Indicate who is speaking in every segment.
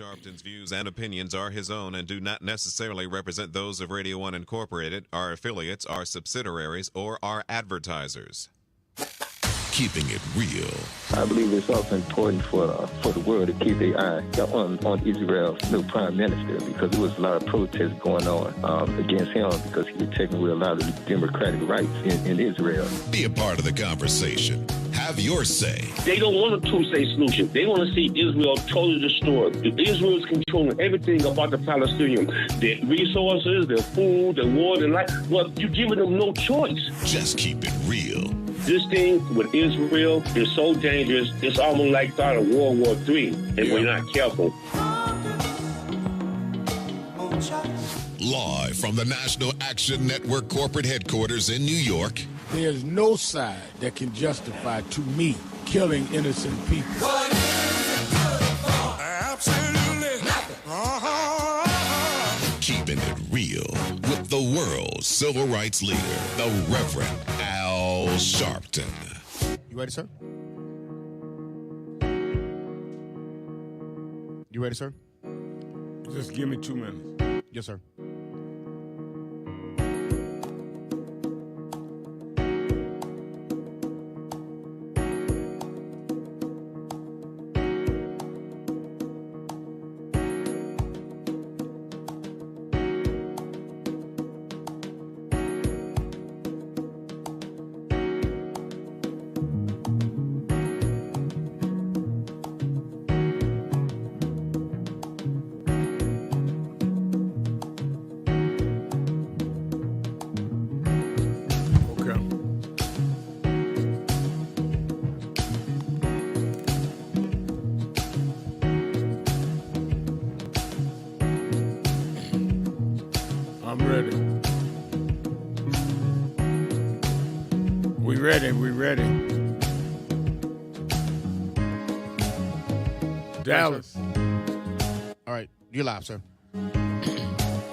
Speaker 1: Sharpton's views and opinions are his own and do not necessarily represent those of Radio 1 Incorporated, our affiliates, our subsidiaries, or our advertisers.
Speaker 2: Keeping it real.
Speaker 3: I believe it's also important for the world to keep their eye on Israel's new prime minister, because there was a lot of protests going on against him because he was taking away a lot of the democratic rights in Israel.
Speaker 2: Be a part of the conversation. Have your say.
Speaker 4: They don't want a two-state solution. They want to see Israel totally destroyed. Israel is controlling everything about the Palestinians. Their resources, their food, their water, and life. Well, you're giving them no choice.
Speaker 2: Just keep it real.
Speaker 4: This thing with Israel is so dangerous, it's almost like start of World War III, and we're not careful.
Speaker 2: Live from the National Action Network corporate headquarters in New York.
Speaker 5: There's no side that can justify, to me, killing innocent people.
Speaker 2: Absolutely nothing. Keeping it real with the world's civil rights leader, the Reverend Al Sharpton.
Speaker 6: You ready, sir? You ready, sir?
Speaker 5: Just give me 2 minutes.
Speaker 6: Yes, sir.
Speaker 5: We ready. Dallas.
Speaker 6: All right, you're live, sir.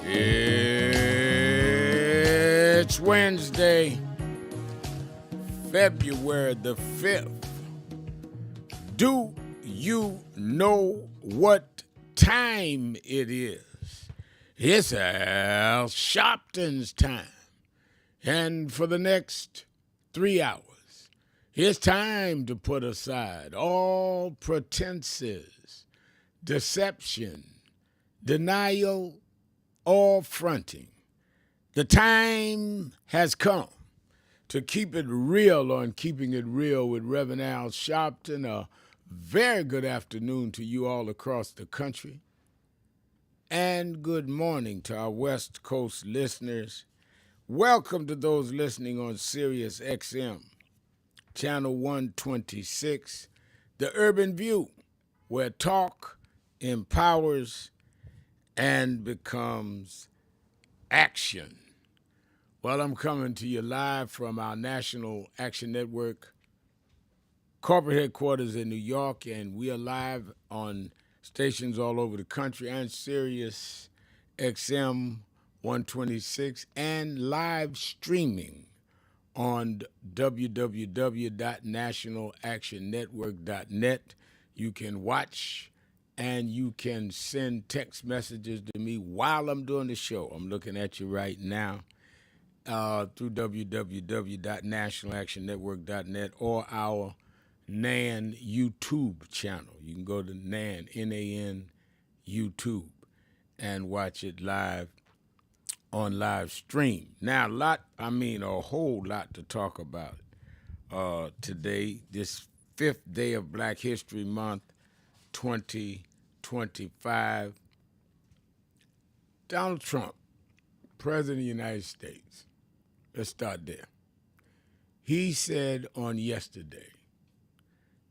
Speaker 5: It's Wednesday, February the 5th. Do you know what time it is? It's Al Sharpton's time. And for the next 3 hours, it's time to put aside all pretenses, deception, denial, or fronting. The time has come to keep it real on Keeping It Real with Reverend Al Sharpton. A very good afternoon to you all across the country. And good morning to our West Coast listeners. Welcome to those listening on Sirius XM, Channel 126, The Urban View, where talk empowers and becomes action. Well, I'm coming to you live from our National Action Network corporate headquarters in New York, and we are live on stations all over the country and Sirius XM 126 and live streaming on www.nationalactionnetwork.net. You can watch and you can send text messages to me while I'm doing the show. I'm looking at you right now through www.nationalactionnetwork.net or our NAN YouTube channel. You can go to NAN, N-A-N, YouTube, and watch it live on live stream. Now, a whole lot to talk about today, this 5th day of Black History Month, 2025. Donald Trump, President of the United States. Let's start there. He said on yesterday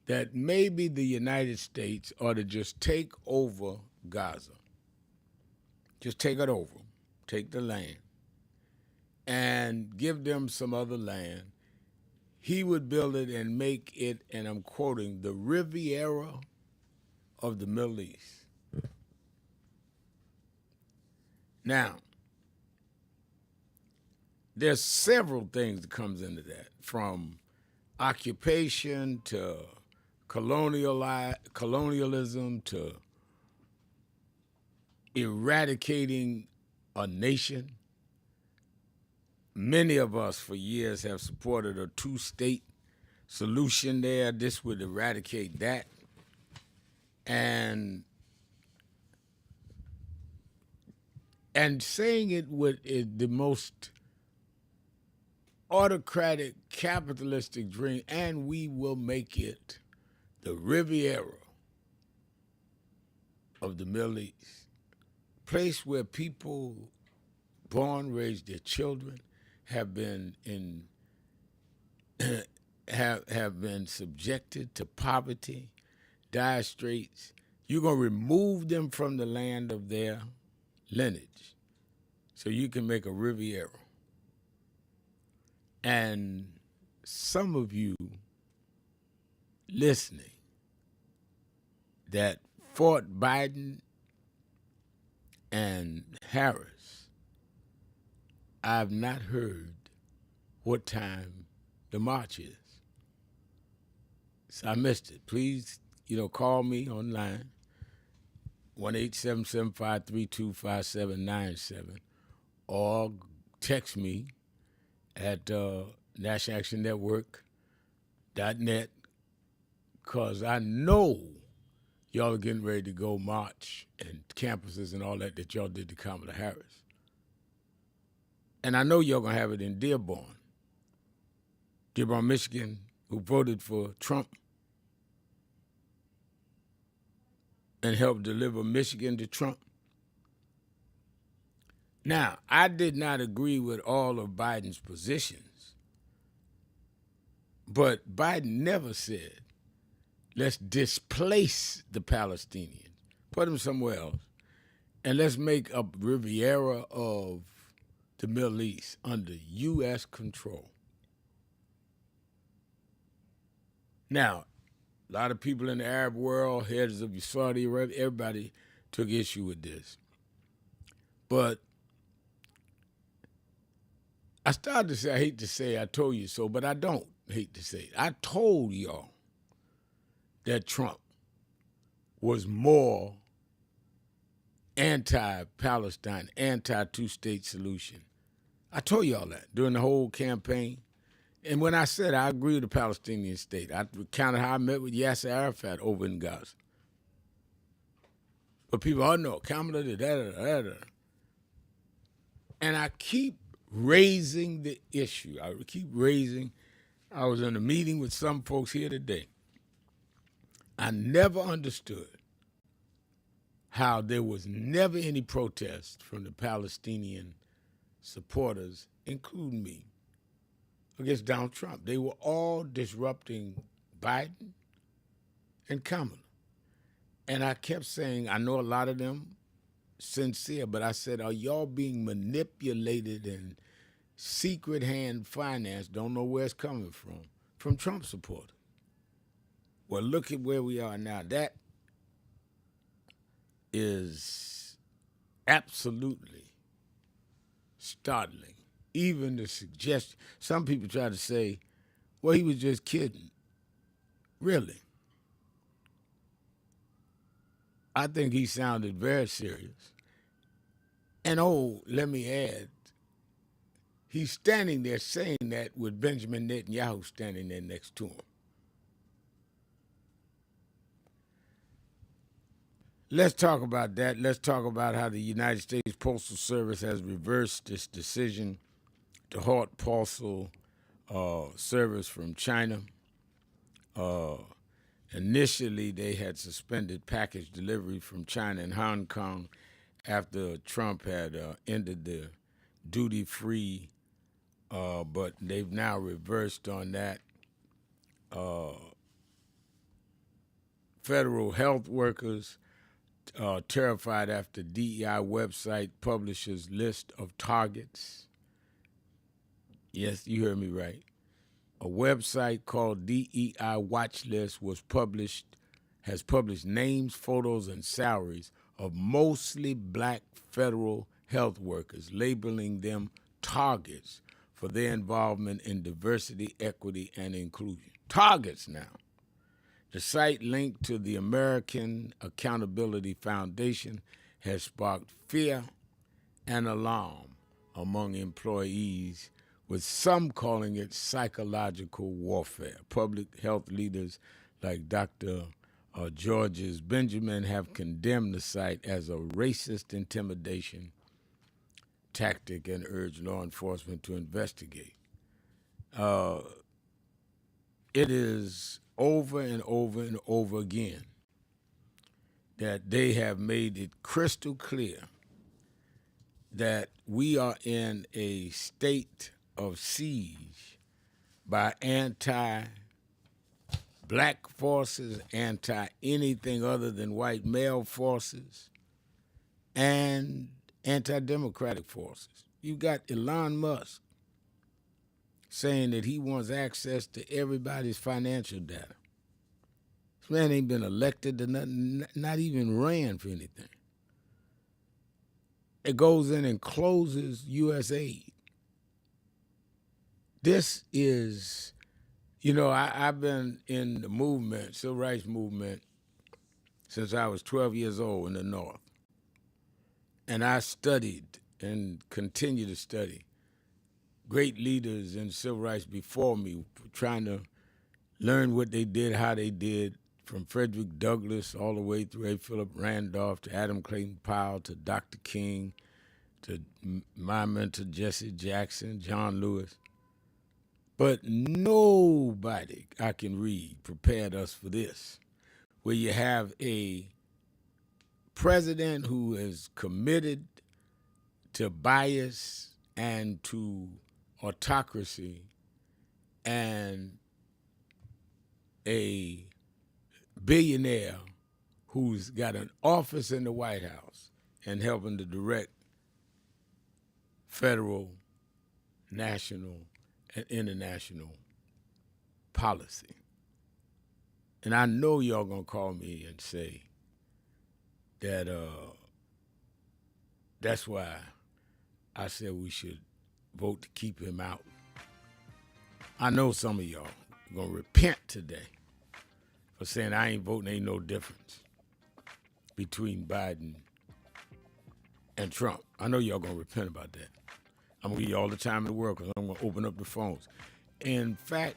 Speaker 5: that maybe the United States ought to just take over Gaza. Just take it over. Take the land and give them some other land. He would build it and make it, and I'm quoting, the Riviera of the Middle East. Now, there's several things that comes into that, from occupation to colonialism to eradicating a nation. Many of us for years have supported a two-state solution there. This would eradicate that. And saying it with the most autocratic, capitalistic dream, and we will make it the Riviera of the Middle East, place where people born, raised their children, have been have been subjected to poverty, dire straits. You're gonna remove them from the land of their lineage, so you can make a Riviera. And some of you listening that fought Biden and Harris, I've not heard what time the march is. So I missed it. Please, call me online, 1-877-532-5797, or text me at nationalactionnetwork.net, because I know y'all are getting ready to go march and campuses and all that y'all did to Kamala Harris. And I know y'all going to have it in Dearborn, Michigan, who voted for Trump and helped deliver Michigan to Trump. Now, I did not agree with all of Biden's positions, but Biden never said, let's displace the Palestinians, put them somewhere else, and let's make a Riviera of the Middle East under U.S. control. Now, a lot of people in the Arab world, heads of Saudi Arabia, everybody took issue with this. But I started to say, I hate to say I told you so, but I don't hate to say it. I told y'all that Trump was more anti-Palestine, anti-two-state solution. I told y'all that during the whole campaign. And when I said I agree with the Palestinian state, I recounted how I met with Yasser Arafat over in Gaza. But people, no, Kamala did that. And I keep raising the issue. I was in a meeting with some folks here today. I never understood how there was never any protest from the Palestinian supporters, including me, against Donald Trump. They were all disrupting Biden and Kamala. And I kept saying, I know a lot of them sincere, but I said, are y'all being manipulated and secret hand financed, don't know where it's coming from Trump supporters? Well, look at where we are now. That is absolutely startling. Even the suggestion, some people try to say, well, he was just kidding. Really? I think he sounded very serious. And let me add, he's standing there saying that with Benjamin Netanyahu standing there next to him. Let's talk about that. Let's talk about how the United States Postal Service has reversed its decision to halt parcel service from China. Initially, they had suspended package delivery from China and Hong Kong after Trump had ended the duty-free, but they've now reversed on that. Federal health workers terrified after DEI website publishes list of targets. Yes, you heard me right. A website called DEI Watch List has published names, photos, and salaries of mostly black federal health workers, labeling them targets for their involvement in diversity, equity, and inclusion. Targets now. The site linked to the American Accountability Foundation has sparked fear and alarm among employees, with some calling it psychological warfare. Public health leaders like Dr. Georges Benjamin have condemned the site as a racist intimidation tactic and urged law enforcement to investigate. It is over and over and over again that they have made it crystal clear that we are in a state of siege by anti-black forces, anti-anything other than white male forces, and anti-democratic forces. You got Elon Musk saying that he wants access to everybody's financial data. This man ain't been elected to nothing, not even ran for anything. It goes in and closes U.S. aid. This is, I've been in the movement, civil rights movement, since I was 12 years old in the North. And I studied and continue to study great leaders in civil rights before me, trying to learn what they did, how they did, from Frederick Douglass all the way through A. Philip Randolph to Adam Clayton Powell to Dr. King to my mentor Jesse Jackson, John Lewis. But nobody I can read prepared us for this, where you have a president who is committed to bias and to autocracy, and a billionaire who's got an office in the White House and helping to direct federal, national, and international policy. And I know y'all gonna call me and say that that's why I said we should vote to keep him out. I know some of y'all are gonna repent today for saying I ain't voting, ain't no difference between Biden and Trump. I know y'all gonna repent about that. I'm gonna give you all the time in the world because I'm gonna open up the phones. In fact,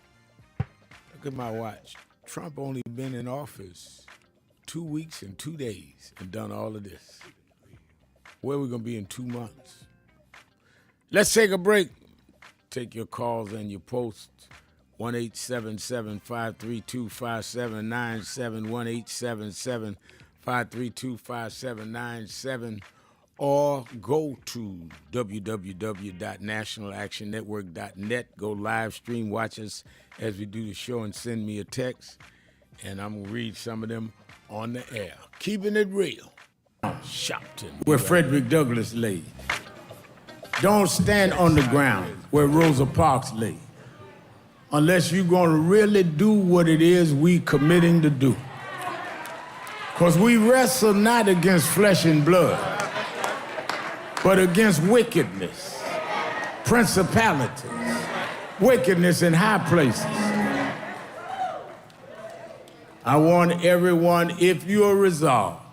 Speaker 5: look at my watch. Trump only been in office 2 weeks and 2 days and done all of this. Where are we gonna be in 2 months? Let's take a break. Take your calls and your posts. 1-877-532-5797, 1-877-532-5797, or go to www.nationalactionnetwork.net. Go live stream, watch us as we do the show, and send me a text, and I'm gonna read some of them on the air. Keeping it real. Sharpton, where Frederick Douglass lay. Don't stand on the ground where Rosa Parks lay, unless you're going to really do what it is we committing to do. Because we wrestle not against flesh and blood, but against wickedness, principalities, wickedness in high places. I want everyone, if you are resolved,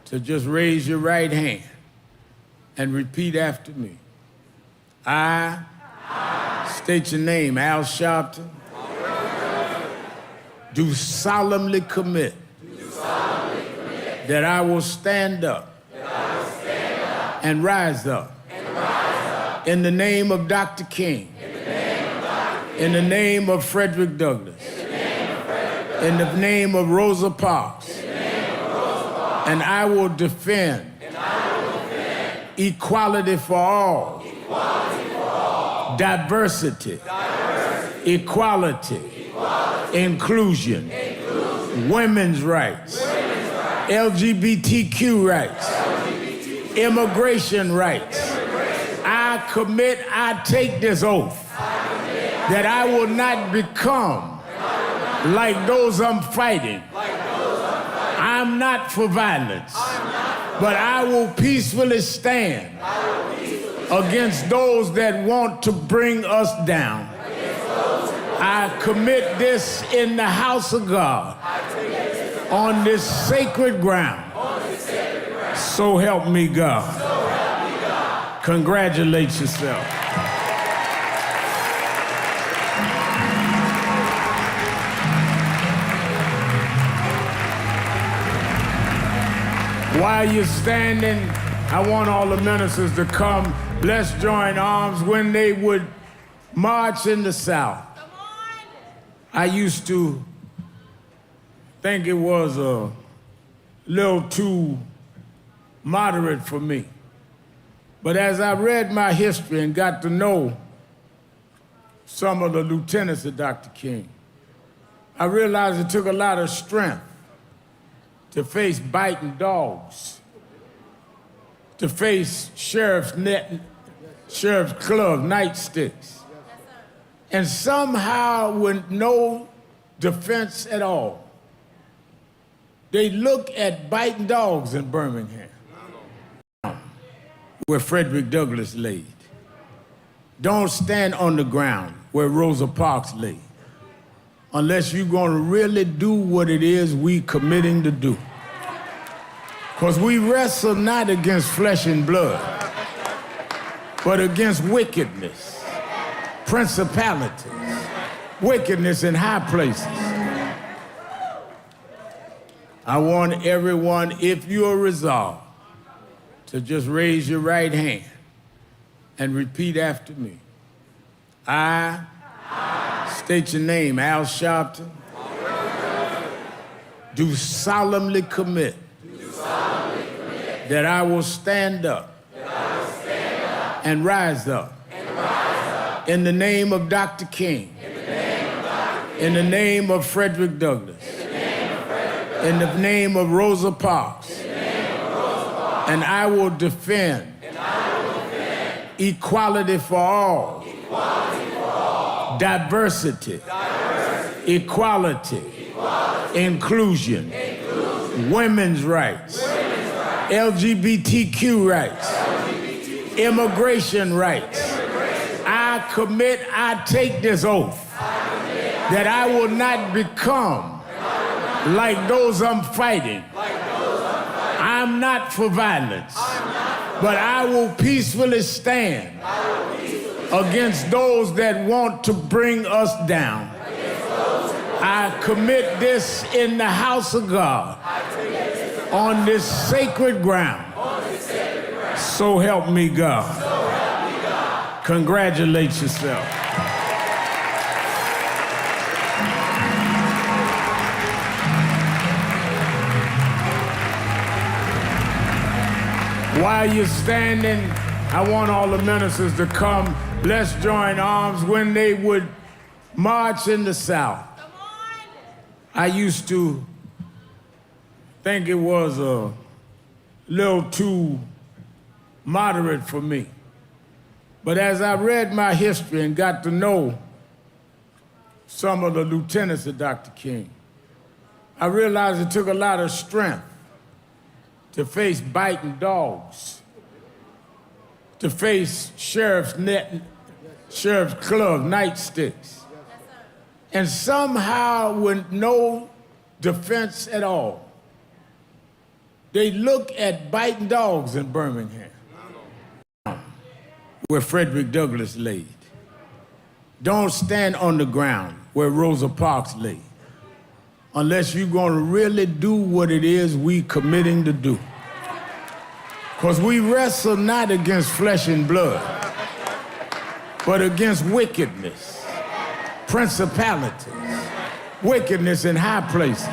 Speaker 5: to just raise your right hand and repeat after me. I state your name, Al Sharpton, do solemnly commit that I will stand up and rise up in the name of Dr. King, in the name of Frederick Douglass, in the name of Rosa Parks, and I will defend equality for all, diversity, equality, inclusion, women's rights, LGBTQ rights, immigration rights. I commit, I take this oath that I will not become like those I'm fighting. I'm not for violence, but I will peacefully stand against those that want to bring us down. I commit this in the house of God, on this sacred ground, So help me God. So help me God. Congratulate yourself. While you're standing, I want all the ministers to come. Let's join arms when they would march in the South. I used to think it was a little too moderate for me. But as I read my history and got to know some of the lieutenants of Dr. King, I realized it took a lot of strength to face biting dogs, to face sheriff's club nightsticks, and somehow with no defense at all, they look at biting dogs in Birmingham, where Frederick Douglass laid. Don't stand on the ground where Rosa Parks lay, unless you're gonna really do what it is we committing to do. Because we wrestle not against flesh and blood, but against wickedness, principalities, wickedness in high places. I want everyone, if you're resolved, to just raise your right hand and repeat after me. I state your name, Al Sharpton, do solemnly commit that I will stand up and rise up in the name of Dr. King, in the name of Frederick Douglass, in the name of Rosa Parks, and I will defend equality for all, diversity, equality, inclusion, women's rights, LGBTQ rights, immigration rights. I commit, I take this oath that I will not become like those I'm fighting. I'm not for violence, but I will peacefully stand against those that want to bring us down. I commit this in the house of God, on this sacred ground. So help me God. Congratulate yourself. While you're standing, I want all the ministers to come. Let's join arms when they would march in the South. I used to think it was a little too moderate for me. But as I read my history and got to know some of the lieutenants of Dr. King, I realized it took a lot of strength to face biting dogs, to face sheriff's club nightsticks, and somehow with no defense at all, they look at biting dogs in Birmingham, where Frederick Douglass laid. Don't stand on the ground where Rosa Parks lay, unless you're gonna really do what it is we committing to do. Because we wrestle not against flesh and blood, but against wickedness, principalities, wickedness in high places.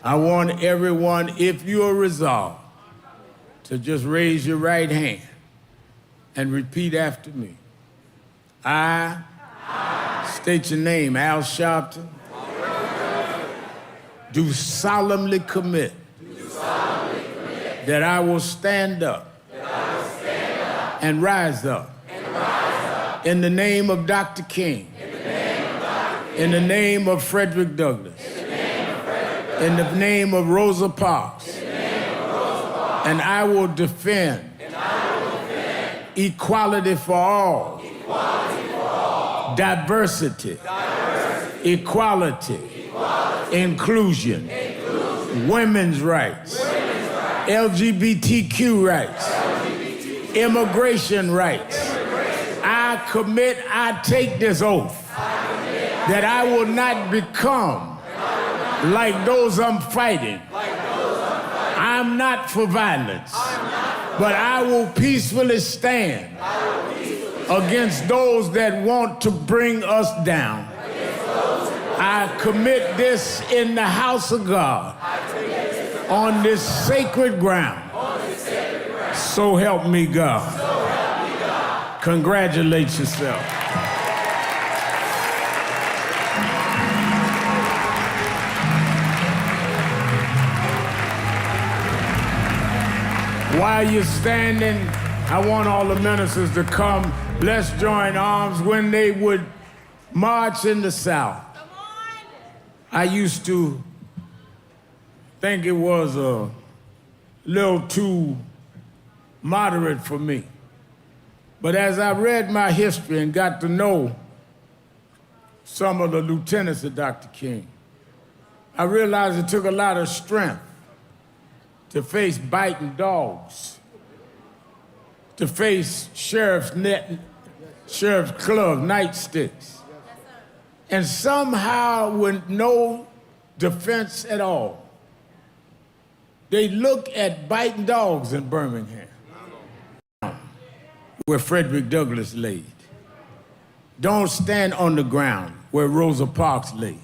Speaker 5: I want everyone, if you're resolved, to just raise your right hand and repeat after me. I state your name, Al Sharpton, do solemnly commit that I will stand up and rise up in the name of Dr. King, in the name of Frederick Douglass, in the name of Rosa Parks, and I will defend equality for all, diversity, equality, inclusion, women's rights, LGBTQ rights, immigration rights. I commit, I take this oath that I will not become like those I'm fighting. I'm not for violence, but I will peacefully stand against those that want to bring us down. I commit this in the house of God, on this sacred ground. So help me God. Congratulate yourself. While you're standing, I want all the ministers to come. Let's join arms. When they would march in the South, I used to think it was a little too moderate for me. But as I read my history and got to know some of the lieutenants of Dr. King, I realized it took a lot of strength to face biting dogs, to face sheriff's club nightsticks, and somehow with no defense at all, they look at biting dogs in Birmingham, where Frederick Douglass laid. Don't stand on the ground where Rosa Parks laid,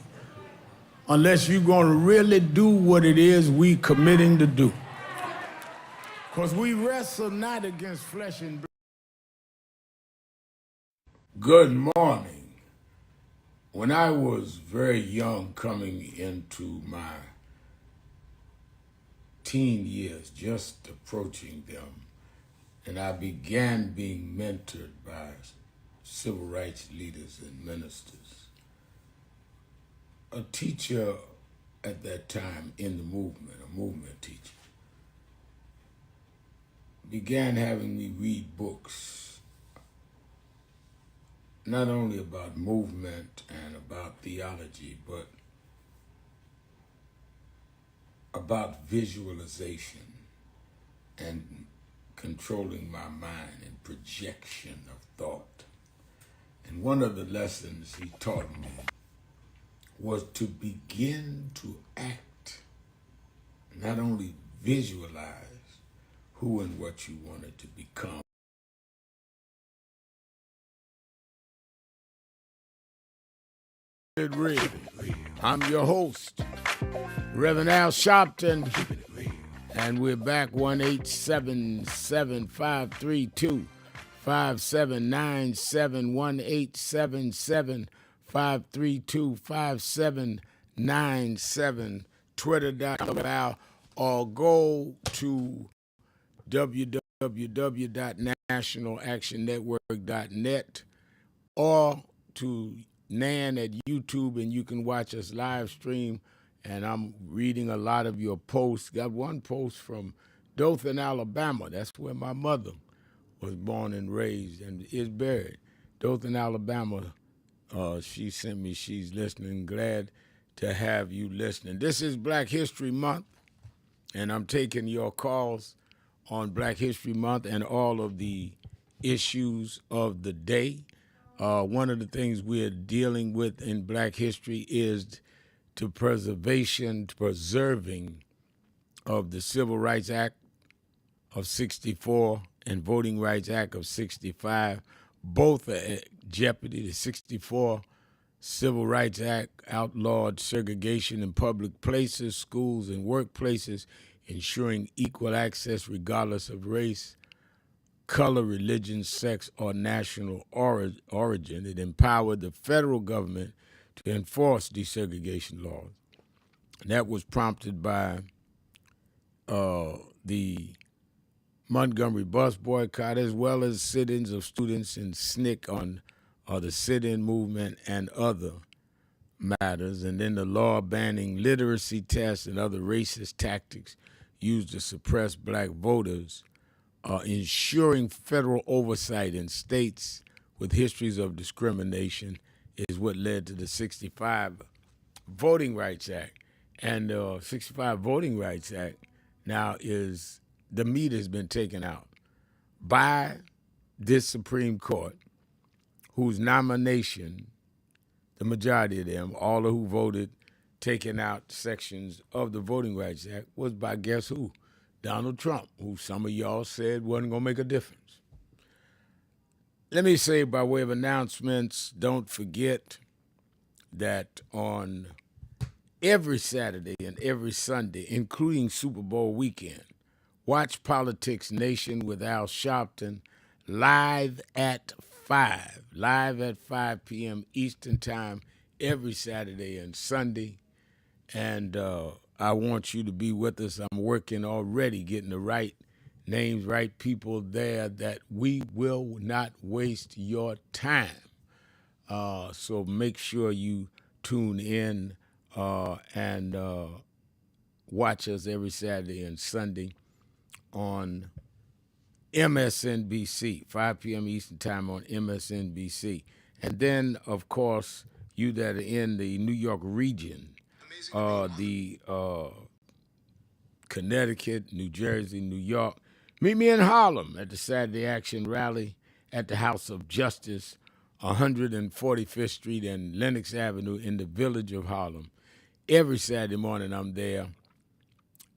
Speaker 5: unless you're gonna really do what it is we committing to do. Because we wrestle not against flesh and blood. Good morning. When I was very young, coming into my teen years, just approaching them, and I began being mentored by civil rights leaders and ministers, a teacher at that time in the movement, a movement teacher, began having me read books, not only about movement and about theology, but about visualization and controlling my mind and projection of thought. And one of the lessons he taught me was to begin to act, not only visualize who and what you wanted to become. I'm your host, Reverend Al Sharpton, and we're back 1-877-532-5797, 1-877-532-5797, Twitter.com, or go to www.nationalactionnetwork.net or to Nan at YouTube, and you can watch us live stream. And I'm reading a lot of your posts. Got one post from Dothan, Alabama. That's where my mother was born and raised and is buried. Dothan, Alabama. She sent me, she's listening. Glad to have you listening. This is Black History Month, and I'm taking your calls on Black History Month and all of the issues of the day. One of the things we're dealing with in Black history is preserving of the Civil Rights Act of 64 and Voting Rights Act of 65. Both are at jeopardy. The 64 Civil Rights Act outlawed segregation in public places, schools, and workplaces, ensuring equal access regardless of race, color, religion, sex, or national origin. It empowered the federal government to enforce desegregation laws. And that was prompted by the Montgomery bus boycott, as well as sit-ins of students in SNCC on the sit-in movement and other matters. And then the law banning literacy tests and other racist tactics used to suppress black voters, ensuring federal oversight in states with histories of discrimination is what led to the 65 Voting Rights Act. And the 65 Voting Rights Act now is the meat has been taken out by this Supreme Court, whose nomination, the majority of them, all of who voted taking out sections of the Voting Rights Act, was by guess who? Donald Trump, who some of y'all said wasn't going to make a difference. Let me say by way of announcements, don't forget that on every Saturday and every Sunday, including Super Bowl weekend, watch Politics Nation with Al Sharpton live at 5 p.m. Eastern Time every Saturday and Sunday. And I want you to be with us. I'm working already, getting the right names, right people there, that we will not waste your time. So make sure you tune in and watch us every Saturday and Sunday on MSNBC, 5 p.m. Eastern Time on MSNBC. And then, of course, you that are in the New York region, the Connecticut, New Jersey, New York, meet me in Harlem at the Saturday Action Rally at the House of Justice, 145th Street and Lenox Avenue in the village of Harlem. Every Saturday morning I'm there,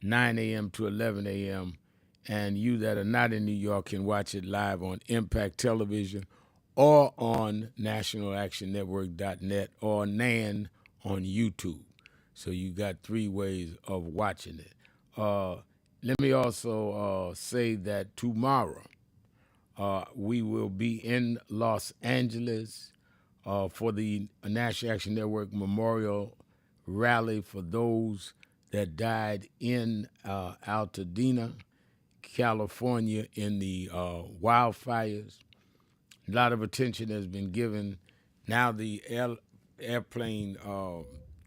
Speaker 5: 9 a.m. to 11 a.m., and you that are not in New York can watch it live on Impact Television or on nationalactionnetwork.net or NAN on YouTube. So you got 3 ways of watching it. Let me also say that tomorrow we will be in Los Angeles for the National Action Network Memorial Rally for those that died in Altadena, California in the wildfires. A lot of attention has been given. Now the airplane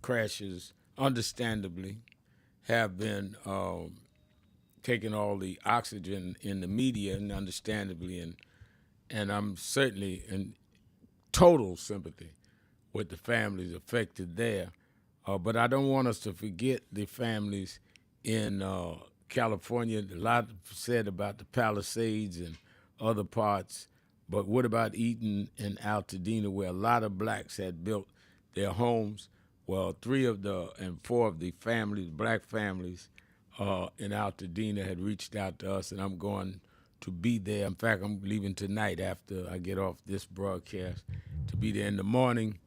Speaker 5: crashes, understandably, have been taking all the oxygen in the media, and understandably, and I'm certainly in total sympathy with the families affected there. But I don't want us to forget the families in California. A lot said about the Palisades and other parts, but what about Eaton and Altadena, where a lot of blacks had built their homes? Well, 4 of the families, black families in Altadena, had reached out to us, and I'm going to be there. In fact, I'm leaving tonight after I get off this broadcast to be there in the morning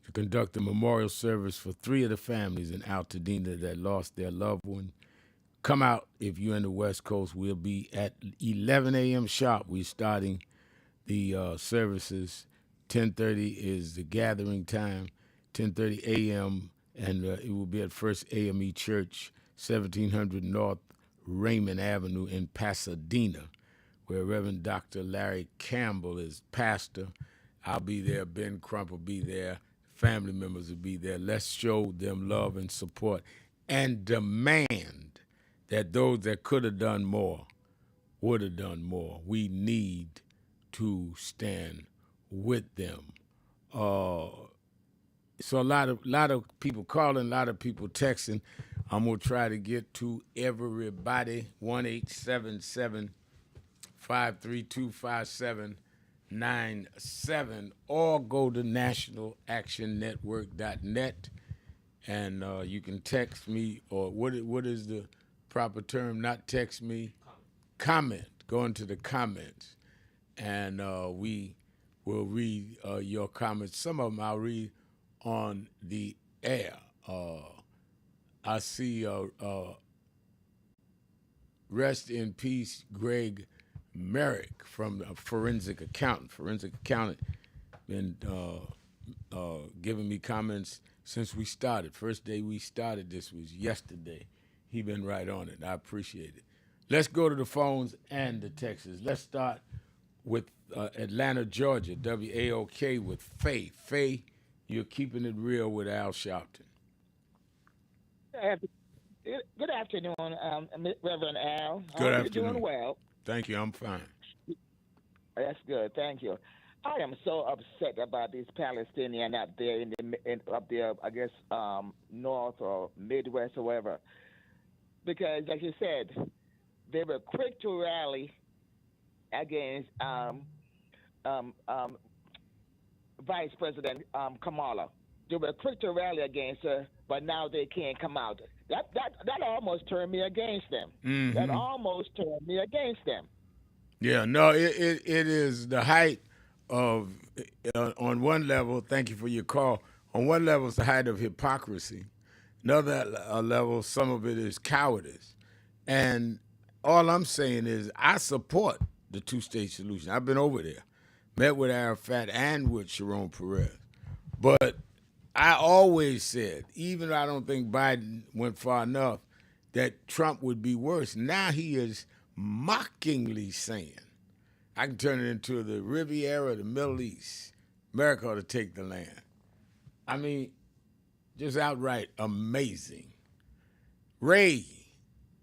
Speaker 5: to conduct a memorial service for 3 of the families in Altadena that lost their loved one. Come out if you're in the West Coast. We'll be at 11 a.m. sharp. We're starting the services. 10:30 is the gathering time. 10:30 a.m. and it will be at First AME Church, 1700 North Raymond Avenue in Pasadena, where Reverend Dr. Larry Campbell is pastor. I'll be there. Ben Crump will be there. Family members will be there. Let's show them love and support and demand that those that could have done more would have done more. We need to stand with them. So a lot of people calling, a lot of people texting. I'm gonna try to get to everybody. 1-877-532-5797, or go to nationalactionnetwork.net, and you can text me, or what is the proper term? Not text me, comment. Go into the comments, and we will read your comments. Some of them I'll read on the air. I see rest in peace, Greg Merrick from Forensic Accountant. Forensic Accountant been giving me comments since we started. First day we started this was yesterday. He been right on it. I appreciate it. Let's go to the phones and the texts. Let's start with Atlanta, Georgia, WAOK with Faye. Faye, you're keeping it real with Al Sharpton.
Speaker 7: Good afternoon, Reverend Al.
Speaker 5: Good afternoon.
Speaker 7: You're doing well.
Speaker 5: Thank you. I'm fine.
Speaker 7: That's good. Thank you. I am so upset about these Palestinians out there up there, I guess, north or Midwest or wherever, because, like you said, they were quick to rally against um, um, Vice President Kamala. They were quick to rally against her, but now they can't come out. That almost turned me against them. That almost turned me against them.
Speaker 5: Yeah, no, it is the height of, on one level, thank you for your call, on one level it's the height of hypocrisy. Another level, some of it is cowardice. And all I'm saying is I support the two-state solution. I've been over there, met with Arafat and with Sharon Peres. But I always said, even though I don't think Biden went far enough, that Trump would be worse. Now he is mockingly saying, I can turn it into the Riviera, the Middle East. America ought to take the land. I mean, just outright amazing. Ray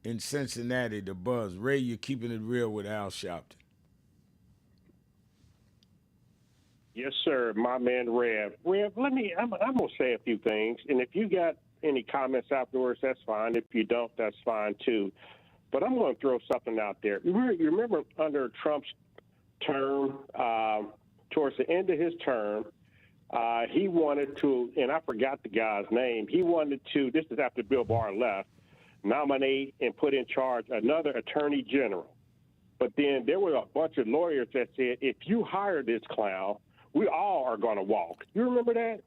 Speaker 5: in Cincinnati, the buzz. Ray, you're keeping it real with Al Sharpton.
Speaker 8: Yes, sir. My man, Rev. Rev, I'm going to say a few things. And if you got any comments afterwards, that's fine. If you don't, that's fine too. But I'm going to throw something out there. You remember under Trump's term, towards the end of his term, he wanted to, and I forgot the guy's name, he wanted to, this is after Bill Barr left, nominate and put in charge another attorney general. But then there were a bunch of lawyers that said, if you hire this clown, we all are going to walk. You remember that?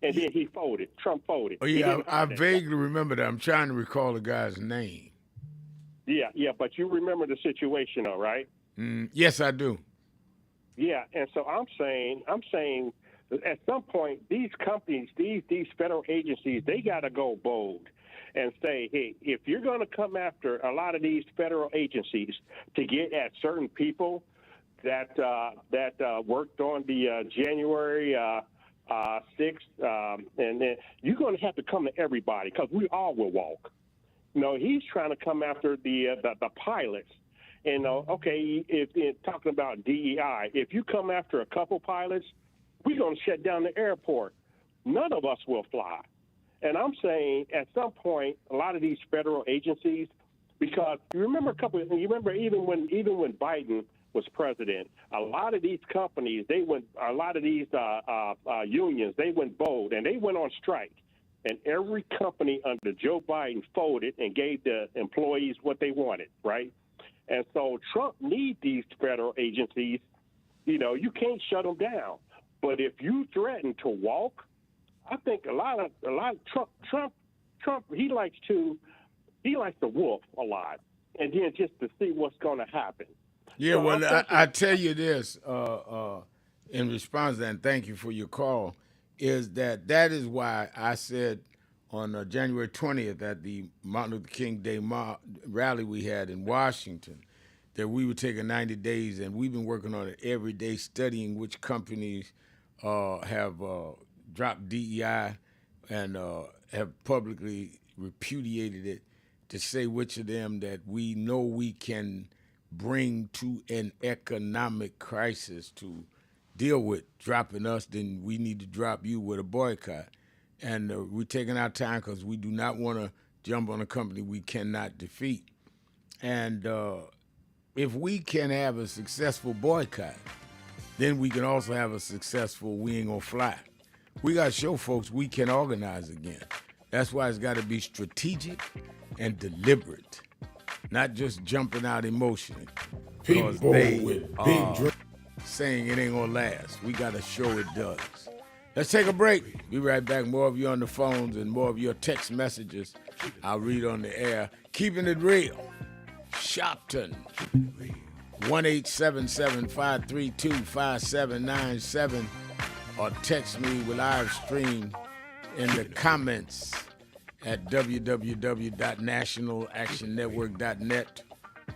Speaker 8: And then he folded. Trump folded.
Speaker 5: Oh, yeah, I vaguely remember that. I'm trying to recall the guy's name.
Speaker 8: Yeah, but you remember the situation, though, right?
Speaker 5: Yes, I do.
Speaker 8: Yeah, and so I'm saying at some point, these companies, these federal agencies, they got to go bold and say, hey, if you're going to come after a lot of these federal agencies to get at certain people that worked on the January 6th, and then you're going to have to come to everybody because we all will walk. No, he's trying to come after the pilots. And okay, if talking about DEI, if you come after a couple pilots, we're going to shut down the airport. None of us will fly. And I'm saying at some point, a lot of these federal agencies, because you remember even when Biden was president, a lot of these companies, a lot of these unions, they went bold and they went on strike. And every company under Joe Biden folded and gave the employees what they wanted, right? And so Trump needs these federal agencies. You know, you can't shut them down. But if you threaten to walk, I think a lot of Trump he likes to wolf a lot, and then just to see what's going to happen.
Speaker 5: Yeah,
Speaker 8: so
Speaker 5: well, I tell you this in response to that, and thank you for your call, is that is why I said on January 20th at the Martin Luther King Day rally we had in Washington that we would take 90 days, and we've been working on it every day, studying which companies have dropped DEI and have publicly repudiated it, to say which of them that we know we can bring to an economic crisis to deal with dropping us, then we need to drop you with a boycott. And we're taking our time because we do not want to jump on a company we cannot defeat. And if we can have a successful boycott, then we can also have a successful we ain't gonna fly. We got to show folks we can organize again. That's why it's got to be strategic and deliberate, not just jumping out emotionally. Because they are saying it ain't gonna last. We got to show it does. Let's take a break. Be right back. More of you on the phones and more of your text messages I'll read on the air. Keeping it real. Sharpton. 1-877-532-5797 or text me with live stream in the comments at www.nationalactionnetwork.net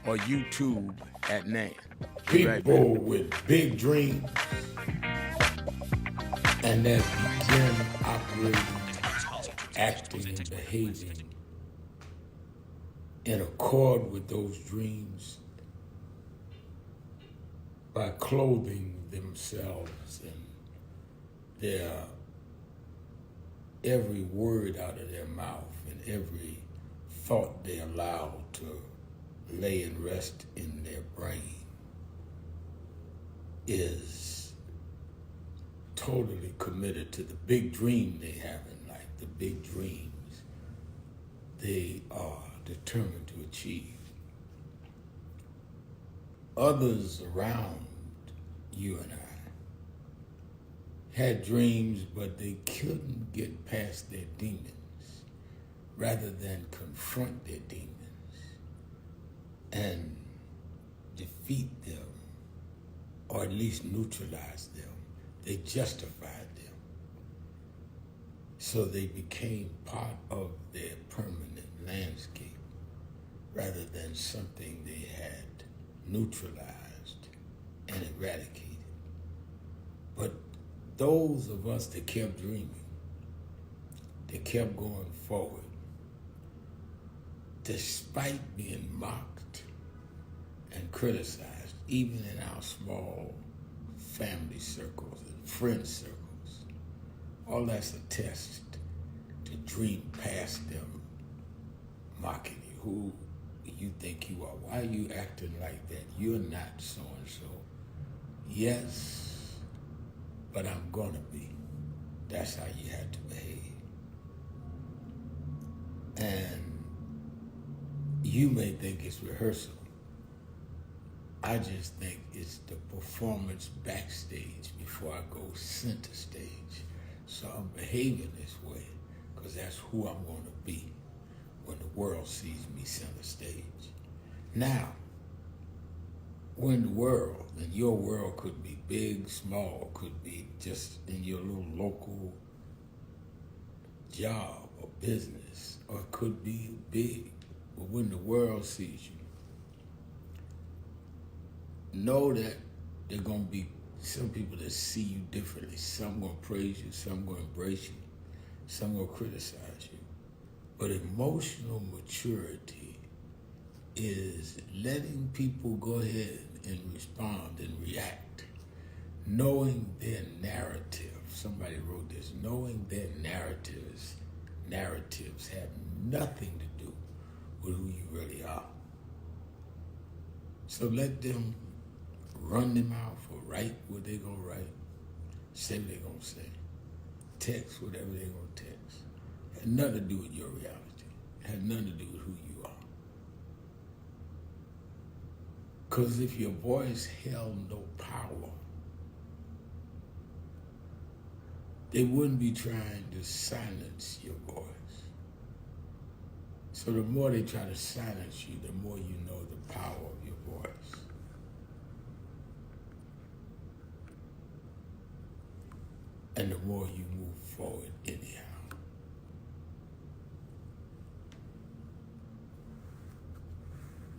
Speaker 5: or YouTube at NAN.
Speaker 9: People with big dreams and that begin operating, acting, and behaving in accord with those dreams by clothing themselves in their every word out of their mouth and every thought they allow to lay and rest in their brain is totally committed to the big dream they have in life, the big dreams they are determined to achieve. Others around you and I had dreams, but they couldn't get past their demons rather than confront their demons and defeat them, or at least neutralize them. They justified them. So they became part of their permanent landscape rather than something they had neutralized and eradicated. But those of us that kept dreaming, that kept going forward, despite being mocked and criticized, even in our small family circles and friend circles, all that's a test to dream past them mocking you. Who you think you are? Why are you acting like that? You're not so-and-so. Yes, but I'm gonna be. That's how you have to behave. And you may think it's rehearsal. I just think it's the performance backstage before I go center stage. So I'm behaving this way because that's who I'm going to be when the world sees me center stage. Now, when the world, and your world could be big, small, could be just in your little local job or business, or it could be big, but when the world sees you, know that there are going to be some people that see you differently. Some going to praise you, some going to embrace you, some going to criticize you. But emotional maturity is letting people go ahead and respond and react, knowing their narrative. Somebody wrote this, knowing their narratives have nothing to do with who you really are. So let them run their mouth or write what they're going to write, say what they're going to say, text whatever they're going to text. It had nothing to do with your reality. It had nothing to do with who you are. Because if your voice held no power, they wouldn't be trying to silence your voice. So the more they try to silence you, the more you know the power of your voice. And the more you move forward anyhow.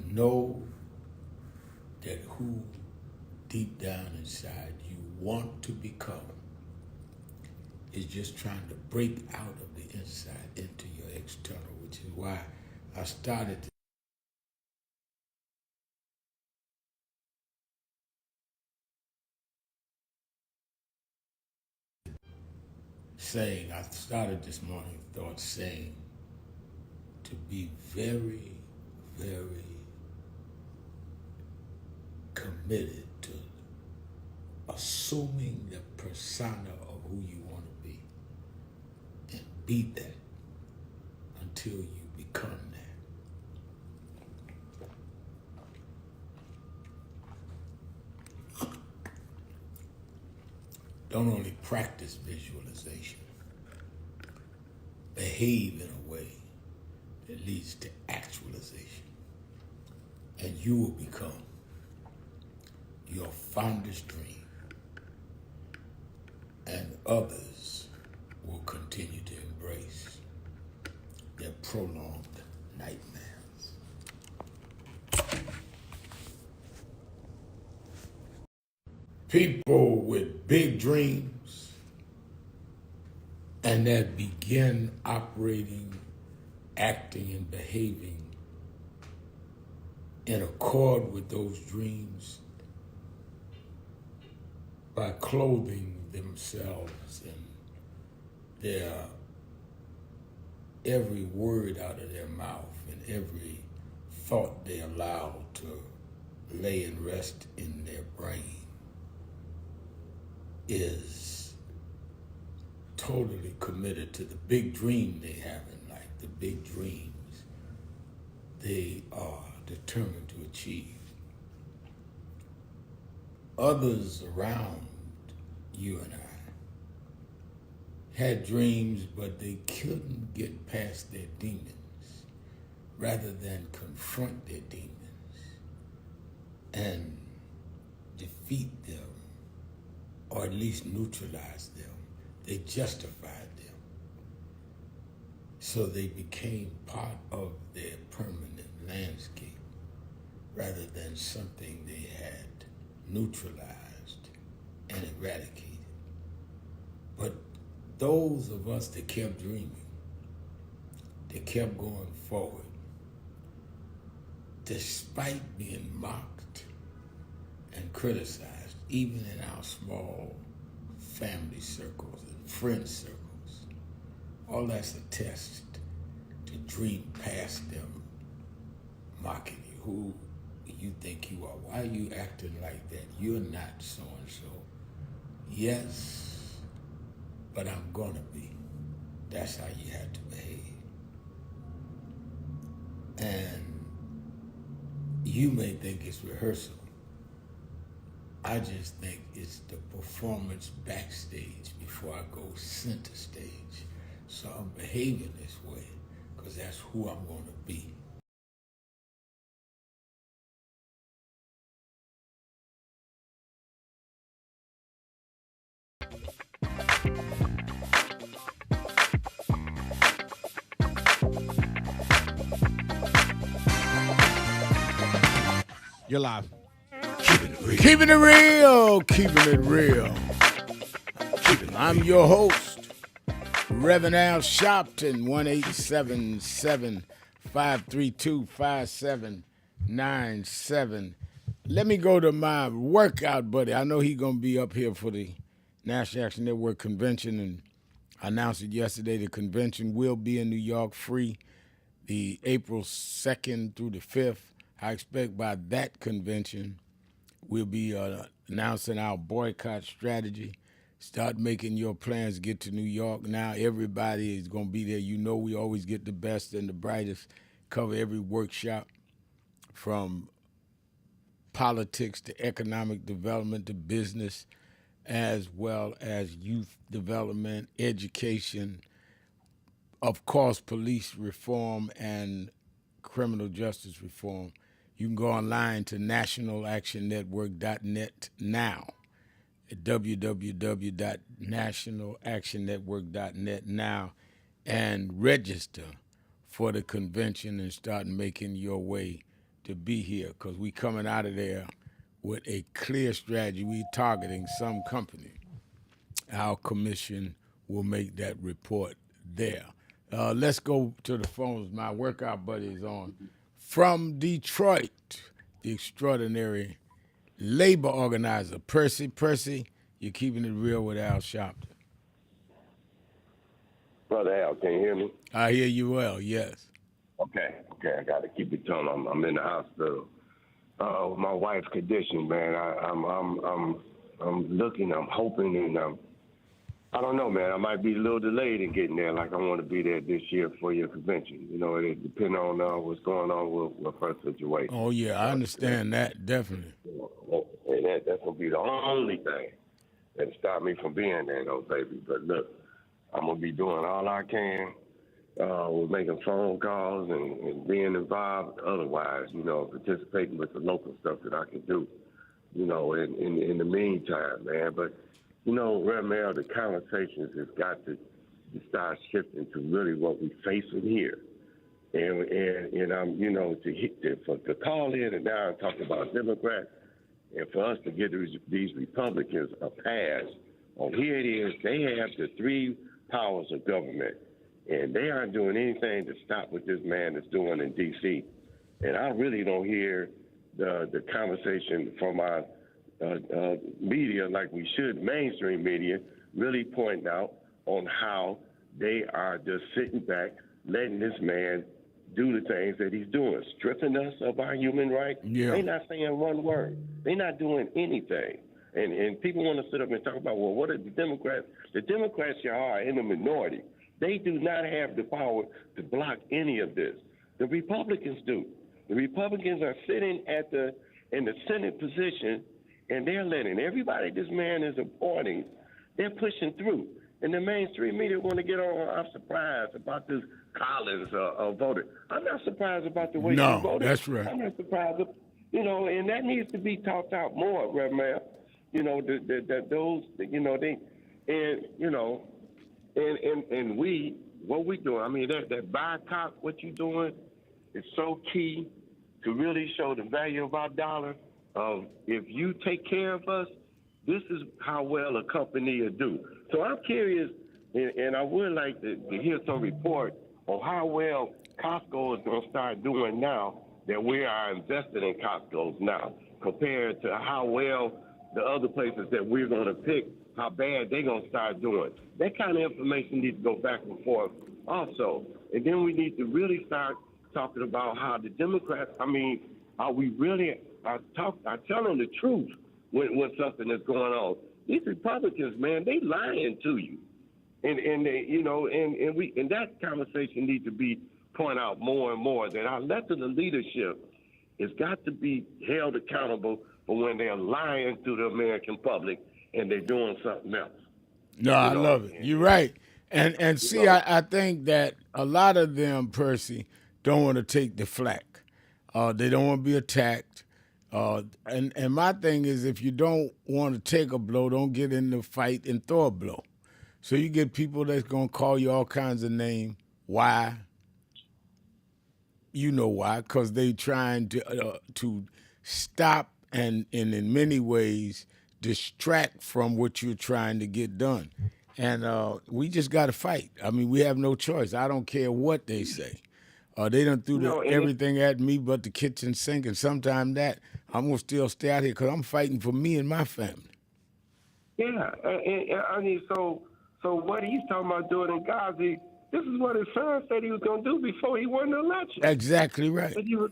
Speaker 9: Know that who deep down inside you want to become is just trying to break out of the inside into your external, which is why I started to saying, I started this morning thought saying to be very, very committed to assuming the persona of who you want to be and be that until you become that. Don't only practice visualization, behave in a way that leads to actualization, and you will become your fondest dream, and others will continue to embrace their prolonged nightmares. People with big dreams and that begin operating, acting, and behaving in accord with those dreams by clothing themselves and their every word out of their mouth and every thought they allow to lay and rest in their brain is totally committed to the big dream they have in life, the big dreams they are determined to achieve. Others around you and I had dreams, but they couldn't get past their demons rather than confront their demons and defeat them or at least neutralize them. They justified them. So they became part of their permanent landscape rather than something they had neutralized and eradicated. But those of us that kept dreaming, that kept going forward, despite being mocked and criticized, even in our small family circles and friend circles, all that's a test to dream past them mocking you. Who you think you are? Why are you acting like that? You're not so-and-so. Yes, but I'm gonna be. That's how you have to behave. And you may think it's rehearsal. I just think it's the performance backstage before I go center stage. So I'm behaving this way because that's who I'm gonna be.
Speaker 6: You're live.
Speaker 5: Keeping it real, keeping it real. I'm your host, Reverend Al Sharpton, 1-877-532-5797. Let me go to my workout buddy. I know he's going to be up here for the National Action Network convention, and I announced it yesterday. The convention will be in New York, free, the April 2nd through the 5th. I expect by that convention, we'll be announcing our boycott strategy. Start making your plans to get to New York. Now everybody is going to be there. You know we always get the best and the brightest, cover every workshop from politics to economic development to business, as well as youth development, education, of course, police reform and criminal justice reform. You can go online to nationalactionnetwork.net now, at www.nationalactionnetwork.net now, and register for the convention and start making your way to be here, because we coming out of there with a clear strategy. We targeting some company. Our commission will make that report there. Let's go to the phones. My workout buddy is on. From Detroit, the extraordinary labor organizer, Percy. Percy, you're keeping it real with Al Sharpton.
Speaker 10: Brother Al, can you hear me?
Speaker 5: I hear you well, yes.
Speaker 10: Okay, I got to keep it tuned. I'm in the hospital. My wife's condition, man. I'm looking, I'm hoping, and I don't know, man. I might be a little delayed in getting there. Like I want to be there this year for your convention. You know, it depends on what's going on with her situation.
Speaker 5: Oh yeah, I understand that definitely.
Speaker 10: And that's gonna be the only thing that stop me from being there, though, baby. But look, I'm gonna be doing all I can. With making phone calls and being involved. Otherwise, you know, participating with the local stuff that I can do. You know, in the meantime, man. But you know, Ramel, the conversations has got to start shifting to really what we facing here. And I'm, you know, to call in and now talk about Democrats, and for us to get these Republicans a pass on here it is, they have the three powers of government, and they aren't doing anything to stop what this man is doing in D.C. And I really don't hear the conversation from our media like we should, mainstream media, really pointing out on how they are just sitting back, letting this man do the things that he's doing, stripping us of our human rights.
Speaker 5: Yeah.
Speaker 10: They're not saying one word. They're not doing anything. And people want to sit up and talk about, well, what are the Democrats? The Democrats are in the minority. They do not have the power to block any of this. The Republicans do. The Republicans are sitting in the Senate position, and they're letting everybody this man is appointing, they're pushing through. And the mainstream media want to get on. I'm surprised about this Collins voter. I'm not surprised about the way she voted.
Speaker 5: No, that's right.
Speaker 10: I'm not surprised. And that needs to be talked out more, Reverend Mayor. Those, they, and we, what we doing, I mean, that boycott, what you doing is so key to really show the value of our dollar. If you take care of us, this is how well a company will do. So I'm curious, and I would like to hear some report on how well Costco is going to start doing now that we are invested in Costco's now, compared to how well the other places that we're going to pick, how bad they're going to start doing. That kind of information needs to go back and forth also. And then we need to really start talking about how the Democrats, I mean, are we really are telling the truth when something is going on? These Republicans, man, they lying to you. And they, and that conversation needs to be pointed out more and more, that our elected leadership has got to be held accountable for when they're lying to the American public and they're doing something else.
Speaker 5: No, I love it. You're right. And see, I think that a lot of them, Percy, don't want to take the flack. They don't want to be attacked. And my thing is, if you don't want to take a blow, don't get in the fight and throw a blow. So you get people that's going to call you all kinds of names. Why? You know why? Because they trying to stop and in many ways distract from what you're trying to get done. And we just got to fight. I mean, we have no choice. I don't care what they say. They done threw everything at me but the kitchen sink, and sometime that I'm going to still stay out here because I'm fighting for me and my family.
Speaker 10: Yeah, I mean, so what he's talking about doing in Gaza, this is what his son said he was going to do before he won the election.
Speaker 5: Exactly right.
Speaker 10: And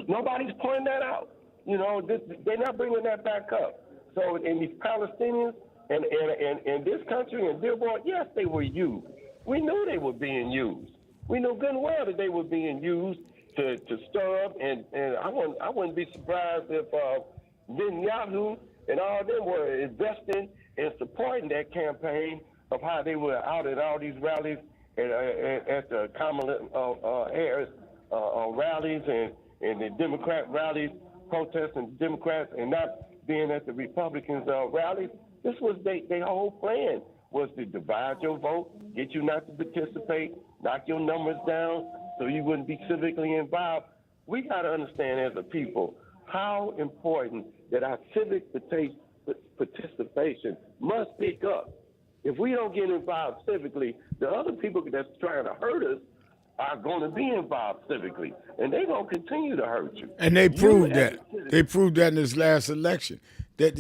Speaker 10: nobody's pointing that out. They're not bringing that back up. So, in these Palestinians and this country and Billboard, yes, they were used. We knew they were being used. We knew good and well that they were being used to stir up, and I wouldn't be surprised if Netanyahu and all of them were investing and supporting that campaign of how they were out at all these rallies and at the Kamala Harris rallies and the Democrat rallies, protesting Democrats and not being at the Republicans rallies. This was their whole plan, was to divide your vote, get you not to participate, knock your numbers down so you wouldn't be civically involved. We got to understand as a people how important that our civic participation must pick up. If we don't get involved civically, the other people that's trying to hurt us are going to be involved civically, and they're going to continue to hurt you.
Speaker 5: And they proved that. They proved that in this last election. That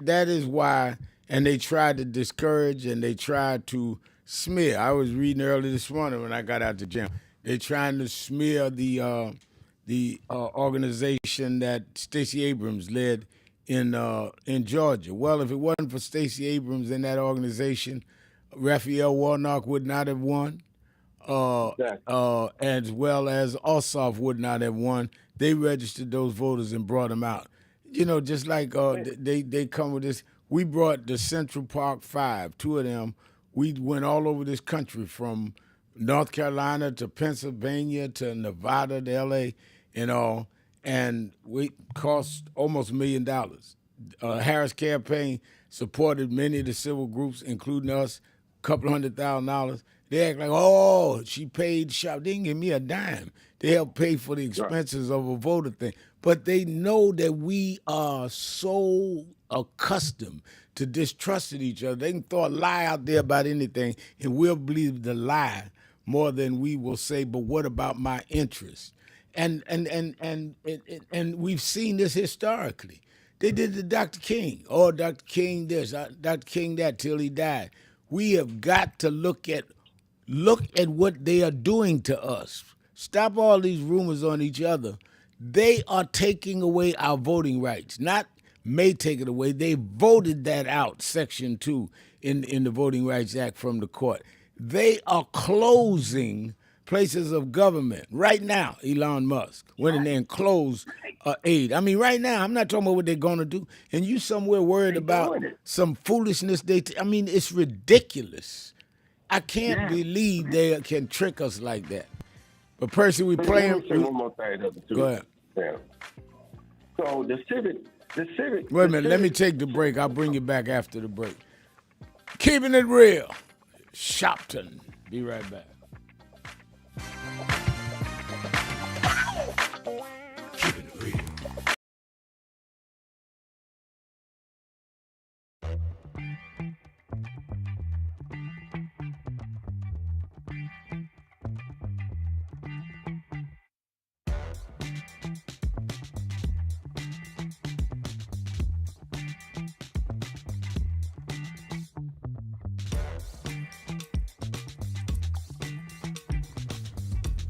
Speaker 5: that is why. And they tried to discourage and they tried to smear. I was reading early this morning when I got out the gym. They're trying to smear the organization that Stacey Abrams led in Georgia. Well, if it wasn't for Stacey Abrams in that organization, Raphael Warnock would not have won. As well as Ossoff would not have won. They registered those voters and brought them out. Just like they come with this. We brought the Central Park Five, two of them. We went all over this country from North Carolina to Pennsylvania to Nevada to L.A. and all, and we cost almost $1 million. Harris campaign supported many of the civil groups, including us, a couple $100,000. They act like, oh, she paid shop. They didn't give me a dime. They helped pay for the expenses of a voter thing. But they know that we are so accustomed to distrusting each other. They can throw a lie out there about anything, and we'll believe the lie more than we will say, but what about my interests? And we've seen this historically. They did to Dr. King. Oh, Dr. King this, Dr. King that, till he died. We have got to look at what they are doing to us. Stop all these rumors on each other. They are taking away our voting rights. Not may take it away. They voted that out, Section 2 in the Voting Rights Act from the court. They are closing places of government right now. Elon Musk went in there and closed aid. I mean, right now, I'm not talking about what they're going to do. And you somewhere worried about some foolishness. I mean, it's ridiculous. I can't believe they can trick us like that. But Percy, we playing.
Speaker 10: Let me say one more thing.
Speaker 5: Go ahead.
Speaker 10: Yeah. So the civic.
Speaker 5: Wait a minute. Let me take the break. I'll bring you back after the break. Keeping it real. Sharpton. Be right back. Keeping it real.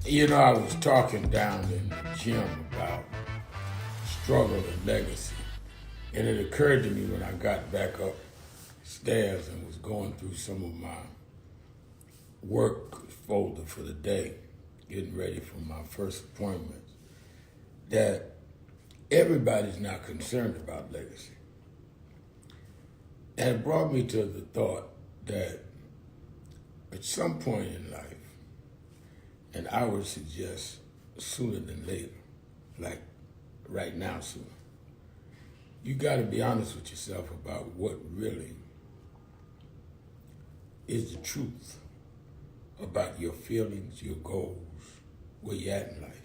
Speaker 5: You know, I was talking down in the gym about struggle and legacy. And it occurred to me when I got back upstairs and was going through some of my work folder for the day, getting ready for my first appointments, that everybody's not concerned about legacy. And it brought me to the thought that at some point in life, and I would suggest sooner than later, like right now sooner, you got to be honest with yourself about what really is the truth about your feelings, your goals, where you're at in life.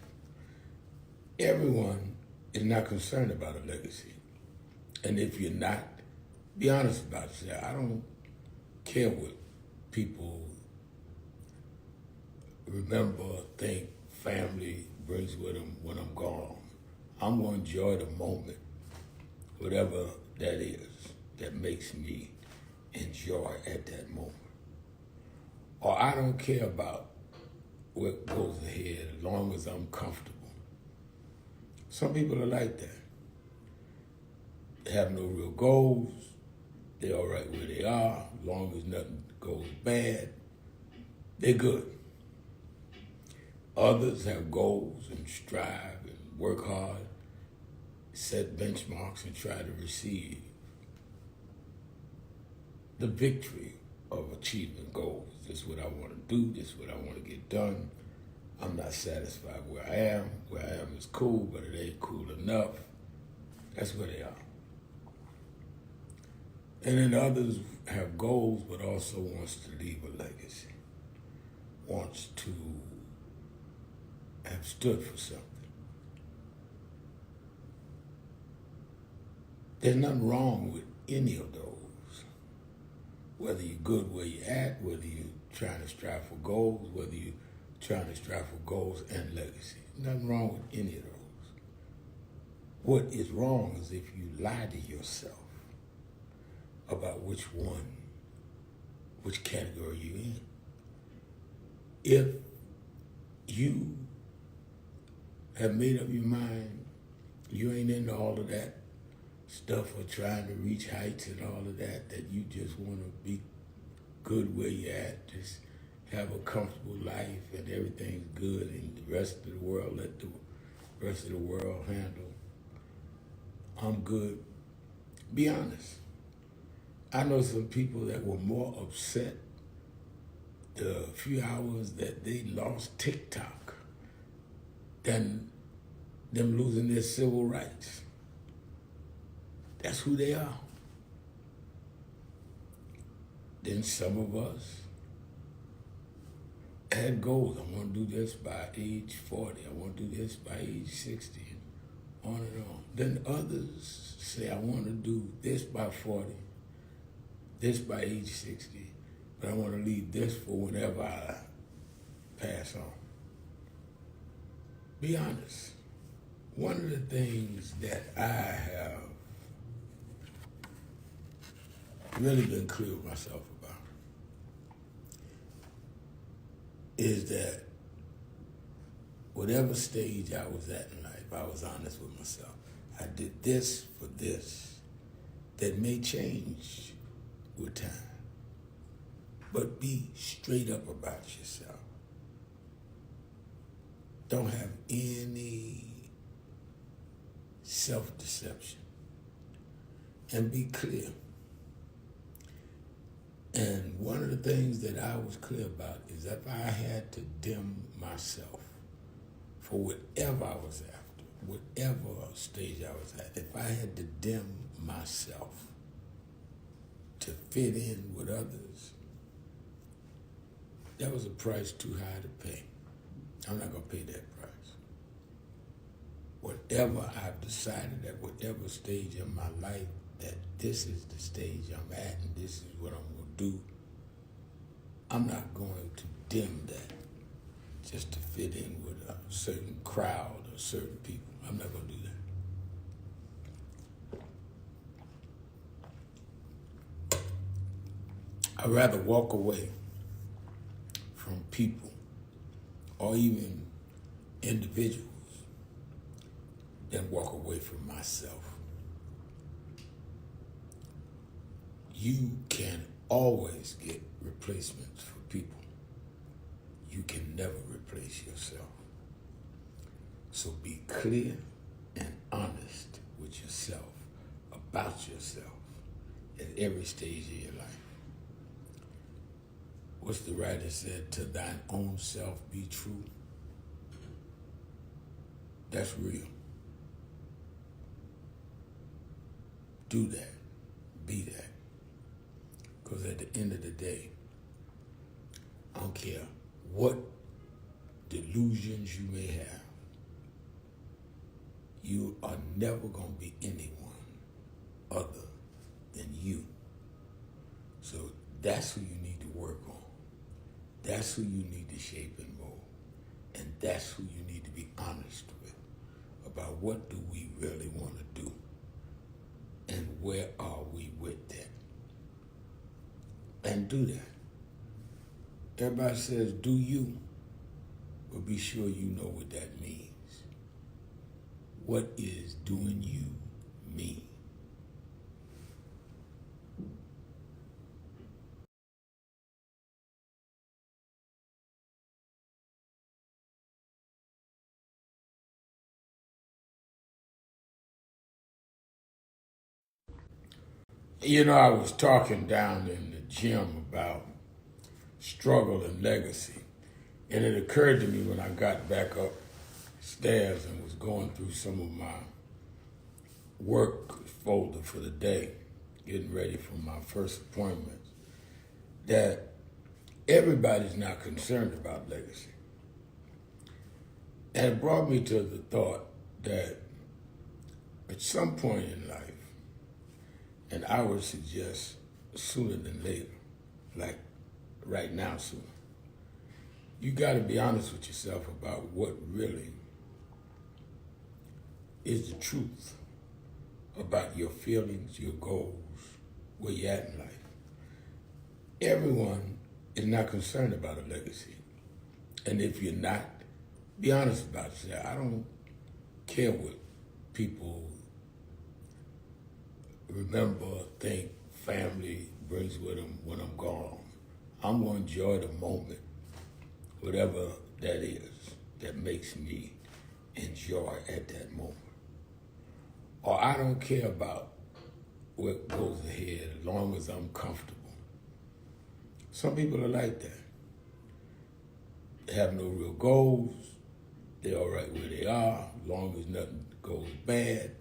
Speaker 5: Everyone is not concerned about a legacy. And if you're not, be honest about it. Say, I don't care what people remember, think, family brings with them when I'm gone. I'm going to enjoy the moment, whatever that is, that makes me enjoy at that moment. Or I don't care about what goes ahead as long as I'm comfortable. Some people are like that. They have no real goals. They're all right where they are. As long as nothing goes bad, they're good. Others have goals and strive and work hard, set benchmarks and try to receive the victory of achieving goals. This is what I want to do. This is what I want to get done. I'm not satisfied where I am. Where I am is cool, but it ain't cool enough. That's where they are. And then others have goals, but also wants to leave a legacy, wants to have stood for something. There's nothing wrong with any of those. Whether you're good where you're at, whether you're trying to strive for goals, whether you're trying to strive for goals and legacy. Nothing wrong with any of those. What is wrong is if you lie to yourself about which category you're in. If you have made up your mind, you ain't into all of that stuff or trying to reach heights and all of that, that you just want to be good where you're at, just have a comfortable life and everything's good and the rest of the world, let the rest of the world handle. I'm good. Be honest. I know some people that were more upset the few hours that they lost TikTok than them losing their civil rights. That's who they are. Then some of us had goals. I want to do this by age 40. I want to do this by age 60. On and on. Then others say, I want to do this by 40, this by age 60, but I want to leave this for whenever I pass on.
Speaker 9: be honest. One of the things that I have really been clear with myself about is that whatever stage I was at in life, I was honest with myself. I did this for this. That may change with time. But be straight up about yourself. Don't have any self-deception. And be clear. And one of the things that I was clear about is if I had to dim myself for whatever I was after, whatever stage I was at, if I had to dim myself to fit in with others, that was a price too high to pay. I'm not going to pay that price. Whatever I've decided at whatever stage in my life that this is the stage I'm at and this is what I'm going to do, I'm not going to dim that just to fit in with a certain crowd or certain people. I'm not going to do that. I'd rather walk away from people or even individuals than walk away from myself. You can always get replacements for people. You can never replace yourself. So be clear and honest with yourself, about yourself, at every stage of your life. What's the writer said? To thine own self be true. That's real. Do that. Be that. Because at the end of the day, I don't care what delusions you may have, you are never going to be anyone other than you. So that's who you need to work on. That's who you need to shape and mold. And that's who you need to be honest with about what do we really want to do and where are we with that. And do that. Everybody says, do you, but be sure you know what that means. What is doing you mean? You know, I was talking down in the gym about struggle and legacy. And it occurred to me when I got back upstairs and was going through some of my work folder for the day, getting ready for my first appointments, that everybody's not concerned about legacy. And it brought me to the thought that at some point in life, and I would suggest sooner than later, like right now sooner, you got to be honest with yourself about what really is the truth about your feelings, your goals, where you're at in life. Everyone is not concerned about a legacy. And if you're not, be honest about yourself. I don't care what people remember, think, family brings with them when I'm gone. I'm going to enjoy the moment, whatever that is, that makes me enjoy at that moment. Or I don't care about what goes ahead as long as I'm comfortable. Some people are like that. They have no real goals. They're all right where they are. As long as nothing goes bad,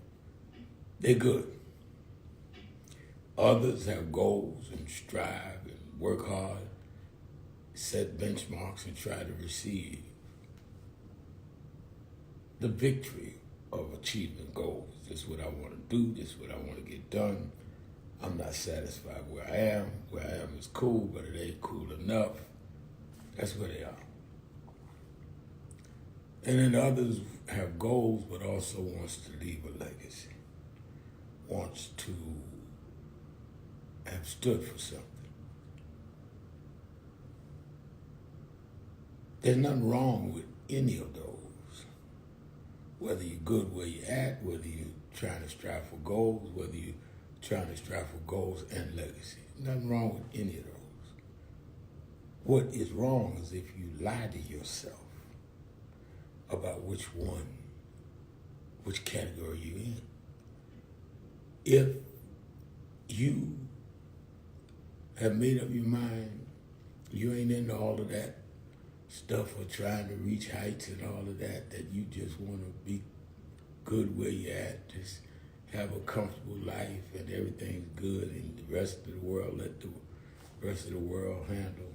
Speaker 9: they're good. Others have goals and strive and work hard, set benchmarks and try to receive the victory of achieving goals. This is what I want to do. This is what I want to get done. I'm not satisfied where I am. Where I am is cool, but it ain't cool enough. That's where they are. And then others have goals, but also wants to leave a legacy, wants to have stood for something. There's nothing wrong with any of those. Whether you're good where you're at, whether you're trying to strive for goals, whether you're trying to strive for goals and legacy. Nothing wrong with any of those. What is wrong is if you lie to yourself about which category you're in. If you have made up your mind, you ain't into all of that stuff or trying to reach heights and all of that, that you just want to be good where you're at, just have a comfortable life and everything's good and the rest of the world, let the rest of the world handle.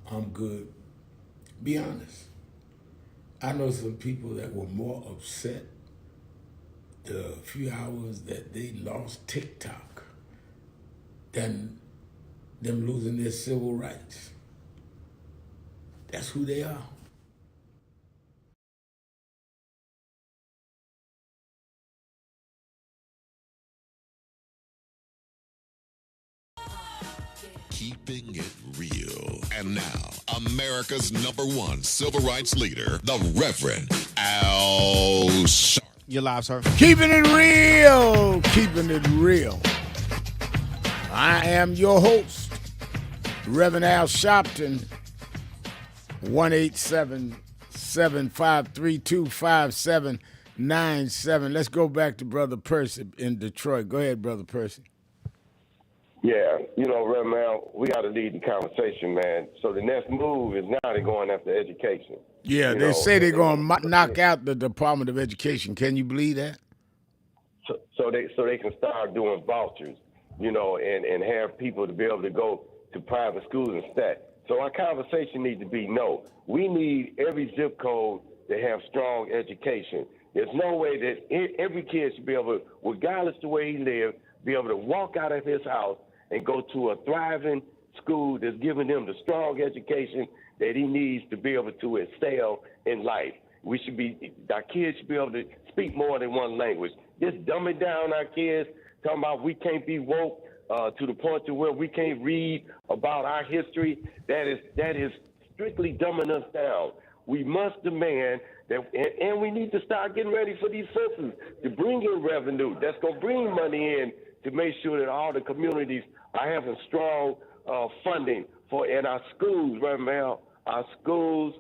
Speaker 9: I'm good. Be honest. I know some people that were more upset the few hours that they lost TikTok than them losing their civil rights. That's who they are.
Speaker 2: Keeping it real. And now, America's #1 civil rights leader, the Reverend Al Sharpton.
Speaker 6: You're live, sir.
Speaker 5: Keeping it real. Keeping it real. I am your host, Reverend Al Sharpton. 1-877-532-5797. Let's go back to Brother Percy in Detroit. Go ahead, Brother Percy.
Speaker 10: Yeah, Reverend Al, we got to lead the conversation, man. So the next move is now they're going after education.
Speaker 5: Yeah, they say they're going to knock out the Department of Education. Can you believe that?
Speaker 10: So they can start doing vouchers, and have people to be able to go to private schools instead. So our conversation needs to be, no, we need every zip code to have strong education. There's no way that every kid should be able to, regardless of the way he lives, be able to walk out of his house and go to a thriving school that's giving him the strong education that he needs to be able to excel in life. Our kids should be able to speak more than one language. Just dumbing down our kids, talking about we can't be woke to the point to where we can't read about our history. That is strictly dumbing us down. We must demand that, and we need to start getting ready for these census to bring in revenue. That's going to bring money in to make sure that all the communities are having strong funding and our schools, right, Mel? Our schools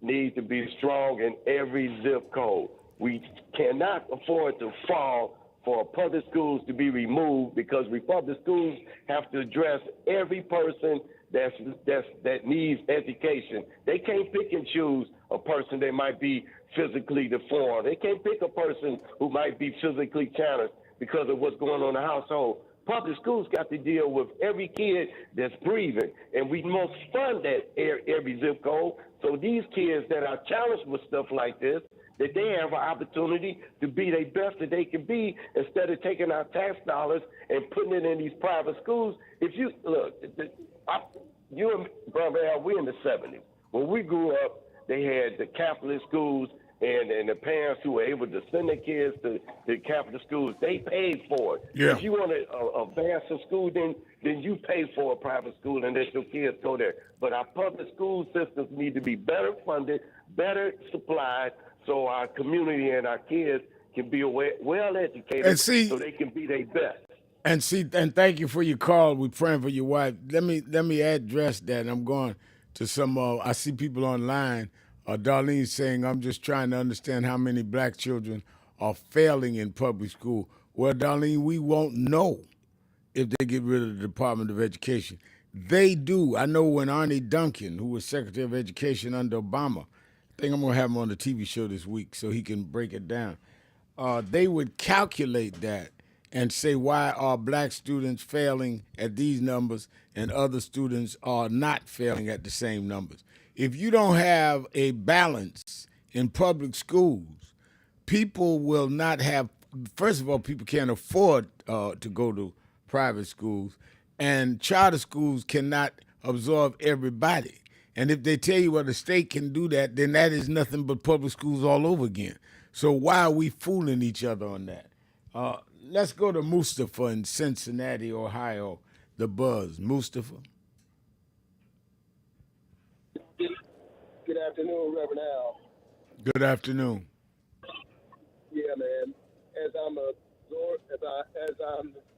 Speaker 10: need to be strong in every zip code. We cannot afford to fall for public schools to be removed because public schools have to address every person that needs education. They can't pick and choose a person that might be physically deformed. They can't pick a person who might be physically challenged because of what's going on in the household. Public schools got to deal with every kid that's breathing, and we must fund that every zip code so these kids that are challenged with stuff like this, that they have an opportunity to be their best that they can be instead of taking our tax dollars and putting it in these private schools. If you look, you and Brother Al, we in the 70s. When we grew up, they had the Catholic schools, and the parents who were able to send their kids to Catholic schools, they paid for it.
Speaker 5: Yeah.
Speaker 10: If you want to advance a school, then you pay for a private school and let your kids go there. But our public school systems need to be better funded, better supplied, so our community and our kids can be well educated, so they can be their best.
Speaker 5: And thank you for your call. We're praying for your wife. Let me address that. I'm going to some. I see people online. Darlene saying, "I'm just trying to understand how many black children are failing in public school." Well, Darlene, we won't know if they get rid of the Department of Education. They do. I know when Arnie Duncan, who was Secretary of Education under Obama, I think I'm going to have him on the TV show this week so he can break it down. They would calculate that and say, why are black students failing at these numbers and other students are not failing at the same numbers? If you don't have a balance in public schools, people will not have, first of all, people can't afford to go to private schools, and charter schools cannot absorb everybody. And if they tell you, well, the state can do that, then that is nothing but public schools all over again. So why are we fooling each other on that? Let's go to Mustafa in Cincinnati, Ohio, the Buzz. Mustafa.
Speaker 11: Good afternoon, Reverend Al.
Speaker 5: Good afternoon.
Speaker 11: Yeah, man. As I'm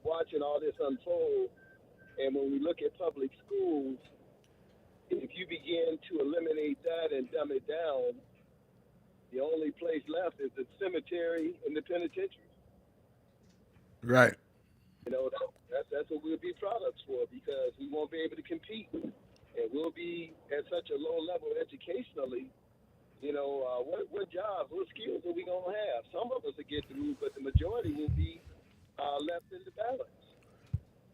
Speaker 11: watching all this unfold, and when we look at public schools, if you begin to eliminate that and dumb it down, the only place left is the cemetery and the penitentiary.
Speaker 5: Right.
Speaker 11: You know, that's what we'll be products for, because we won't be able to compete, and we'll be at such a low level educationally. You know, what jobs, what skills are we gonna have? Some of us will get through, but the majority will be left in the balance.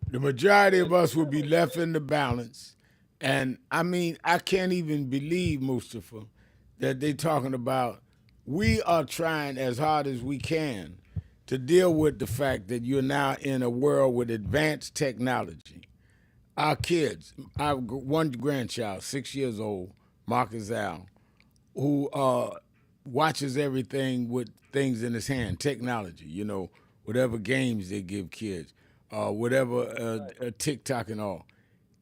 Speaker 5: The majority of us will be left in the balance. And I mean, I can't even believe, Mustafa, that they're talking about we are trying as hard as we can to deal with the fact that you're now in a world with advanced technology. Our kids, I have one grandchild, 6 years old, Marcus Al, who watches everything with things in his hand, technology, you know, whatever games they give kids, whatever TikTok and all.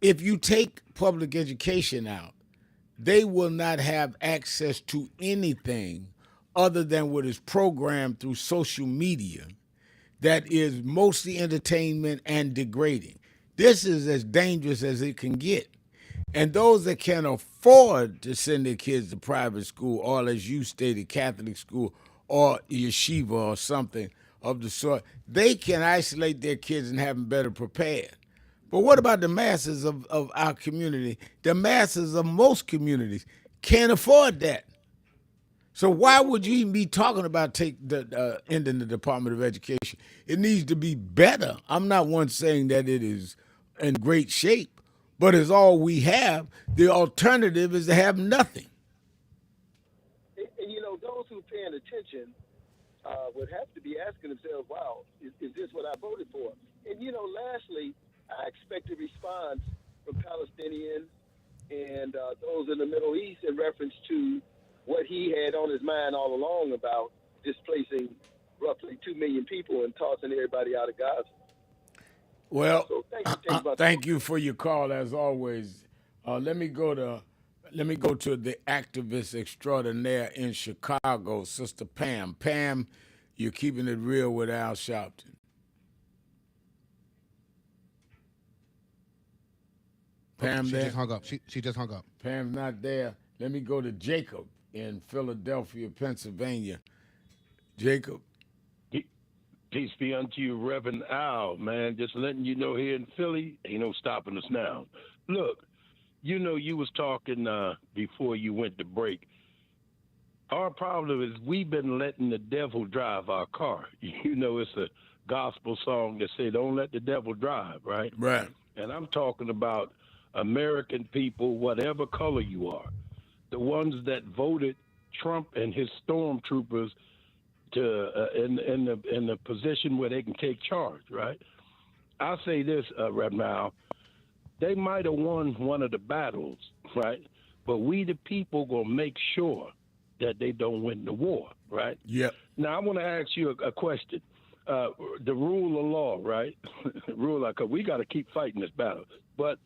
Speaker 5: If you take public education out, they will not have access to anything other than what is programmed through social media that is mostly entertainment and degrading. This is as dangerous as it can get. And those that can afford to send their kids to private school, or as you stated, Catholic school or yeshiva or something of the sort, they can isolate their kids and have them better prepared. But what about the masses of our community? The masses of most communities can't afford that. So why would you even be talking about ending the Department of Education? It needs to be better. I'm not one saying that it is in great shape, but it's all we have. The alternative is to have nothing.
Speaker 11: And you know, those who are paying attention would have to be asking themselves, wow, is this what I voted for? And you know, lastly, I expect a response from Palestinians and those in the Middle East in reference to what he had on his mind all along about displacing roughly 2 million people and tossing everybody out of Gaza.
Speaker 5: Well,
Speaker 11: So
Speaker 5: thank you for your call as always. Let me go to the activist extraordinaire in Chicago, Sister Pam. Pam, you're keeping it real with Al Sharpton. Pam,
Speaker 6: she
Speaker 5: there?
Speaker 6: just hung up. She just hung up.
Speaker 5: Pam's not there. Let me go to Jacob in Philadelphia, Pennsylvania. Jacob.
Speaker 12: Peace be unto you, Reverend Al, man. Just letting you know here in Philly, ain't no stopping us now. Look, you know you was talking before you went to break. Our problem is we've been letting the devil drive our car. You know, it's a gospel song that say, don't let the devil drive, right?
Speaker 5: Right.
Speaker 12: And I'm talking about American people, whatever color you are, the ones that voted Trump and his stormtroopers to in the position where they can take charge, right? I'll say this, Reverend Al, they might have won one of the battles, right? But we the people gonna make sure that they don't win the war, right?
Speaker 5: Yep.
Speaker 12: Now I want to ask you a question. The rule of law, right? We got to keep fighting this battle, but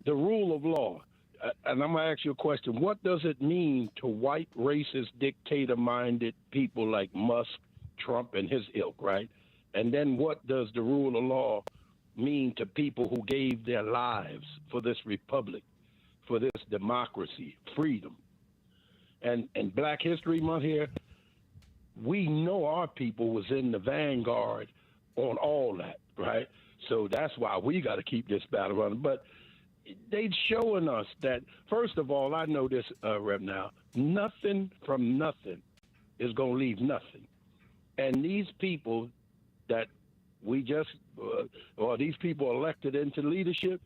Speaker 12: the rule of law, and I'm going to ask you a question. What does it mean to white, racist, dictator-minded people like Musk, Trump, and his ilk, right? And then what does the rule of law mean to people who gave their lives for this republic, for this democracy, freedom? And Black History Month here, we know our people was in the vanguard on all that, right? So that's why we got to keep this battle running. But they showing us that, first of all, I know this, Rev, now, nothing from nothing is going to leave nothing. And these people that we just, or these people elected into leadership,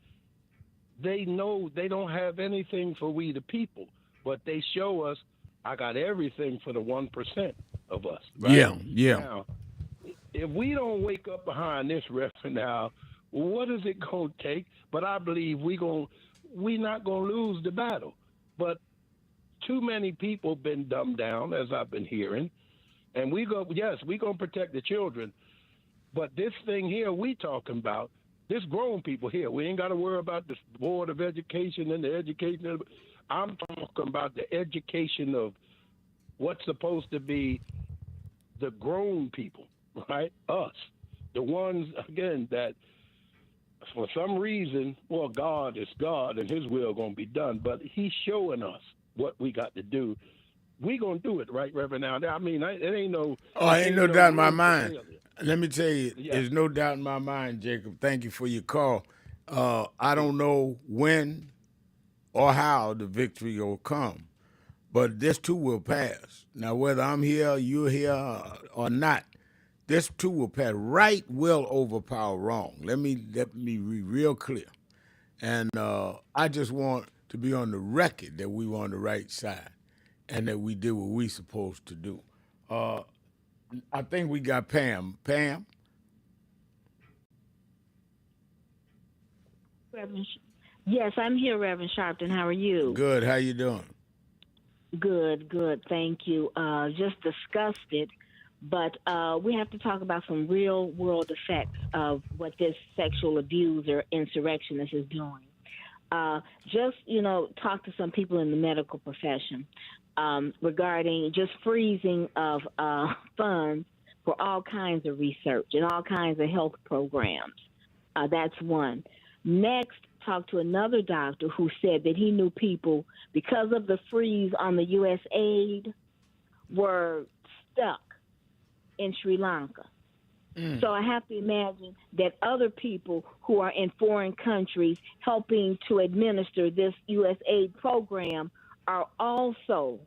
Speaker 12: they know they don't have anything for we the people, but they show us, I got everything for the 1% of us. Right?
Speaker 5: Yeah.
Speaker 12: Now, if we don't wake up behind this, Rev, now, what is it going to take? But I believe we're not going to lose the battle. But too many people been dumbed down, as I've been hearing. And we gonna protect the children. But this thing here we talking about, this grown people here, we ain't got to worry about the Board of Education and the education. I'm talking about the education of what's supposed to be the grown people, right? Us. The ones, again, that for some reason, well, God is God and his will going to be done, but he's showing us what we got to do. We going to do it, right, Reverend? Now, I mean, it ain't no...
Speaker 5: Oh, ain't no doubt in my mind.
Speaker 12: failure.
Speaker 5: Let me tell you, there's no doubt in my mind, Jacob. Thank you for your call. I don't know when or how the victory will come, but this too will pass. Now, whether I'm here, you're here, or not, this too will pass. Right will overpower wrong. Let me be real clear. And I just want to be on the record that we were on the right side and that we did what we supposed to do. I think we got Pam. Pam?
Speaker 13: Yes, I'm here, Reverend Sharpton. How are you?
Speaker 5: Good. How you doing?
Speaker 13: Good. Thank you. Just discussed it, but we have to talk about some real-world effects of what this sexual abuse or insurrectionist is doing. Talk to some people in the medical profession regarding just freezing of funds for all kinds of research and all kinds of health programs. That's one. Next, talk to another doctor who said that he knew people, because of the freeze on the U.S. aid, were stuck in Sri Lanka. So I have to imagine that other people who are in foreign countries helping to administer this U.S. aid program are also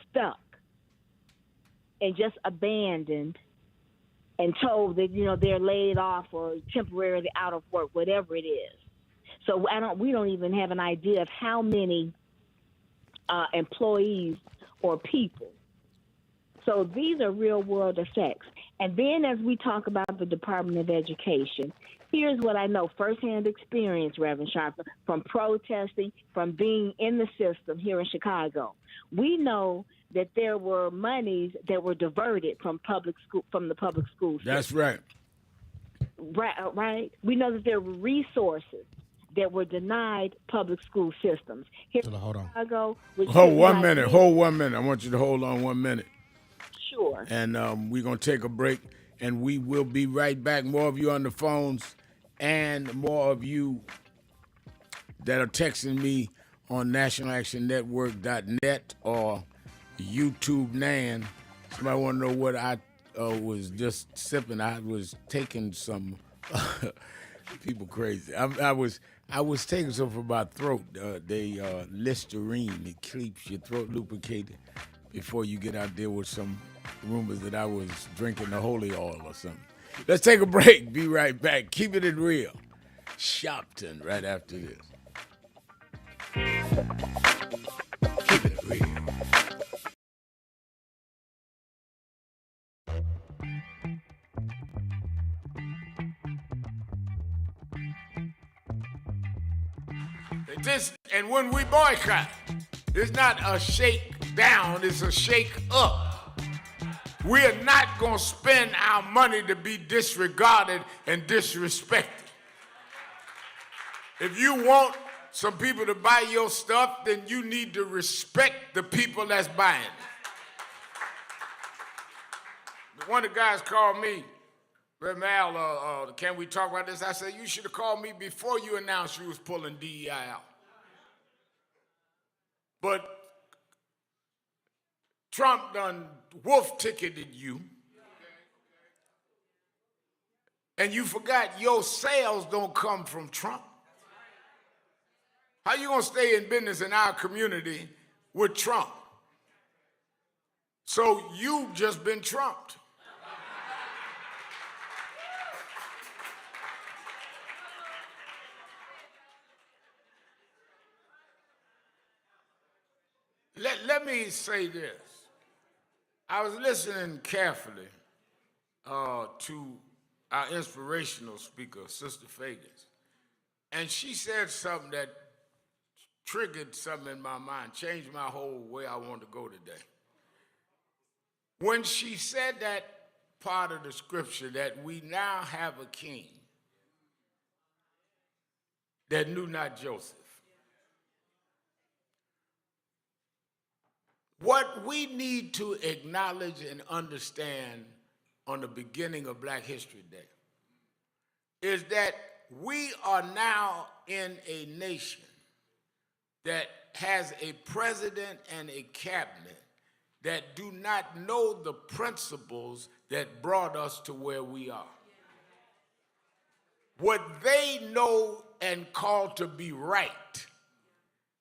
Speaker 13: stuck and just abandoned and told that, they're laid off or temporarily out of work, whatever it is. So we don't even have an idea of how many employees or people. So these are real world effects. And then as we talk about the Department of Education, here's what I know, firsthand experience, Reverend Sharpton, from protesting, from being in the system here in Chicago. We know that there were monies that were diverted from the public school system.
Speaker 5: That's right.
Speaker 13: Right. We know that there were resources that were denied public school systems. Here in Chicago,
Speaker 5: Hold 1 minute. I want you to hold on 1 minute.
Speaker 13: Sure.
Speaker 5: And we're going to take a break, and we will be right back. More of you on the phones and more of you that are texting me on nationalactionnetwork.net or YouTube Nan. Somebody want to know what I was just sipping. I was taking some people crazy. I was taking some for my throat. Listerine. It keeps your throat lubricated before you get out there with some rumors that I was drinking the holy oil or something. Let's take a break. Be right back. Keep it in real. Sharpton right after this. Keep it real. And when we boycott, it's not a shake down, it's a shake up. We are not going to spend our money to be disregarded and disrespected. If you want some people to buy your stuff, then you need to respect the people that's buying it. One of the guys called me, Mal, can we talk about this? I said, you should have called me before you announced you was pulling DEI out. But Trump done wolf-ticketed you. And you forgot your sales don't come from Trump. How you gonna stay in business in our community with Trump? So you've just been trumped. Let me say this. I was listening carefully to our inspirational speaker, Sister Fagans, and she said something that triggered something in my mind, changed my whole way I want to go today. When she said that part of the scripture that we now have a king that knew not Joseph. What we need to acknowledge and understand on the beginning of Black History Day is that we are now in a nation that has a president and a cabinet that do not know the principles that brought us to where we are. What they know and call to be right,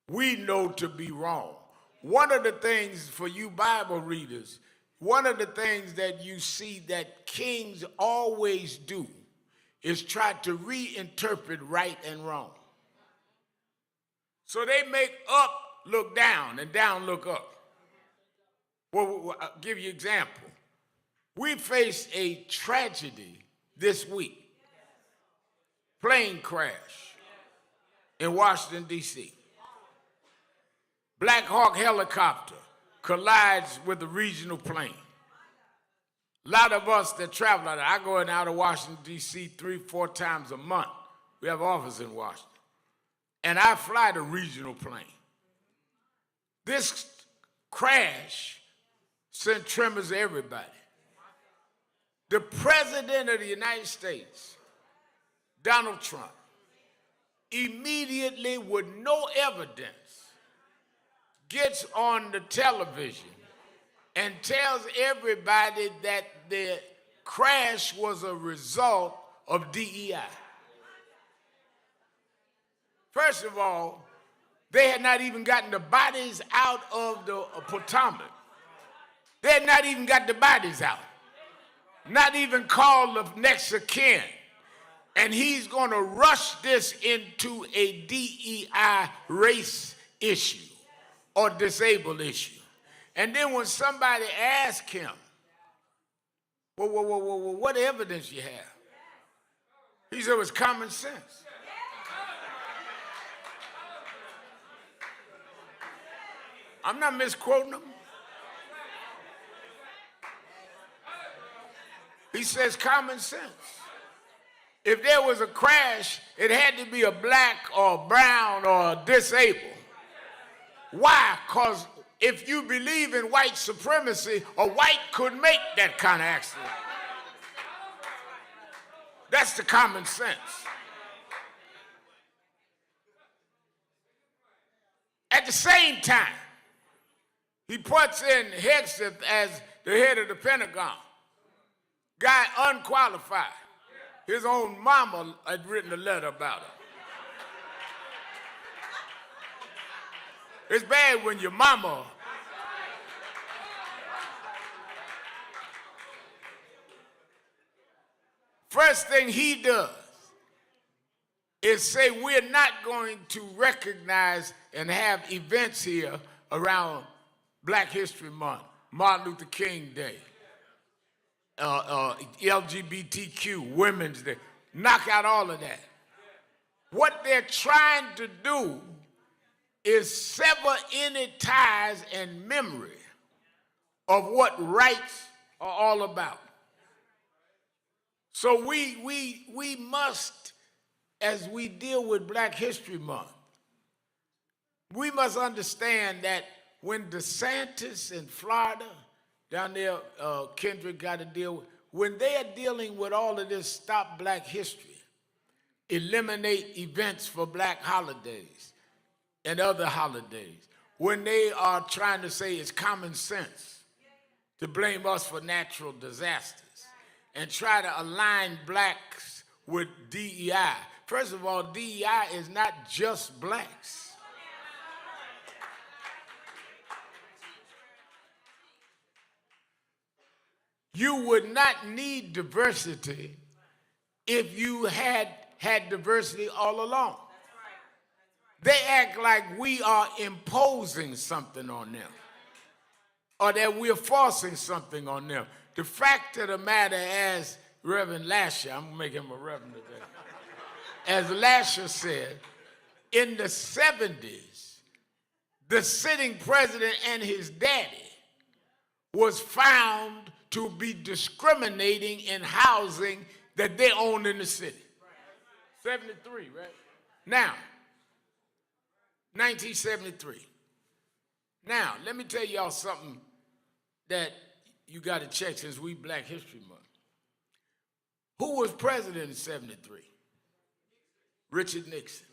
Speaker 5: we know to be wrong. One of the things for you Bible readers, one of the things that you see that kings always do is try to reinterpret right and wrong. So they make up look down and down look up. Well, I'll give you an example. We faced a tragedy this week. Plane crash in Washington, D.C. Black Hawk helicopter collides with a regional plane. A lot of us that travel out there, I go in and out of Washington, D.C. 3-4 times a month. We have office in Washington. And I fly the regional plane. This crash sent tremors to everybody. The President of the United States, Donald Trump, immediately with no evidence, gets on the television and tells everybody that the crash was a result of DEI. First of all, they had not even gotten the bodies out of the Potomac. They had not even got the bodies out. Not even called the next of kin. And he's going to rush this into a DEI race issue or disabled issue. And then when somebody asks him, well, what evidence you have? He said, it's common sense. I'm not misquoting him. He says common sense. If there was a crash, it had to be a black or a brown or a disabled. Why? Because if you believe in white supremacy, a white could make that kind of accident. That's the common sense. At the same time, he puts in Hegseth as the head of the Pentagon. Guy unqualified. His own mama had written a letter about it. It's bad when your mama first thing he does is say we're not going to recognize and have events here around Black History Month, Martin Luther King Day, LGBTQ, Women's Day. Knock out all of that. What they're trying to do is sever any ties and memory of what rights are all about. So we must, as we deal with Black History Month, we must understand that when DeSantis in Florida, down there, Kendrick got to deal with, when they are dealing with all of this Stop Black History, eliminate events for black holidays and other holidays, when they are trying to say it's common sense to blame us for natural disasters and try to align blacks with DEI. First of all, DEI is not just blacks. You would not need diversity if you had diversity all along. They act like we are imposing something on them or that we're forcing something on them. The fact of the matter, as Reverend Lasher, I'm going to make him a reverend today, as Lasher said, in the 70s, the sitting president and his daddy was found to be discriminating in housing that they owned in the city. 73, right? Now, 1973. Now, let me tell y'all something that you got to check since we Black History Month. Who was president in 73? Richard Nixon,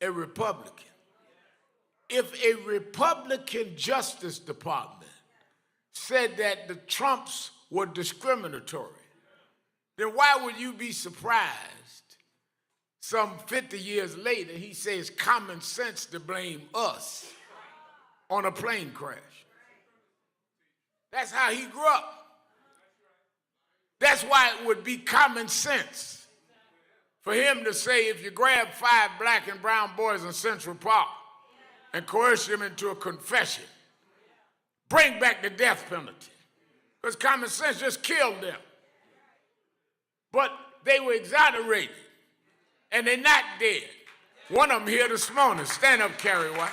Speaker 5: a Republican. If a Republican Justice Department said that the Trumps were discriminatory, then why would you be surprised some 50 years later he says common sense to blame us on a plane crash? That's how he grew up. That's why it would be common sense for him to say if you grab 5 black and brown boys in Central Park and coerce them into a confession, bring back the death penalty. Because common sense just killed them. But they were exonerated, and they're not dead. One of them here this morning. Stand up, Carrie White.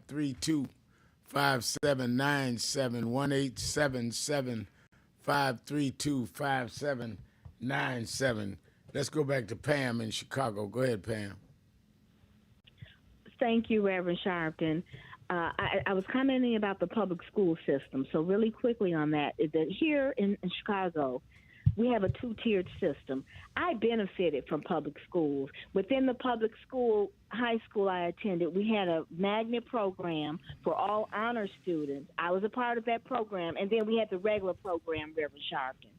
Speaker 5: Three two 5797 1877 532 5797. Let's go back to Pam in Chicago. Go ahead, Pam.
Speaker 13: Thank you, Reverend Sharpton. I was commenting about the public school system. So really quickly on that, is that here in Chicago, we have a 2-tiered system. I benefited from public schools. Within the public school, high school I attended, we had a magnet program for all honor students. I was a part of that program. And then we had the regular program, Reverend Sharpton.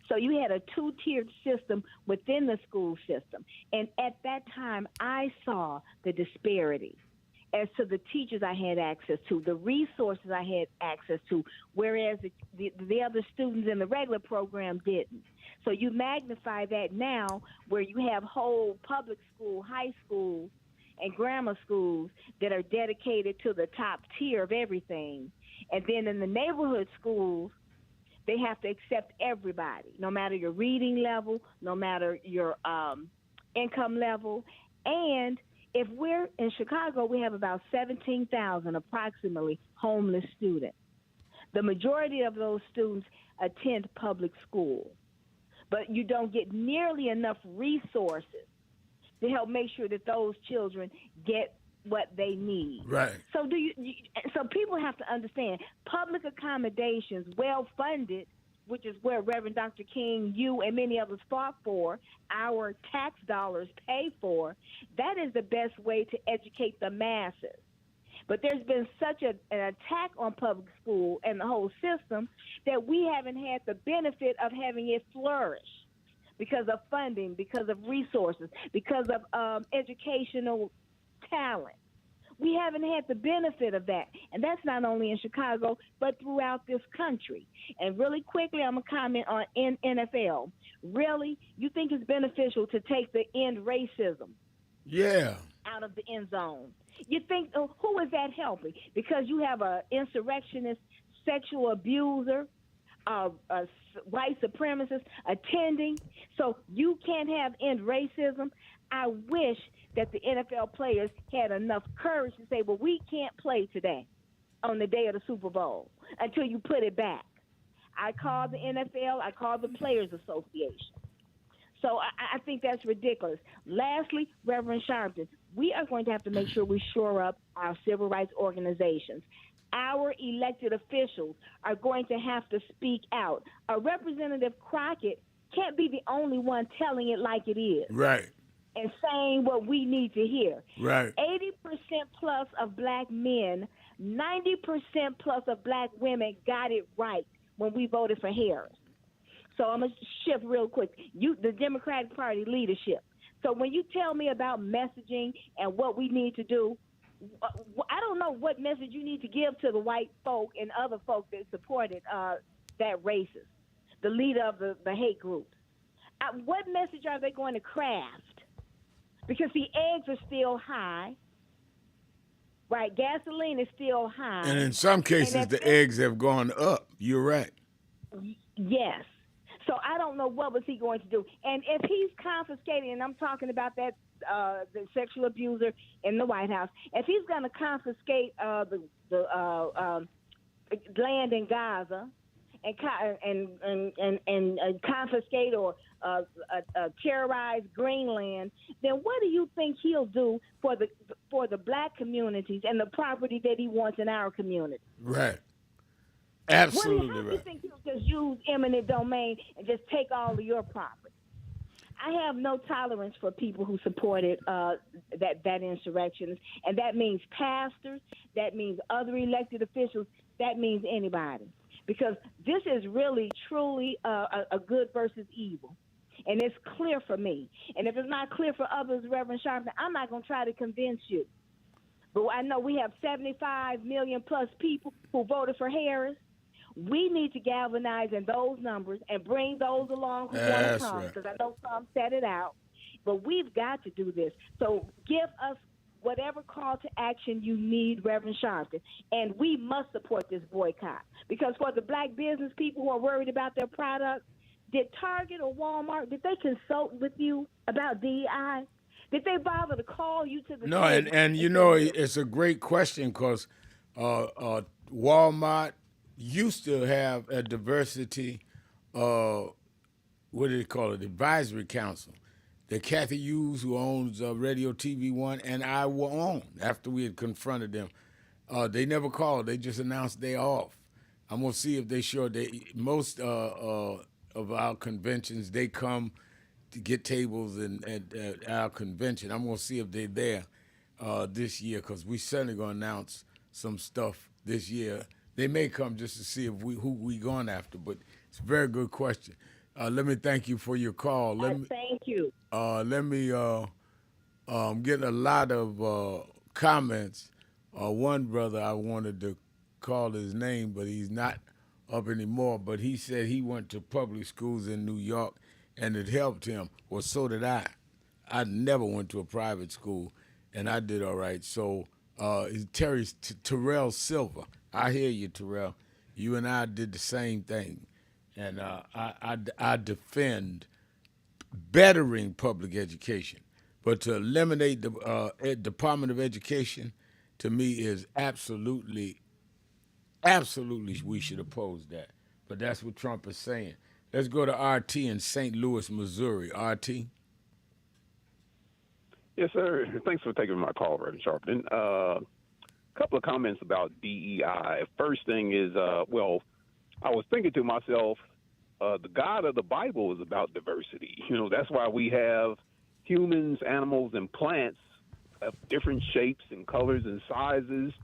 Speaker 13: So you had a 2-tiered system within the school system. And at that time, I saw the disparity as to the teachers I had access to, the resources I had access to, whereas the other students in the regular program didn't. So you magnify that now where you have whole public school, high schools, and grammar schools that are dedicated to the top tier of everything. And then in the neighborhood schools, they have to accept everybody, no matter your reading level, no matter your income level. And if we're in Chicago, we have about 17,000 approximately homeless students. The majority of those students attend public school, but you don't get nearly enough resources to help make sure that those children get what they need.
Speaker 5: Right.
Speaker 13: So so people have to understand public accommodations, well funded, which is where Reverend Dr. King, you, and many others fought for, our tax dollars pay for, that is the best way to educate the masses. But there's been such an attack on public school and the whole system that we haven't had the benefit of having it flourish because of funding, because of resources, because of educational talent. We haven't had the benefit of that. And that's not only in Chicago, but throughout this country. And really quickly, I'm going to comment on NFL. Really, you think it's beneficial to take the end racism out of the end zone? You think, who is that helping? Because you have an insurrectionist, sexual abuser, a white supremacist attending, so you can't have end racism. I wish that the NFL players had enough courage to say, well, we can't play today on the day of the Super Bowl until you put it back. I called the NFL, I called the Players Association. So I think that's ridiculous. Lastly, Reverend Sharpton, we are going to have to make sure we shore up our civil rights organizations. Our elected officials are going to have to speak out. A Representative Crockett can't be the only one telling it like it is.
Speaker 5: Right.
Speaker 13: And saying what we need to hear.
Speaker 5: Right.
Speaker 13: 80% plus of black men, 90% plus of black women got it right when we voted for Harris. So I'm going to shift real quick. The Democratic Party leadership. So when you tell me about messaging and what we need to do, I don't know what message you need to give to the white folk and other folk that supported that racist, the leader of the hate groups. What message are they going to craft? Because the eggs are still high, right? Gasoline is still high.
Speaker 5: And in some cases, the eggs have gone up. You're right.
Speaker 13: Yes. So I don't know what was he going to do. And if he's confiscating, and I'm talking about that the sexual abuser in the White House, if he's going to confiscate the land in Gaza and confiscate or terrorize Greenland, then what do you think he'll do for the black communities and the property that he wants in our community?
Speaker 5: Right. Absolutely
Speaker 13: How do
Speaker 5: right.
Speaker 13: you think he'll just use eminent domain and just take all of your property? I have no tolerance for people who supported that insurrection, and that means pastors, that means other elected officials, that means anybody, because this is really, truly a good versus evil, and it's clear for me. And if it's not clear for others, Reverend Sharpton, I'm not going to try to convince you. But I know we have 75 million plus people who voted for Harris. We need to galvanize in those numbers and bring those along who want to come, because I know some set it out. But we've got to do this. So give us whatever call to action you need, Reverend Sharpton, and we must support this boycott. Because for the black business people who are worried about their products, did Target or Walmart, did they consult with you about DEI? Did they bother to call you to the
Speaker 5: No,
Speaker 13: table?
Speaker 5: and you know, it's a great question because Walmart used to have a diversity, what do they call it, advisory council that Kathy Hughes, who owns Radio TV One, and I were on after we had confronted them. They never called. They just announced they're off. I'm going to see if they sure. Most of our conventions, they come to get tables at our convention. I'm going to see if they're there this year because we certainly going to announce some stuff this year. They may come just to see if who we going after, but it's a very good question. Let me thank you for your call.
Speaker 13: Thank you.
Speaker 5: Let me get a lot of comments. One brother, I wanted to call his name, but he's not up anymore. But he said he went to public schools in New York, and it helped him. Well, so did I. I never went to a private school, and I did all right. So Terrell Silver. I hear you, Terrell. You and I did the same thing. And I defend bettering public education. But to eliminate the Department of Education, to me, is absolutely we should oppose that. But that's what Trump is saying. Let's go to RT in St. Louis, Missouri. RT?
Speaker 14: Yes, sir. Thanks for taking my call, Reverend Sharpton. Couple of comments about DEI. First thing is, I was thinking to myself, the God of the Bible is about diversity. You know, that's why we have humans, animals, and plants of different shapes and colors and sizes.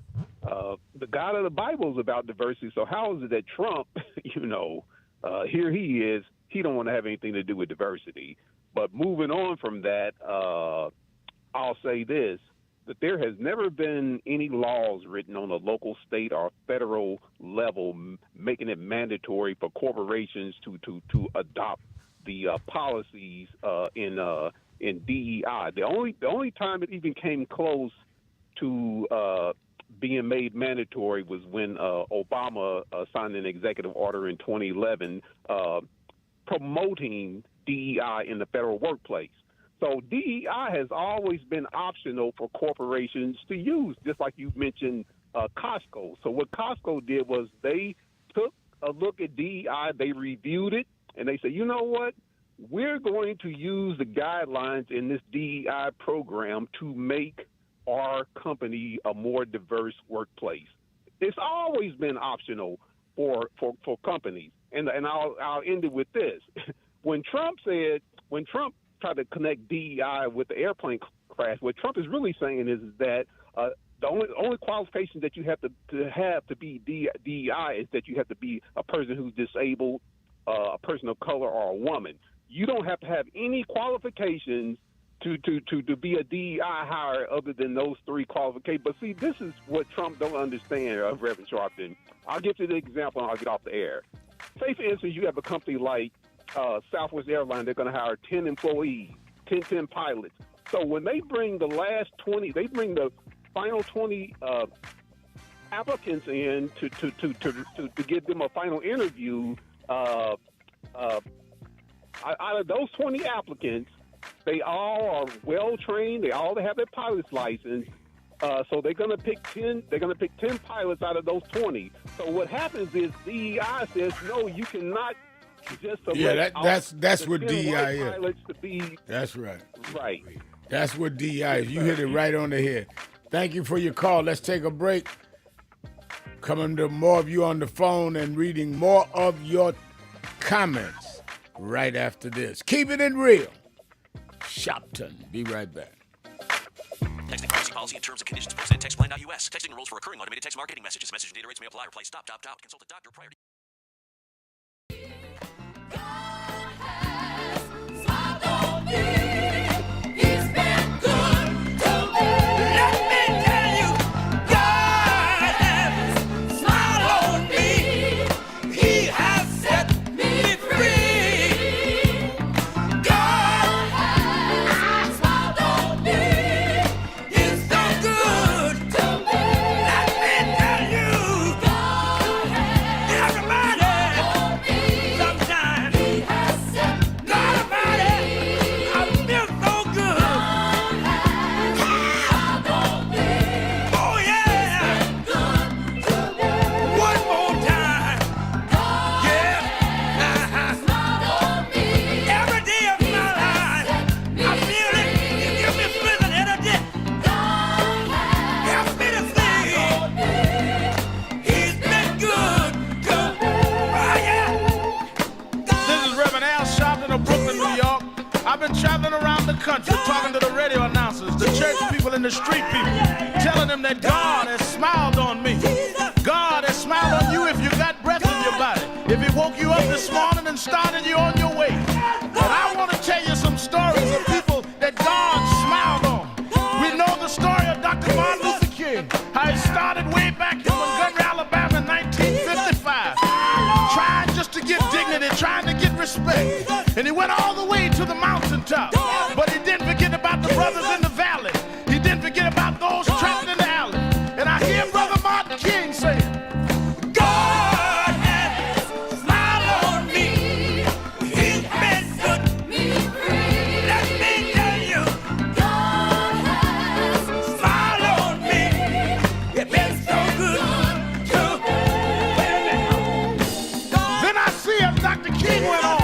Speaker 14: the God of the Bible is about diversity. So how is it that Trump, here he is, he don't want to have anything to do with diversity. But moving on from that, I'll say this, that there has never been any laws written on a local, state, or federal level making it mandatory for corporations to adopt the policies in DEI. The only time it even came close to being made mandatory was when Obama signed an executive order in 2011 promoting DEI in the federal workplace. So DEI has always been optional for corporations to use, just like you mentioned Costco. So what Costco did was they took a look at DEI, they reviewed it, and they said, you know what? We're going to use the guidelines in this DEI program to make our company a more diverse workplace. It's always been optional for companies. And I'll end it with this. When Trump tried to connect DEI with the airplane crash, what Trump is really saying is that the only qualification that you have to be DEI is that you have to be a person who's disabled, a person of color, or a woman. You don't have to have any qualifications to be a DEI hire other than those three qualifications. But see, this is what Trump don't understand, Reverend Sharpton. I'll give you the example and I'll get off the air. Say, for instance, you have a company like Southwest Airlines. They're going to hire 10 employees, 10 pilots. So when they bring the last 20, they bring the final 20 applicants in to give them a final interview. Out of those 20 applicants, they all are well trained. They all have their pilot's license. So they're going to pick 10. They're going to pick 10 pilots out of those 20. So what happens is DEI says no. You cannot just select
Speaker 5: that's what DEI is.
Speaker 14: Pilots to be,
Speaker 5: that's right.
Speaker 14: Right.
Speaker 5: That's what DEI is. You hit it right on the head. Thank you for your call. Let's take a break. Coming to more of you on the phone and reading more of your comments right after this. Keep it in real. Sharpton. Be right back.
Speaker 15: Texting privacy policy and terms and conditions posted at textplan.us. Texting enrolls for recurring automated text marketing messages. Message and data rates may apply. Reply stop, opt out. Consult a doctor prior to...
Speaker 16: Traveling around the country, talking to the radio announcers, the church people, and the street people, telling them that God has smiled on me. God has smiled on you if you got breath in your body, if He woke you up this morning and started you on your way. And I want to tell you some stories of people that God smiled on. We know the story of Dr. Martin Luther King, how he started way back in Montgomery, Alabama in 1955, trying just to get dignity, trying to get respect. And he went all the way to the mountaintop. But he didn't forget about the brothers in the valley. He didn't forget about those trapped in the alley. And I hear Brother Martin King saying, God has smiled on me. He's been good to me. Let me tell you, God has smiled on me. It's been so good to me. Then I see as Dr. King went on,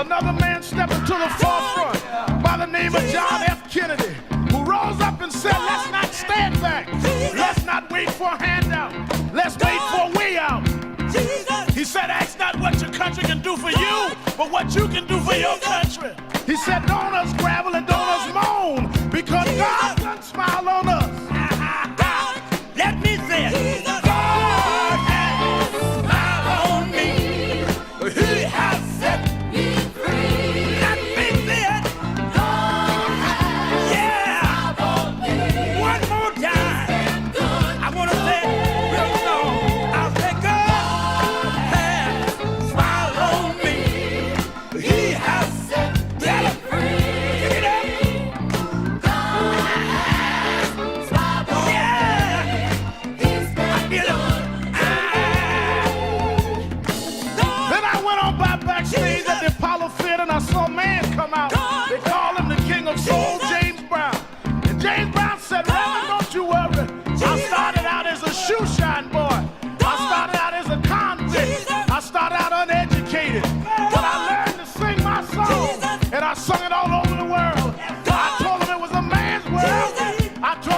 Speaker 16: another man stepping to the forefront by the name of John F. Kennedy, who rose up and said, let's not stand back. Let's not wait for a handout. Let's wait for a way out. He said, ask not what your country can do for you, but what you can do for your country. He said, don't us gravel and don't us moan, because God done smile on us. Let me say it.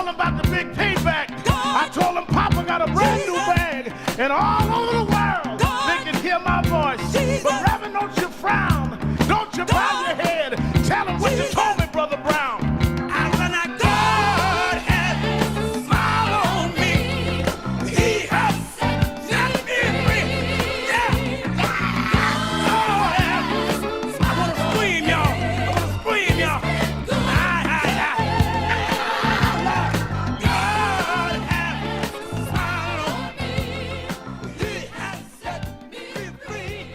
Speaker 16: told him about the big payback. I told him Papa got a brand new bag. And all over the world, they can hear my voice. But Reverend, don't you frown. Don't you bow your head. Tell him what you told me, Brother Brown. God has smiled on me. He has set me free. Yeah. Oh, yeah. I want to scream, y'all. I want to scream, y'all. God has smiled on me. He has set me free.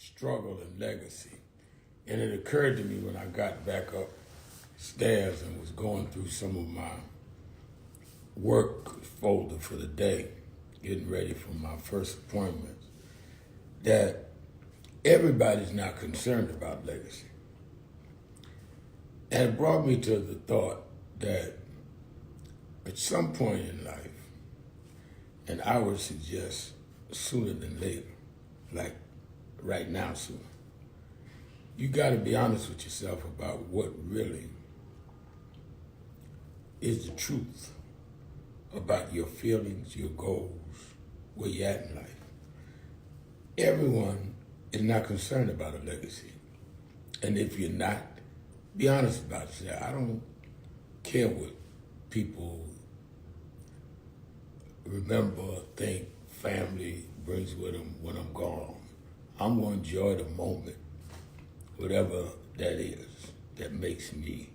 Speaker 5: Struggle and legacy. And it occurred to me when I got back upstairs and was going through some of my work folder for the day, getting ready for my first appointments, that everybody's not concerned about legacy. And it brought me to the thought that at some point in life, and I would suggest sooner than later, like right now sooner, you got to be honest with yourself about what really is the truth about your feelings, your goals, where you're at in life. Everyone is not concerned about a legacy. And if you're not, be honest about it. Say, I don't care what people remember, think, family brings with them when I'm gone. I'm going to enjoy the moment, whatever that is, that makes me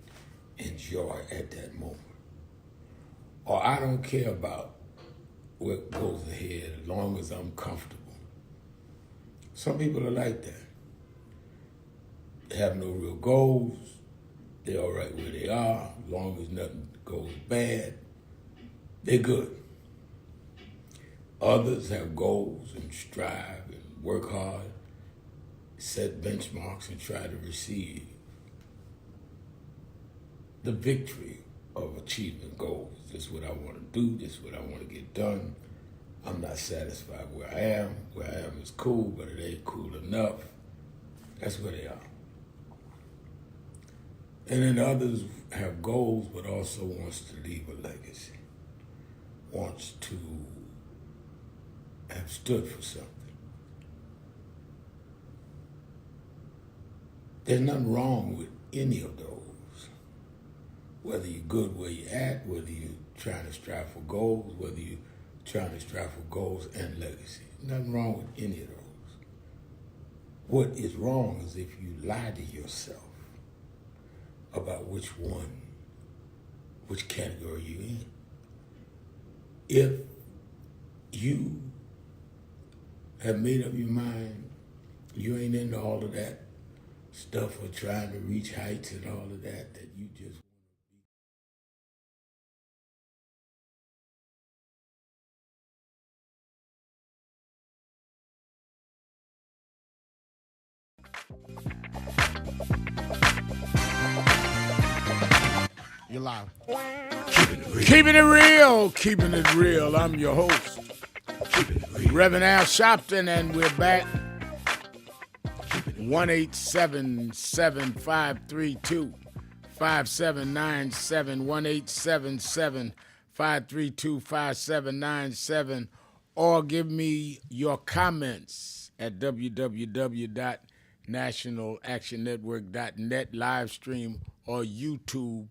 Speaker 5: enjoy at that moment. Or I don't care about what goes ahead as long as I'm comfortable. Some people are like that. They have no real goals. They're all right where they are. As long as nothing goes bad, they're good. Others have goals and strive and work hard, set benchmarks and try to receive the victory of achieving goals. This is what I want to do. This is what I want to get done. I'm not satisfied where I am. Where I am is cool, but it ain't cool enough. That's where they are. And then others have goals, but also wants to leave a legacy, wants to have stood for something. There's nothing wrong with any of those. Whether you're good where you're at, whether you're trying to strive for goals, whether you're trying to strive for goals and legacy. Nothing wrong with any of those. What is wrong is if you lie to yourself about which category you're in. If you have made up your mind, you ain't into all of that stuff or trying to reach heights and all of that, that you just
Speaker 6: You're live.
Speaker 5: Keeping it real, keeping it real. I'm your host, Reverend Al Sharpton, and we're back. 1-877-532-5797, 1-877-532-5797, or give me your comments at www.nationalactionnetwork.net live stream or YouTube,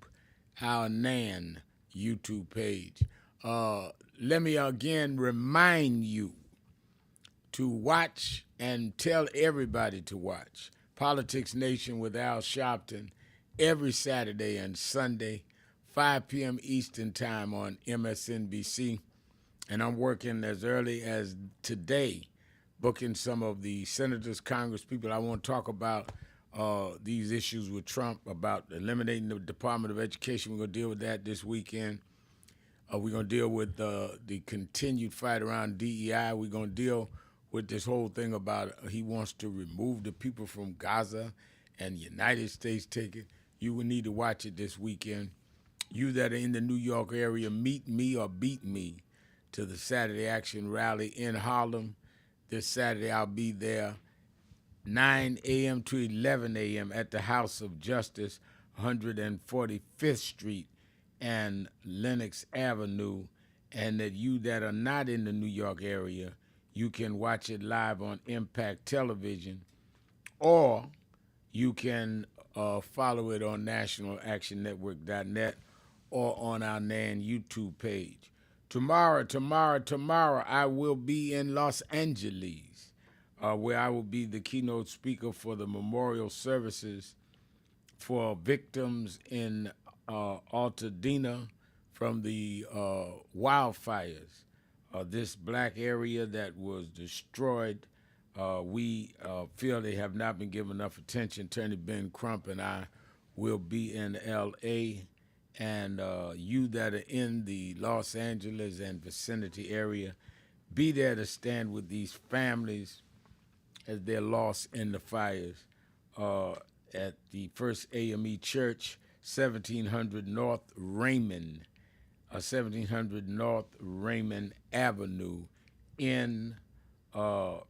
Speaker 5: our NAN YouTube page. Let me again remind you to watch and tell everybody to watch Politics Nation with Al Sharpton every Saturday and Sunday, 5 p.m. Eastern Time on MSNBC. And I'm working as early as today, booking some of the senators, Congress people. I want to talk about these issues with Trump, about eliminating the Department of Education. We're going to deal with that this weekend. We're going to deal with the continued fight around DEI. We're going to deal with this whole thing about he wants to remove the people from Gaza and the United States take it. You will need to watch it this weekend. You that are in the New York area, meet me or beat me to the Saturday Action Rally in Harlem. This Saturday I'll be there 9 a.m. to 11 a.m. at the House of Justice, 145th Street and Lenox Avenue. And that you that are not in the New York area, you can watch it live on Impact Television, or you can follow it on nationalactionnetwork.net or on our NAN YouTube page. Tomorrow, I will be in Los Angeles, where I will be the keynote speaker for the memorial services for victims in Altadena from the wildfires. This black area that was destroyed, we feel they have not been given enough attention. Attorney Ben Crump and I will be in L.A., and you that are in the Los Angeles and vicinity area, be there to stand with these families as they're lost in the fires at the First AME Church, 1700 North Raymond, 1700 North Raymond Avenue in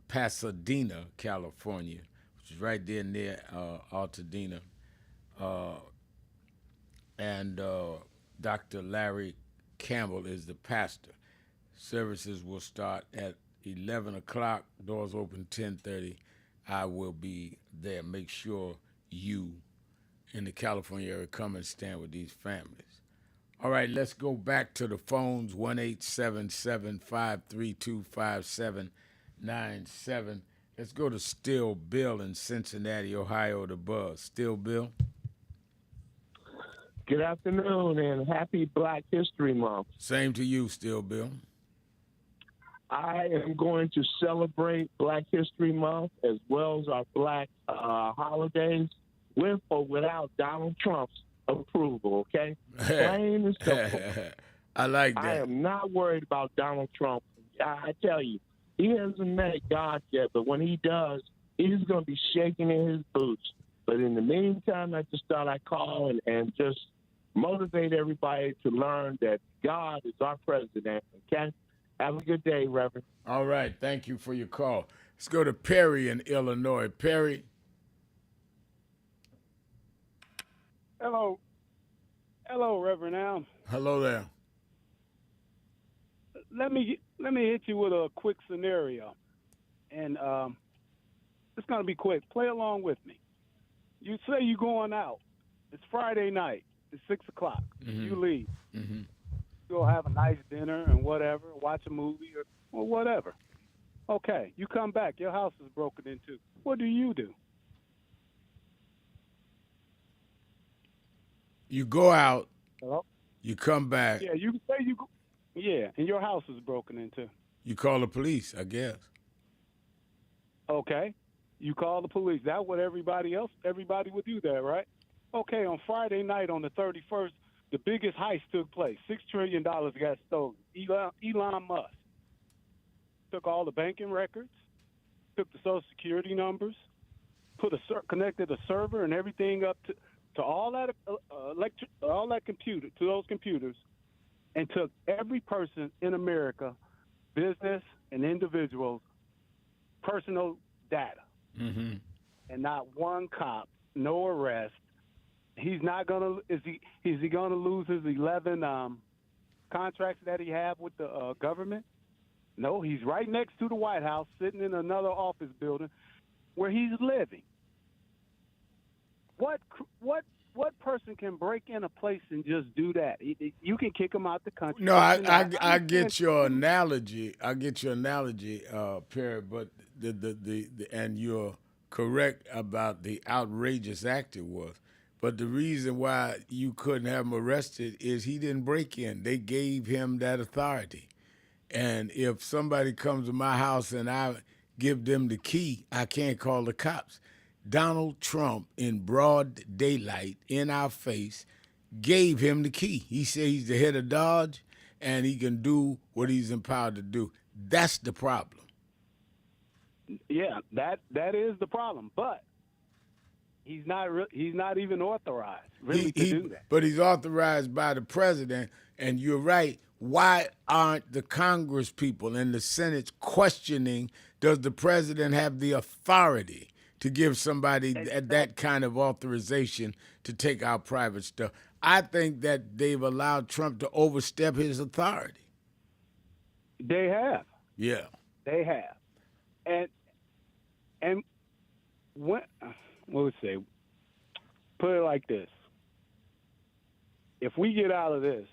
Speaker 5: Pasadena, California, which is right there near Altadena. And Dr. Larry Campbell is the pastor. Services will start at 11 o'clock. Doors open 10:30. I will be there. Make sure you in the California area come and stand with these families. All right, let's go back to the phones, 1-877-532-5797. Let's go to Still Bill in Cincinnati, Ohio, the Buzz. Still Bill.
Speaker 17: Good afternoon and happy Black History Month.
Speaker 5: Same to you, Still Bill.
Speaker 17: I am going to celebrate Black History Month as well as our Black holidays with or without Donald Trump's approval, okay? Plain and simple.
Speaker 5: I like that.
Speaker 17: I am not worried about Donald Trump. I tell you, he hasn't met God yet, but when he does, he's going to be shaking in his boots. But in the meantime, I just thought I'd call and just motivate everybody to learn that God is our president, okay? Have a good day, Reverend.
Speaker 5: All right. Thank you for your call. Let's go to Perry in Illinois. Perry.
Speaker 18: Hello. Hello, Reverend Al.
Speaker 5: Hello there.
Speaker 18: Let me hit you with a quick scenario. And it's going to be quick. Play along with me. You say you're going out. It's Friday night. It's 6 o'clock.
Speaker 5: Mm-hmm.
Speaker 18: You leave.
Speaker 5: Mm-hmm.
Speaker 18: Go have a nice dinner and whatever, watch a movie or whatever. Okay, you come back. Your house is broken into. What do?
Speaker 5: You go out.
Speaker 18: Hello?
Speaker 5: You come back.
Speaker 18: Yeah, you say you go. Yeah, and your house is broken into.
Speaker 5: You call the police, I guess.
Speaker 18: Okay. You call the police. That's what everybody would do that, right? Okay, on Friday night on the 31st, the biggest heist took place. $6 trillion got stolen. Elon Musk took all the banking records, took the Social Security numbers, connected a server and everything up to all that those computers, and took every person in America, business and individuals, personal data.
Speaker 5: Mm-hmm.
Speaker 18: And not one cop, no arrest. He's not gonna. Is he gonna lose his 11 contracts that he have with the government? No, he's right next to the White House, sitting in another office building where he's living. What person can break in a place and just do that? You can kick him out the country.
Speaker 5: No, I get your analogy. Perry. But the and you're correct about the outrageous act it was. But the reason why you couldn't have him arrested is he didn't break in. They gave him that authority. And if somebody comes to my house and I give them the key, I can't call the cops. Donald Trump, in broad daylight, in our face, gave him the key. He said he's the head of Dodge and he can do what he's empowered to do. That's the problem.
Speaker 18: Yeah, that is the problem. But he's not even authorized really to do that.
Speaker 5: But he's authorized by the president, and you're right. Why aren't the Congress people and the Senate questioning, does the president have the authority to give somebody that kind of authorization to take our private stuff? I think that they've allowed Trump to overstep his authority.
Speaker 18: They have.
Speaker 5: Yeah.
Speaker 18: They have. And what would say? Put it like this: if we get out of this,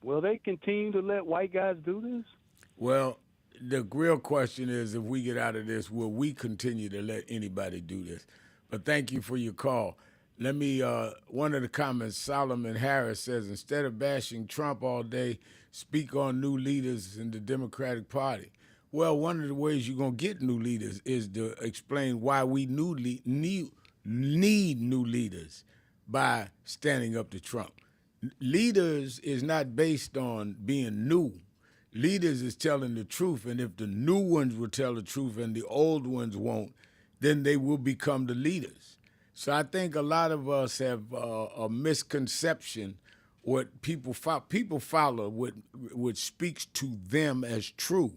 Speaker 18: will they continue to let white guys do this?
Speaker 5: Well, the real question is, if we get out of this, will we continue to let anybody do this? But thank you for your call. Let me, one of the comments, Solomon Harris says, instead of bashing Trump all day, speak on new leaders in the Democratic Party. Well, one of the ways you're going to get new leaders is to explain why we need new leaders by standing up to Trump. Leaders is not based on being new. Leaders is telling the truth, and if the new ones will tell the truth and the old ones won't, then they will become the leaders. So I think a lot of us have a misconception what people follow what speaks to them as true,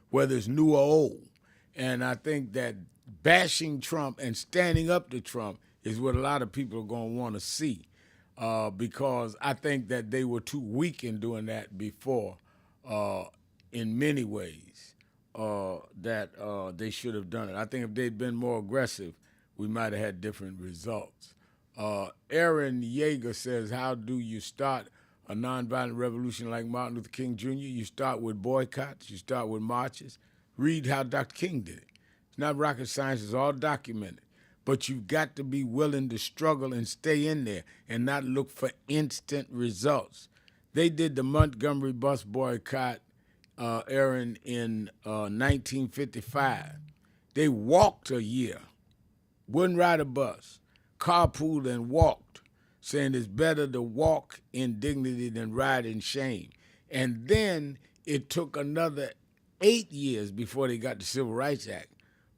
Speaker 5: whether it's new or old. And I think that bashing Trump and standing up to Trump is what a lot of people are going to want to see, because I think that they were too weak in doing that before, in many ways, that they should have done it. I think if they'd been more aggressive, we might have had different results. Aaron Yeager says, how do you start a nonviolent revolution like Martin Luther King Jr.? You start with boycotts. You start with marches. Read how Dr. King did it. It's not rocket science. It's all documented. But you've got to be willing to struggle and stay in there and not look for instant results. They did the Montgomery bus boycott, Aaron, in 1955. They walked a year. Wouldn't ride a bus, carpooled and walked, saying it's better to walk in dignity than ride in shame. And then it took another 8 years before they got the Civil Rights Act.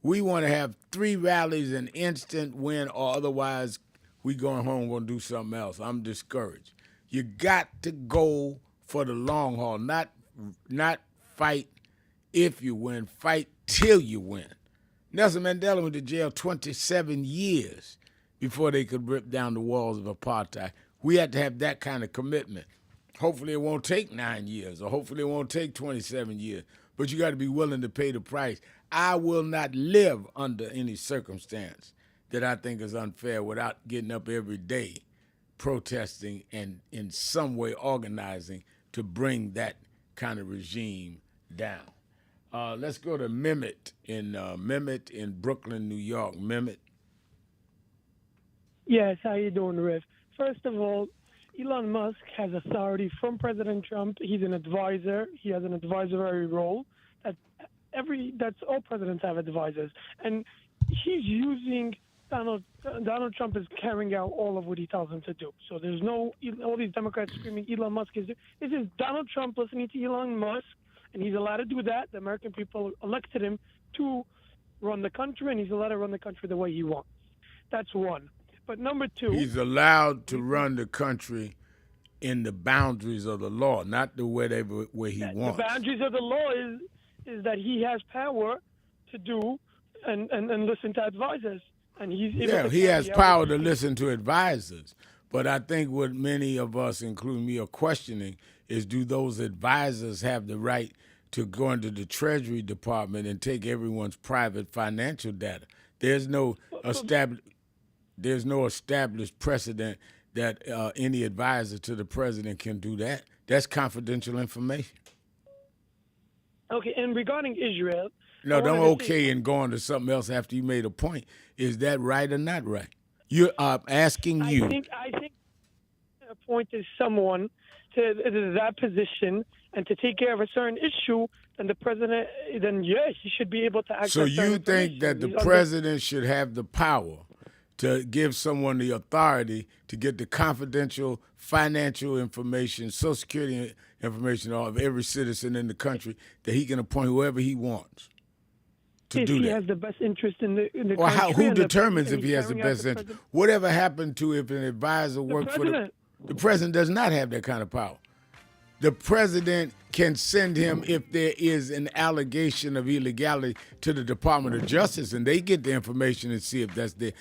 Speaker 5: We want to have 3 rallies, an instant win, or otherwise we going home, going to do something else. I'm discouraged. You got to go for the long haul, not fight if you win, fight till you win. Nelson Mandela went to jail 27 years before they could rip down the walls of apartheid. We had to have that kind of commitment. Hopefully it won't take 9 years, or hopefully it won't take 27 years, but you got to be willing to pay the price. I will not live under any circumstance that I think is unfair without getting up every day, protesting, and in some way organizing to bring that kind of regime down. Let's go to Mehmet in Brooklyn, New York. Mehmet.
Speaker 19: Yes, how you doing, Riff? First of all, Elon Musk has authority from President Trump. He's an advisor. He has an advisory role. That's all presidents have advisors, and he's using Donald Trump is carrying out all of what he tells him to do. So there's no all these Democrats screaming Elon Musk is. This is Donald Trump listening to Elon Musk. And he's allowed to do that. The American people elected him to run the country, and he's allowed to run the country the way he wants. That's one. But number two...
Speaker 5: He's allowed to run the country in the boundaries of the law, not the way he wants.
Speaker 19: The boundaries of the law is that he has power to do and listen to advisors. And
Speaker 5: he has power to listen to advisors. But I think what many of us, including me, are questioning is, do those advisors have the right to go into the Treasury Department and take everyone's private financial data? There's no established precedent that any advisor to the president can do that. That's confidential information.
Speaker 19: Okay, and regarding Israel...
Speaker 5: No, don't okay and go on to something else after you made a point. Is that right or not right? You're asking you...
Speaker 19: I think appointed someone to that position and to take care of a certain issue, then the president, he should be able to access.
Speaker 5: So you think that the president should have the power to give someone the authority to get the confidential financial information, Social Security information of every citizen in the country, that he can appoint whoever he wants to
Speaker 19: if
Speaker 5: do
Speaker 19: he
Speaker 5: that?
Speaker 19: has the best interest in the
Speaker 5: Well,
Speaker 19: country.
Speaker 5: who
Speaker 19: and
Speaker 5: determines
Speaker 19: and
Speaker 5: if he
Speaker 19: he's
Speaker 5: has the
Speaker 19: carrying out
Speaker 5: best interest?
Speaker 19: president-
Speaker 5: Whatever happened to if an advisor worked for
Speaker 19: president.
Speaker 5: the president does not have that kind of power. The president can send him if there is an allegation of illegality to the Department of Justice, and they get the information and see if that's there.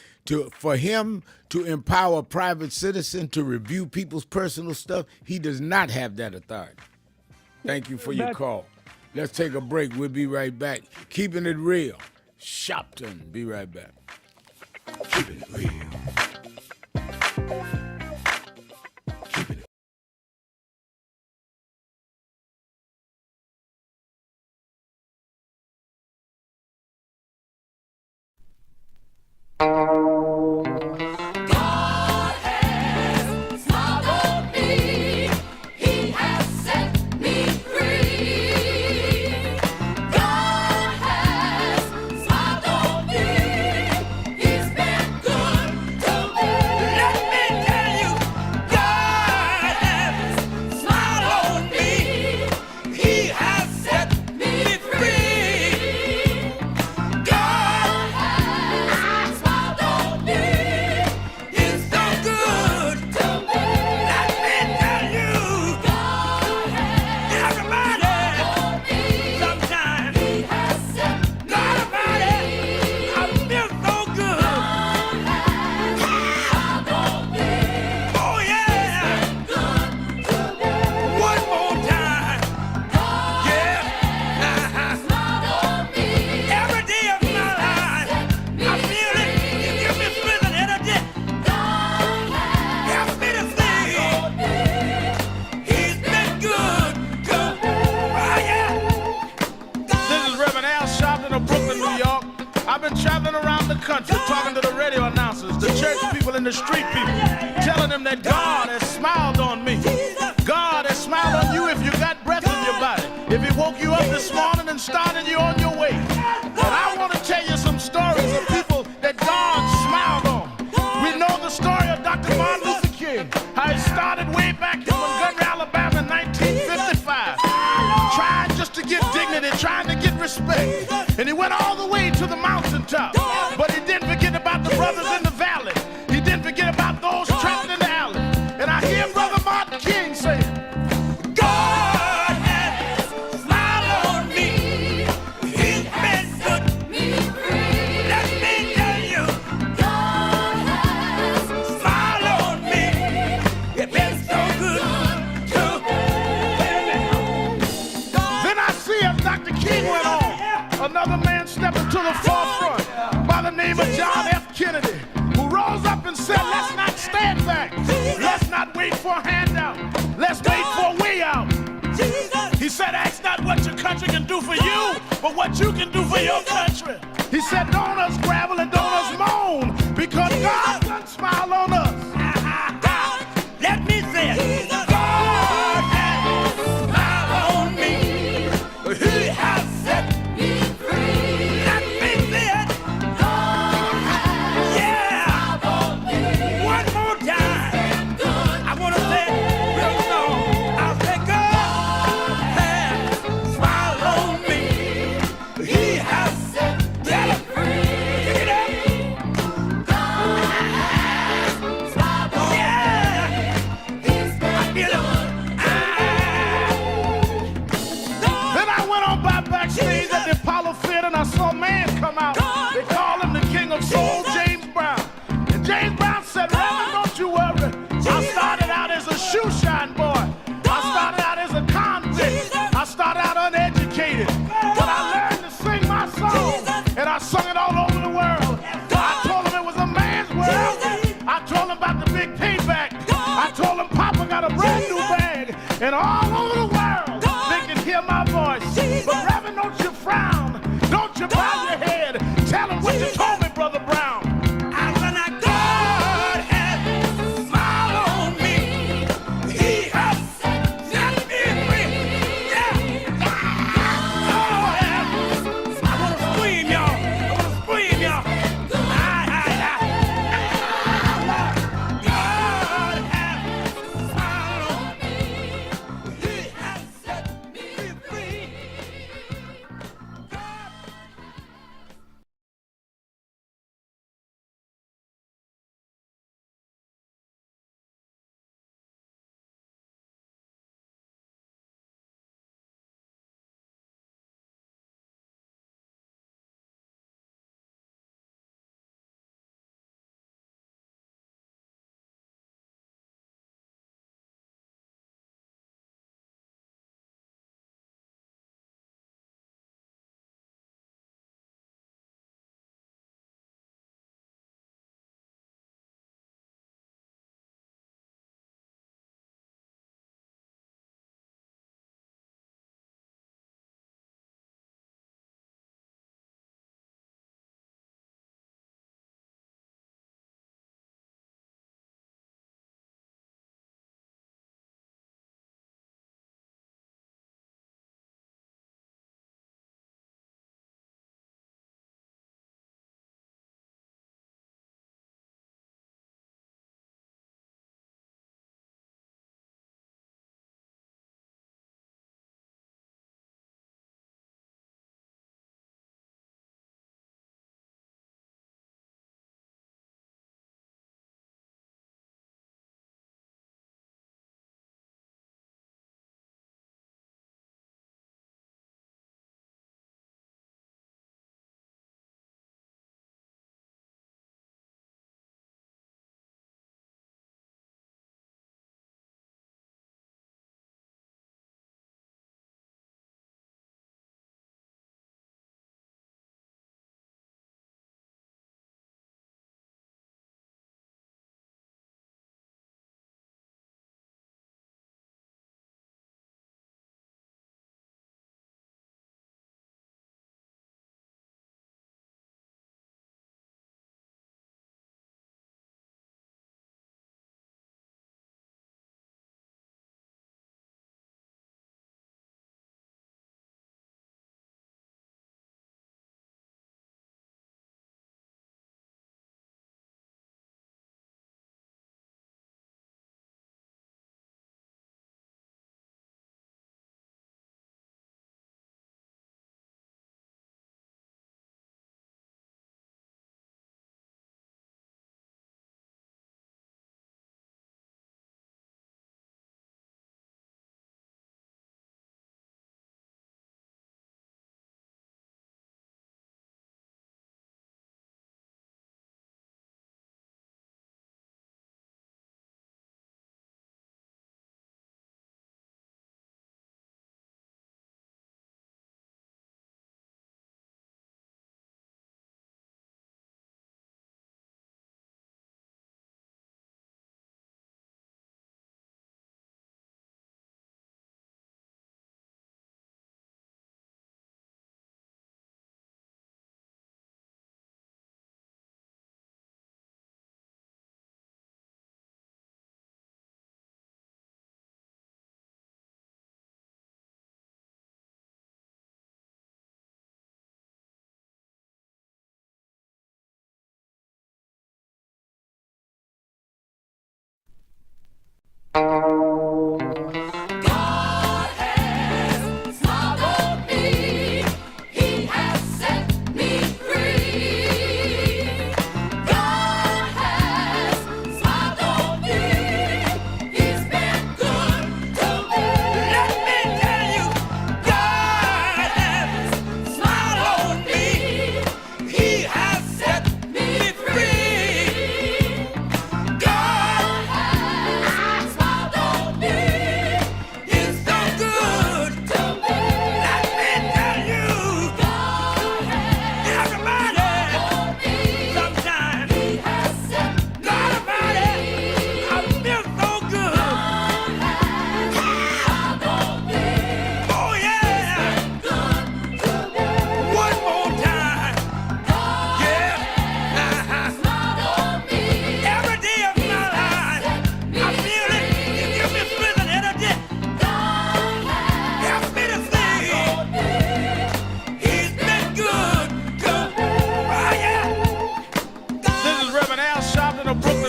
Speaker 5: For him to empower a private citizen to review people's personal stuff, he does not have that authority. Thank you for your call. Let's take a break. We'll be right back. Keeping it real. Sharpton. Be right back. Keeping it real.
Speaker 16: Country, talking to the radio announcers, the church people and the street people, telling them that God has smiled on me. God has smiled on you if you got breath in your body. If He woke you up this morning and started you on your way. And I want to tell you some stories of people that God smiled on. We know the story of Dr. Martin Luther King, how he started way back in Montgomery, Alabama in 1955, trying just to get dignity, trying to get respect. And he went all the way to the mountaintop. But he didn't forget about the brothers in the valley. He didn't forget about those trapped in the alley. And I hear Brother Martin King say, God has smiled on me. He's been good to me. Let me tell you, God has smiled on me. It's been so good to me. Then I see as Dr. King went on, another man stepped into the forefront by the name of John F. Kennedy, who rose up and said, let's not stand back. Let's not wait for a handout. Let's wait for a way out. He said, ask not what your country can do for you, but what you can do for your country. He said, don't us gravel and don't us moan, because God done smile on us. Let me say it. God has smiled on me. He has set me free. Let me say it. Yeah. One more time. I want to say it real slow. I'll say God has smiled on me. He has set me free.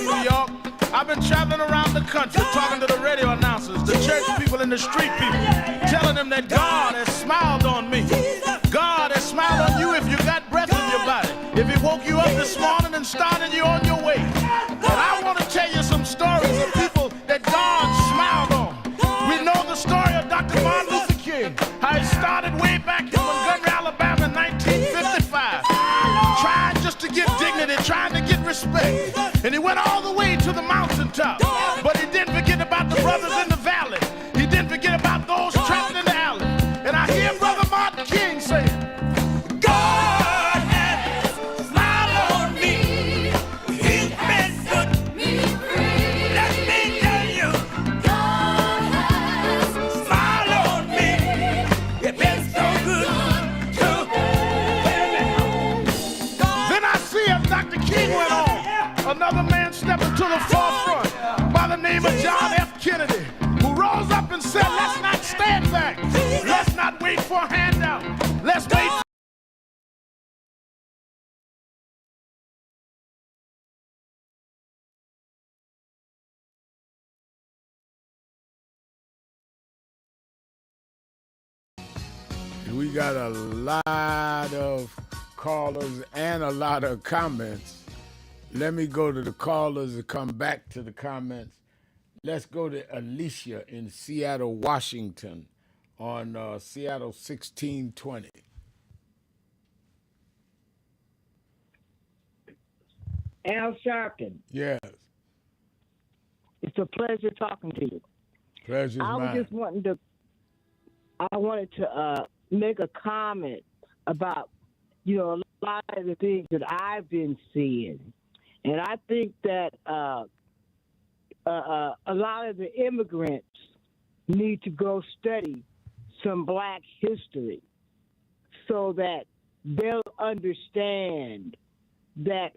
Speaker 16: in New York. I've been traveling around the country talking to the radio announcers, the church people and the street people, telling them that God has smiled on me. God has smiled on you if you got breath in your body. If he woke you up this morning and started you on your way. And I want to tell you some stories of people that God smiled on. We know the story of Dr. Martin Luther King, how he started way back in Montgomery, Alabama in 1955, trying just to get dignity, trying to get respect. And he went all the way to the mountaintop. But he didn't forget about the brothers in the valley. He didn't forget about those trapped in the alley. And I hear Brother Martin King saying, God has smiled on me. He's been good to me. Let me tell you, God has smiled on me. It's been so good to me. Then I see as Dr. King went on, another man stepped into the forefront by the name of John F. Kennedy, who rose up and said, let's not stand back. Let's not wait for a handout. Let's wait for
Speaker 5: We got a lot of callers and a lot of comments. Let me go to the callers and come back to the comments. Let's go to Alicia in Seattle, Washington on Seattle 1620.
Speaker 20: Al Sharpton.
Speaker 5: Yes.
Speaker 20: It's a pleasure talking to you.
Speaker 5: Pleasure's mine.
Speaker 20: I wanted to make a comment about, a lot of the things that I've been seeing. And I think that a lot of the immigrants need to go study some black history so that they'll understand that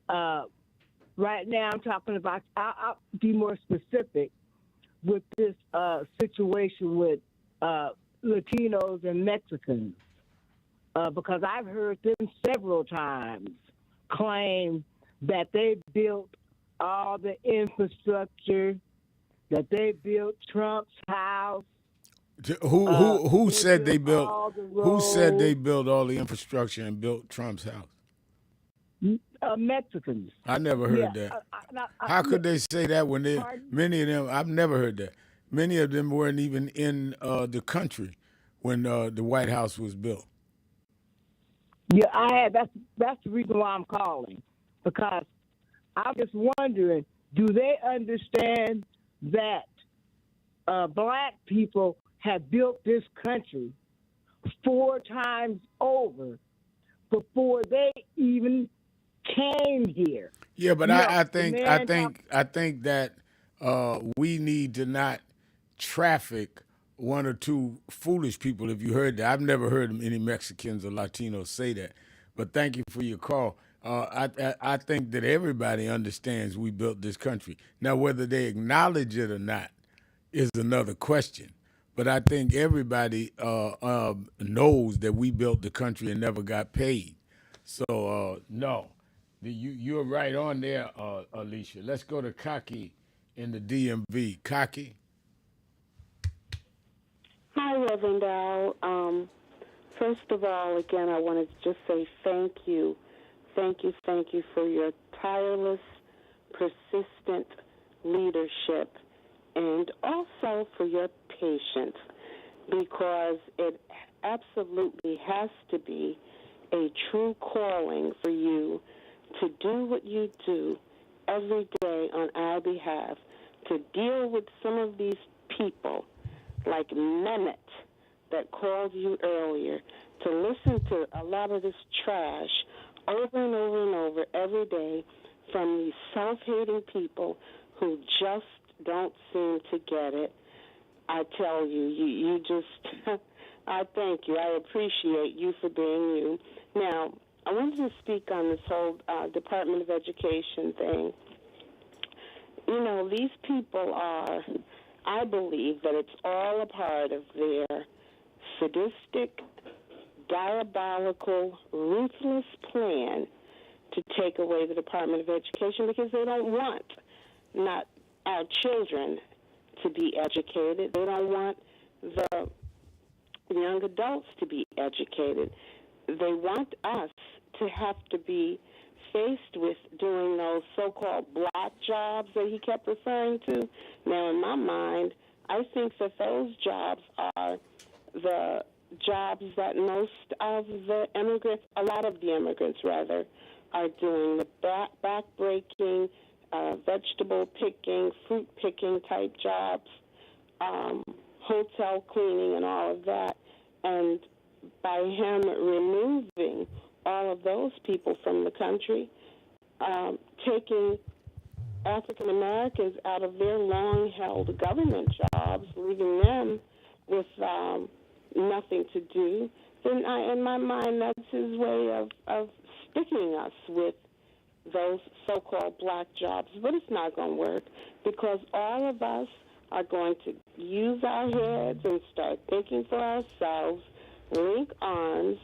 Speaker 20: right now I'm talking about, I'll be more specific with this situation with Latinos and Mexicans, because I've heard them several times claim that they built all the infrastructure, that they built Trump's house.
Speaker 5: Who said they built? Who said they built all the infrastructure and built Trump's house?
Speaker 20: Mexicans.
Speaker 5: I never heard that. How could they say that when many of them? I've never heard that. Many of them weren't even in the country when the White House was built.
Speaker 20: Yeah, that's the reason why I'm calling, because I'm just wondering, do they understand that black people have built this country 4 times over before they even came here?
Speaker 5: Yeah, but I think that we need to not traffic 1 or 2 foolish people. If you heard that, I've never heard any Mexicans or Latinos say that. But thank you for your call. I think that everybody understands we built this country. Now, whether they acknowledge it or not is another question. But I think everybody knows that we built the country and never got paid. So, no. You're right on there, Alicia. Let's go to Kaki in the DMV. Kaki?
Speaker 21: Hi, Reverend Al. First of all, again, I wanted to just say thank you. Thank you for your tireless, persistent leadership, and also for your patience, because it absolutely has to be a true calling for you to do what you do every day on our behalf, to deal with some of these people like Mehmet that called you earlier, to listen to a lot of this trash over and over and over every day from these self-hating people who just don't seem to get it. I tell you, you just, I thank you. I appreciate you for being you. Now, I wanted to speak on this whole Department of Education thing. These people are, I believe that it's all a part of their sadistic, diabolical, ruthless plan to take away the Department of Education, because they don't want not our children to be educated. They don't want the young adults to be educated. They want us to have to be faced with doing those so-called black jobs that he kept referring to. Now, in my mind, I think that those jobs are the jobs that most of the immigrants, a lot of the immigrants rather, are doing, the back-breaking, vegetable picking, fruit picking type jobs, hotel cleaning and all of that. And by him removing all of those people from the country, taking African Americans out of their long-held government jobs, leaving them with nothing to do, then in my mind, that's his way of sticking us with those so-called black jobs. But it's not going to work, because all of us are going to use our heads and start thinking for ourselves, link arms,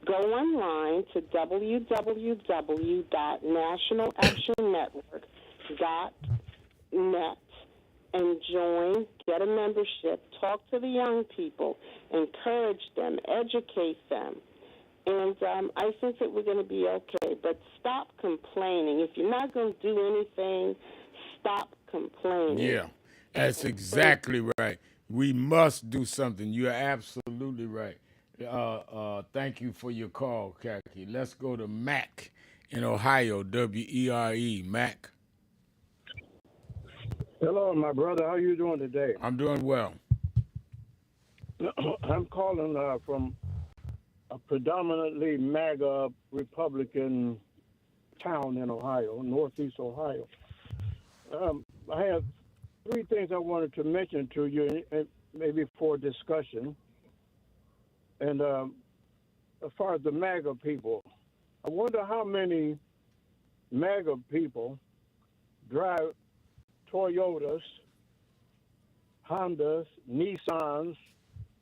Speaker 21: go online to www.nationalactionnetwork.net and join, get a membership, talk to the young people, encourage them, educate them. And I think that we're going to be okay. But stop complaining. If you're not going to do anything, stop complaining.
Speaker 5: Yeah, that's exactly right. We must do something. You're absolutely right. Thank you for your call, Kaki. Let's go to Mac in Ohio, WERE. Mac.
Speaker 12: Hello, my brother. How you doing today?
Speaker 5: I'm doing well.
Speaker 12: I'm calling from a predominantly MAGA Republican town in Ohio, northeast Ohio. I have three things I wanted to mention to you, maybe for discussion. And as far as the MAGA people, I wonder how many MAGA people drive Toyotas, Hondas, Nissans,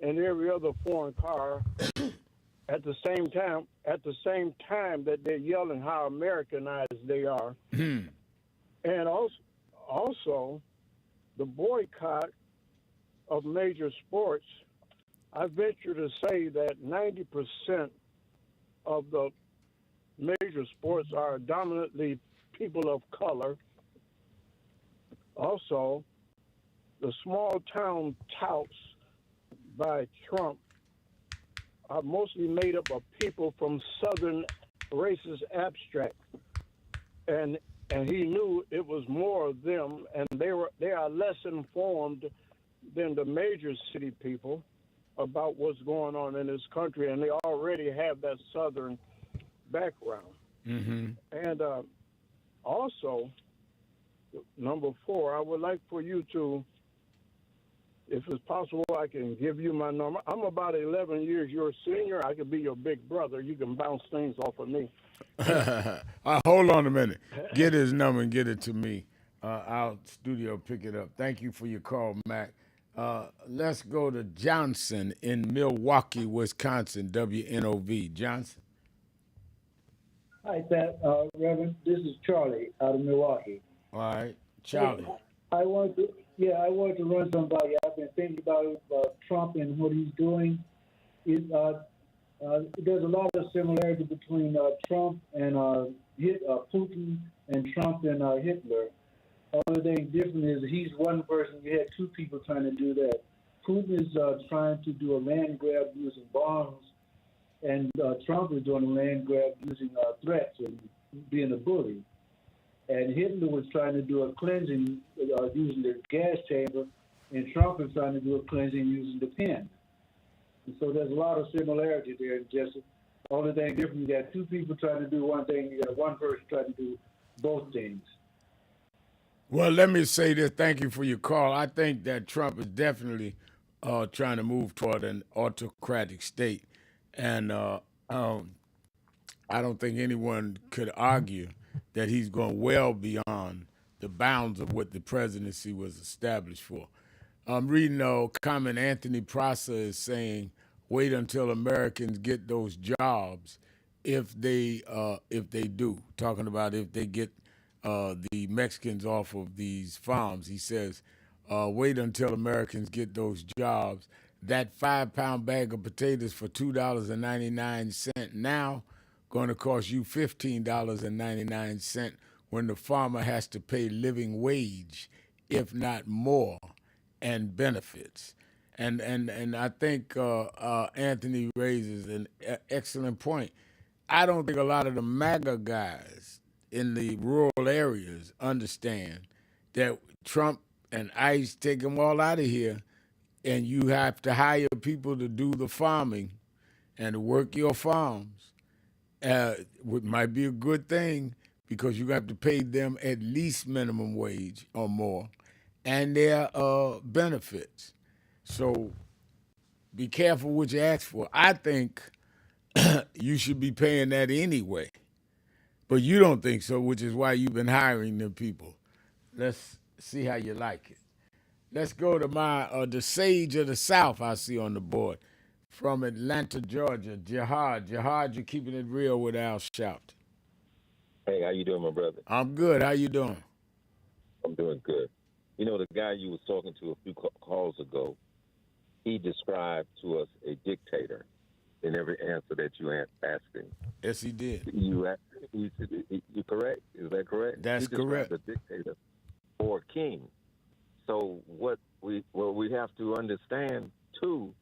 Speaker 12: and every other foreign car at the same time that they're yelling how Americanized they are. And also the boycott of major sports. I venture to say that 90% of the major sports are dominantly people of color. Also, the small town touts by Trump are mostly made up of people from Southern racist abstract, and he knew it was more of them, and they are less informed than the major city people about what's going on in this country, and they already have that Southern background.
Speaker 5: Mm-hmm.
Speaker 12: And also, number 4, I would like for you to, if it's possible, I can give you my number. I'm about 11 years your senior. I could be your big brother. You can bounce things off of me.
Speaker 5: Hold on a minute. Get his number and get it to me. Our studio pick it up. Thank you for your call, Mac. Let's go to Johnson in Milwaukee, Wisconsin, WNOV. Johnson.
Speaker 1: Hi, Reverend. This is Charlie out of Milwaukee.
Speaker 5: All right, Charlie.
Speaker 1: I wanted to run somebody. I've been thinking about Trump and what he's doing. There's a lot of similarity between Trump and Putin, and Trump and Hitler. Only thing different is he's one person. You had two people trying to do that. Putin is trying to do a land grab using bombs, and Trump is doing a land grab using threats and being a bully. And Hitler was trying to do a cleansing using the gas chamber, and Trump is trying to do a cleansing using the pen. And so there's a lot of similarity there. Just the only thing different, you got two people trying to do one thing, you got one person trying to do both things.
Speaker 5: Well, let me say this. Thank you for your call. I think that Trump is definitely trying to move toward an autocratic state. And I don't think anyone could argue that he's going well beyond the bounds of what the presidency was established for. I'm reading a comment Anthony Prosser is saying, wait until Americans get those jobs if they do, talking about if they get the Mexicans off of these farms. He says, wait until Americans get those jobs. That 5-pound bag of potatoes for $2.99 now going to cost you $15.99 when the farmer has to pay living wage, if not more, and benefits. And I think Anthony raises an excellent point. I don't think a lot of the MAGA guys in the rural areas understand that Trump and ICE take them all out of here, and you have to hire people to do the farming and to work your farms. It might be a good thing because you have to pay them at least minimum wage or more, and their benefits. So be careful what you ask for. I think you should be paying that anyway. But you don't think so, which is why you've been hiring them people. Let's see how you like it. Let's go to the Sage of the South I see on the board. From Atlanta, Georgia, Jihad. Jihad, you're keeping it real with Al Sharpton.
Speaker 3: Hey, how you doing, my brother?
Speaker 5: I'm good. How you doing?
Speaker 3: I'm doing good. You know, the guy you was talking to a few calls ago, he described to us a dictator in every answer that you asked him.
Speaker 5: Yes, he did.
Speaker 3: You correct? Is that correct?
Speaker 5: That's correct.
Speaker 3: A dictator or a king. So what we have to understand too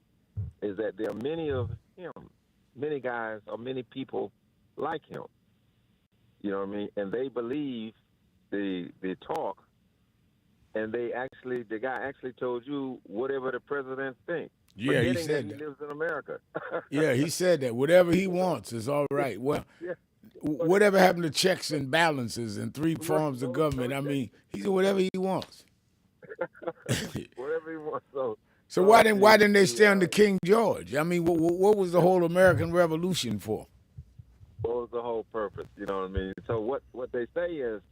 Speaker 3: is that there are many of him, many guys or many people like him. You know what I mean? And they believe the talk, and the guy actually told you whatever the president thinks.
Speaker 5: Yeah, he said
Speaker 3: that. He lives in America.
Speaker 5: Yeah, he said that. Whatever he wants is all right. Well,
Speaker 3: yeah.
Speaker 5: Whatever happened to checks and balances and three forms of government? I mean, he said whatever he wants.
Speaker 3: Whatever he wants.
Speaker 5: So why didn't they stay under King George? I mean, what was the whole American Revolution for?
Speaker 3: What was the whole purpose? You know what I mean? So what they say is,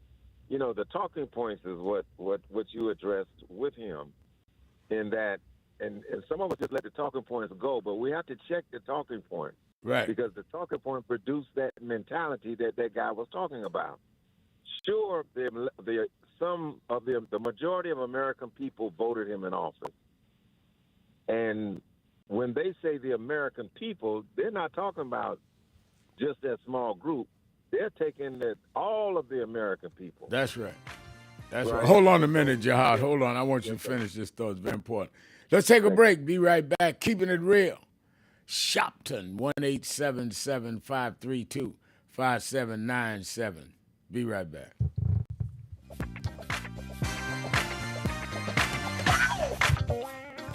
Speaker 3: you know, the talking points is what you addressed with him, in that, and some of us just let the talking points go, but we have to check the talking point.
Speaker 5: Right.
Speaker 3: Because the talking point produced that mentality that guy was talking about. Sure, the majority of American people voted him in office. And when they say the American people, they're not talking about just that small group. They're taking all of the American people.
Speaker 5: That's right. That's right. Hold on a minute, Jihad. Hold on. I want you to finish this thought. It's very important. Let's take a break. Be right back. Keeping it real. Sharpton, 1-877-532-5797. Be right back.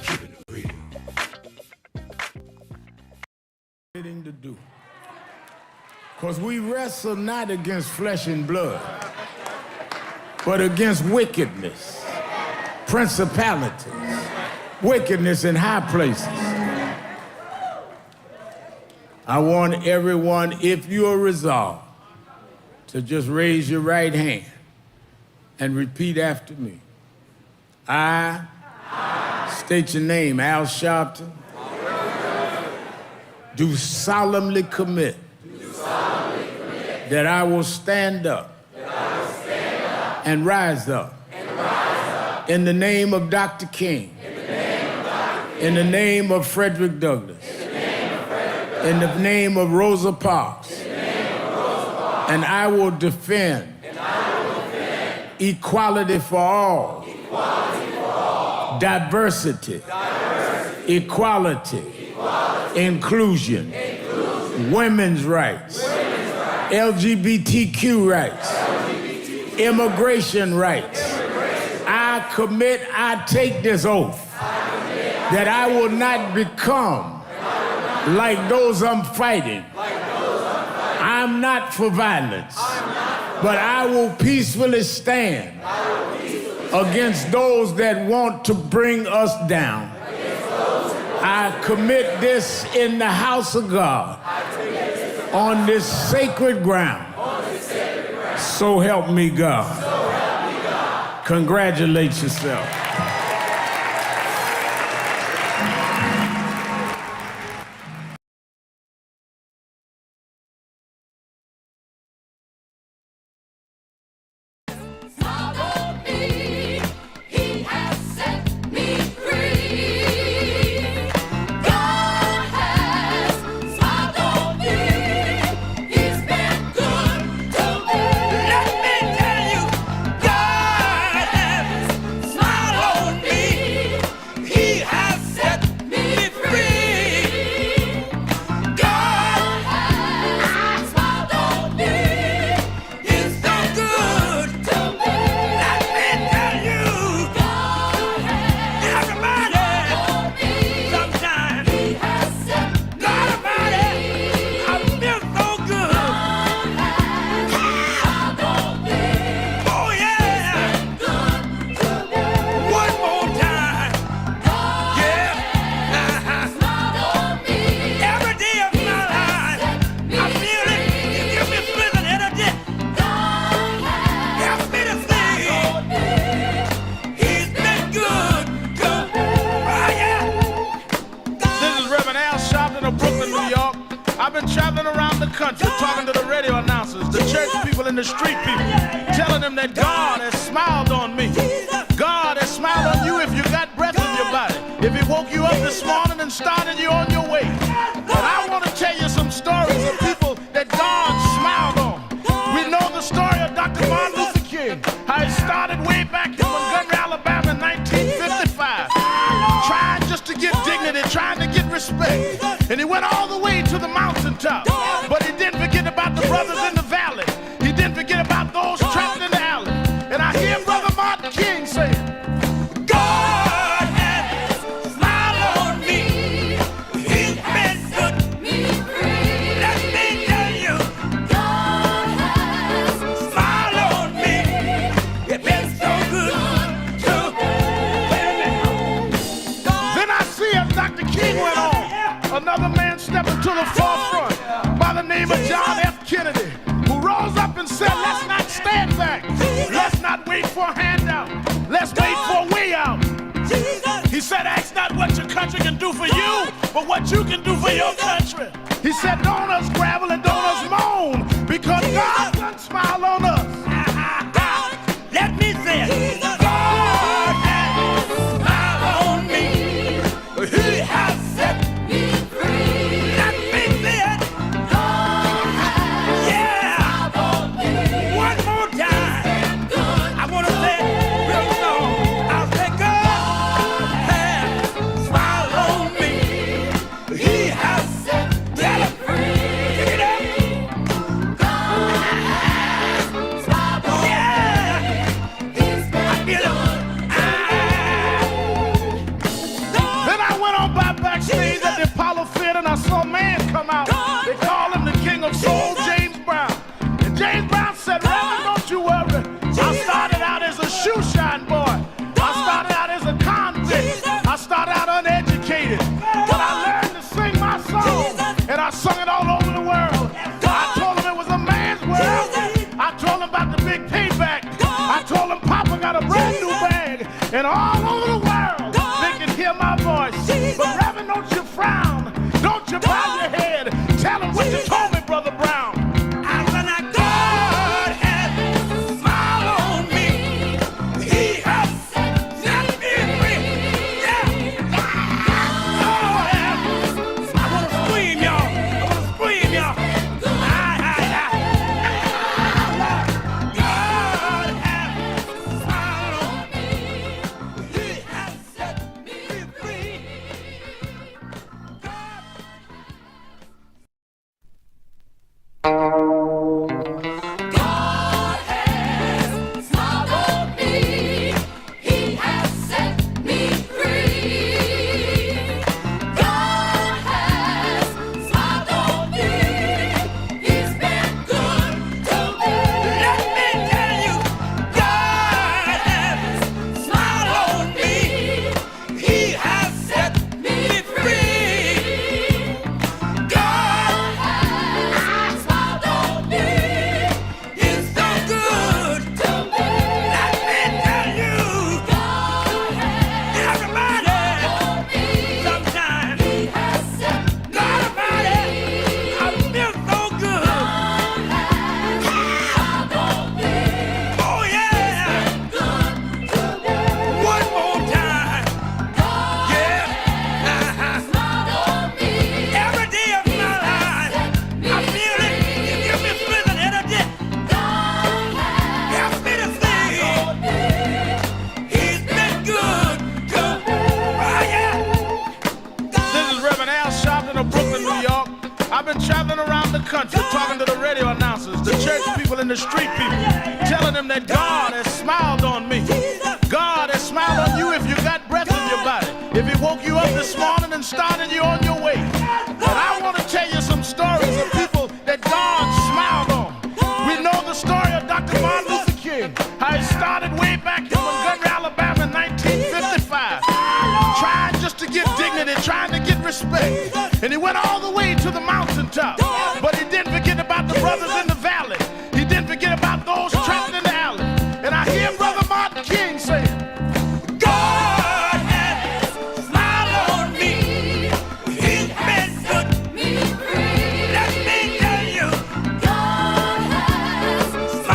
Speaker 5: Keeping it real. Fitting to do. Because we wrestle not against flesh and blood, but against wickedness, principalities, wickedness in high places. I want everyone, if you are resolved, to just raise your right hand and repeat after me. I state your name, Al Sharpton, do solemnly commit that I will stand up and rise up in the name of Dr. King, in the name of Frederick Douglass, in the name of Rosa Parks, and I will defend equality for all, diversity, equality, inclusion, women's rights, LGBTQ rights, immigration rights. I take this oath that I will not become like those I'm fighting. I'm not for violence, but I will peacefully stand against those that want to bring us down. I commit this in the house of God, on this sacred ground. So help me God. Congratulate yourself.
Speaker 16: in the street people, telling them that God has smiled on me. God has smiled on you if you got breath in your body. If he woke you up this morning and started you on your way. And I want to tell you some stories of people that God smiled on. We know the story of Dr. Martin Luther King, how he started way back in Montgomery, Alabama in 1955, trying just to get dignity, trying to get respect. And he went all the way to the mountaintop. But he didn't forget about the brothers in the valley. He didn't forget about those trapped in the alley. And I hear Brother Martin King say, God has smiled on me. He's been good to me. Let me tell you, God has smiled on me. It's been so good to me. Then I see as Dr. King went on, another man stepping to the forefront by the name of John F. Kennedy, who rose up and said, let's not stand back. Let's not wait for a handout. Let's wait for a way out. He said, ask not what your country can do for you, but what you can do for your country. He said, don't us gravel and don't us moan, because God done smile on us. Let me say it. God has smiled on me. He has set me free. Let me say it. God has smiled on me. One more time. I want to say it real slow. I'll say God has smiled on me. He has set me free. Pick it up. God has smiled on me. I feel it. Then I went on by backstage at the Apollo Theater and I saw a man come out. They call him the King of Soul, James Brown. And James Brown said, Reverend, don't you worry. I started out as a shoe shine boy. I started out as a convict. I started out uneducated. But I learned to sing my song. And I sung it all over the world. I told him it was a man's world. I told him about the big payback. I told him Papa got a brand new bag. And all over the world, they can hear my voice. But Reverend, don't you frown. Don't you bow your head. Tell him what you told me, Brother Brown. I said, now God has smiled on me. He has set me free. Yeah. Oh, yeah. I want to scream, y'all. I want to scream, y'all. God has smiled on me. He has set me free. God has smiled on me. He has set me free. God has smiled on me. He's been good to me. Let me tell you, God has smiled on me. He has set me free. God has smiled on me. He's so good to me. Let me tell you, God has smiled on me. Sometimes He has set God Almighty, I feel so good. God has smiled on me. Oh yeah, good to me. One more time. God has smiled on me. Every day of my life, I feel it. You give me strength and energy. God help me to sing. He's been good to me. Oh yeah. This is Reverend Al Sharpton of Brooklyn, New York. I've been traveling around the country talking to the radio announcers, the church people, and the street people, telling them that God has smiled on me. God has smiled on you if you got breath in your body. If he woke you up this morning and started you on your way. And I want to tell you some stories of people that God smiled on. We know the story of Dr. Martin Luther King, how he started way back in Montgomery, Alabama in 1955, trying just to get dignity, trying to get respect. And he went all the way to the mountaintop. But he didn't forget about the brothers in the valley. He didn't forget about those trapped in the alley. And I hear Brother Martin King say, God has smiled on me. He's been good to me. Let me tell you, God has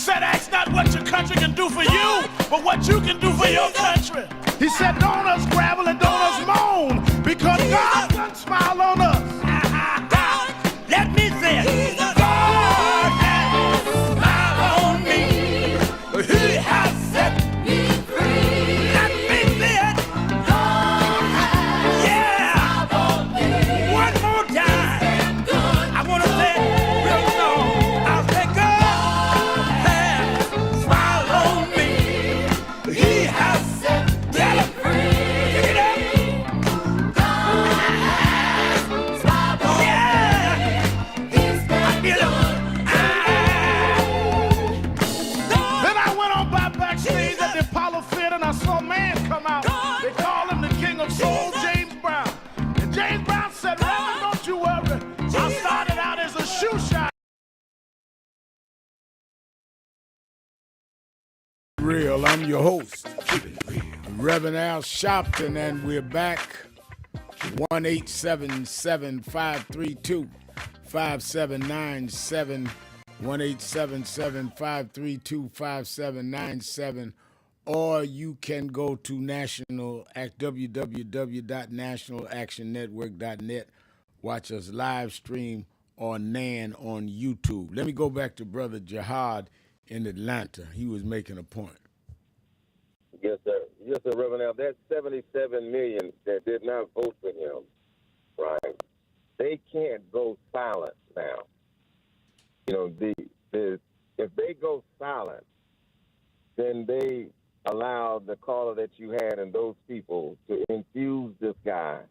Speaker 16: said, ask not what your country can do for you, but what you can do for your country. He said, don't us gravel and don't us moan, because God done smile on us. Let me say it. God has smiled on me. He has set me free. Let me say it. God has smiled on me. One more time. I want to say it real slow. I'll say God has smiled on me. He has set me free. Pick it up. God has smiled on me. Then I went on by backstage at the Apollo Theater and I saw a man come out. They call him the King of Soul, James Brown. And James Brown said, Reverend, don't you worry. I started out as a shoe shine.
Speaker 5: Real, I'm your host, Reverend Al Sharpton, and we're back. 1-877-532-5797, 1-877-532-5797, or you can go to www.nationalactionnetwork.net. Watch us live stream on NAN on YouTube. Let me go back to Brother Jihad in Atlanta. He was making a point.
Speaker 3: Yes, sir. Yes, sir, Reverend Al. That's 77 million that did not vote for him, right? They can't go silent now. You know, if they go silent, then they allow the caller that you had and those people to infuse this guy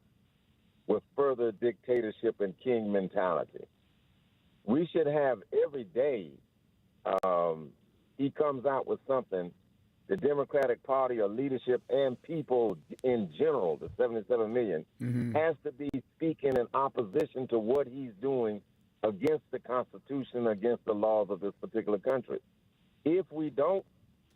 Speaker 3: with further dictatorship and king mentality. We should have every day he comes out with something, the Democratic Party or leadership and people in general, the 77 million, has to be speaking in opposition to what he's doing against the Constitution, against the laws of this particular country. If we don't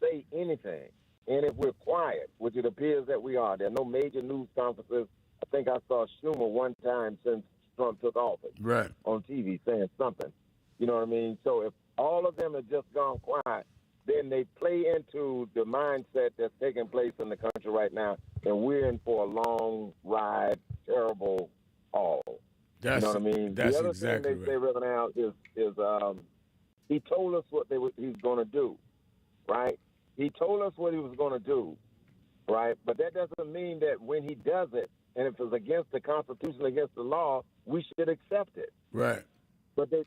Speaker 3: say anything, and if we're quiet, which it appears that we are, there are no major news conferences. I think I saw Schumer one time since Trump took office on TV saying something. You know what I mean? So if all of them have just gone quiet, then they play into the mindset that's taking place in the country right now, and we're in for a long ride, terrible all. You know what I mean?
Speaker 5: That's
Speaker 3: the other
Speaker 5: exactly
Speaker 3: thing they say, Reverend Al, is he told us what he was going to do, right? He told us what he was going to do, right? But that doesn't mean that when he does it, and if it's against the Constitution, against the law, we should accept it.
Speaker 5: Right.
Speaker 3: But they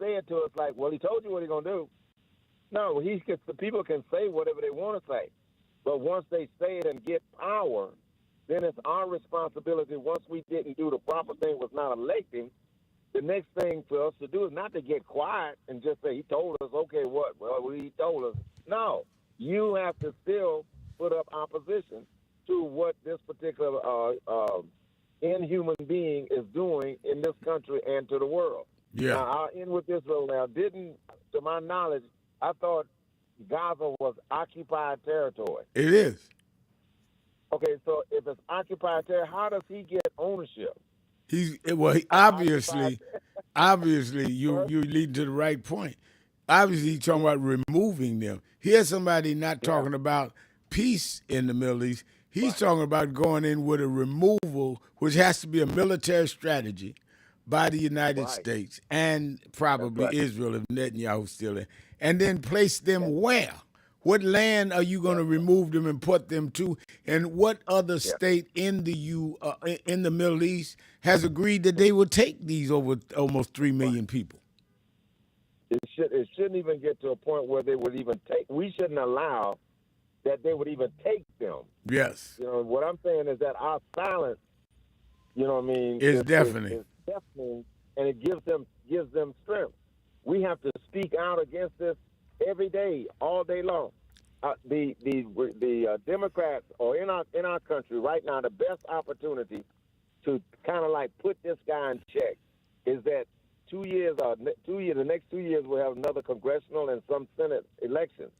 Speaker 3: say it to us like, well, he told you what he's going to do. No, the people can say whatever they want to say. But once they say it and get power, then it's our responsibility. Once we didn't do the proper thing, was not elect him, the next thing for us to do is not to get quiet and just say, he told us, okay, what? Well, he told us. No, you have to still put up opposition to what this particular inhuman being is doing in this country and to the world.
Speaker 5: Yeah.
Speaker 3: Now, I'll end with this, though. Now, to my knowledge, I thought Gaza was occupied territory.
Speaker 5: It is.
Speaker 3: Okay, so if it's occupied territory, how does he get ownership?
Speaker 5: Obviously, you lead to the right point. Obviously, he's talking about removing them. Here's somebody not talking about peace in the Middle East. He's talking about going in with a removal, which has to be a military strategy by the United States and probably Israel if Netanyahu's still there, and then place them where? What land are you going to remove them and put them to? And what other state in the Middle East has agreed that they will take these over almost 3 million people?
Speaker 3: It shouldn't even get to a point where they would even take. We shouldn't allow that they would even take them.
Speaker 5: Yes.
Speaker 3: You know what I'm saying is that our silence, you know what I mean,
Speaker 5: is deafening.
Speaker 3: Is deafening, and it gives them strength. We have to speak out against this every day, all day long. The Democrats are in our country right now. The best opportunity to kind of like put this guy in check is that the next 2 years we'll have another congressional and some Senate elections.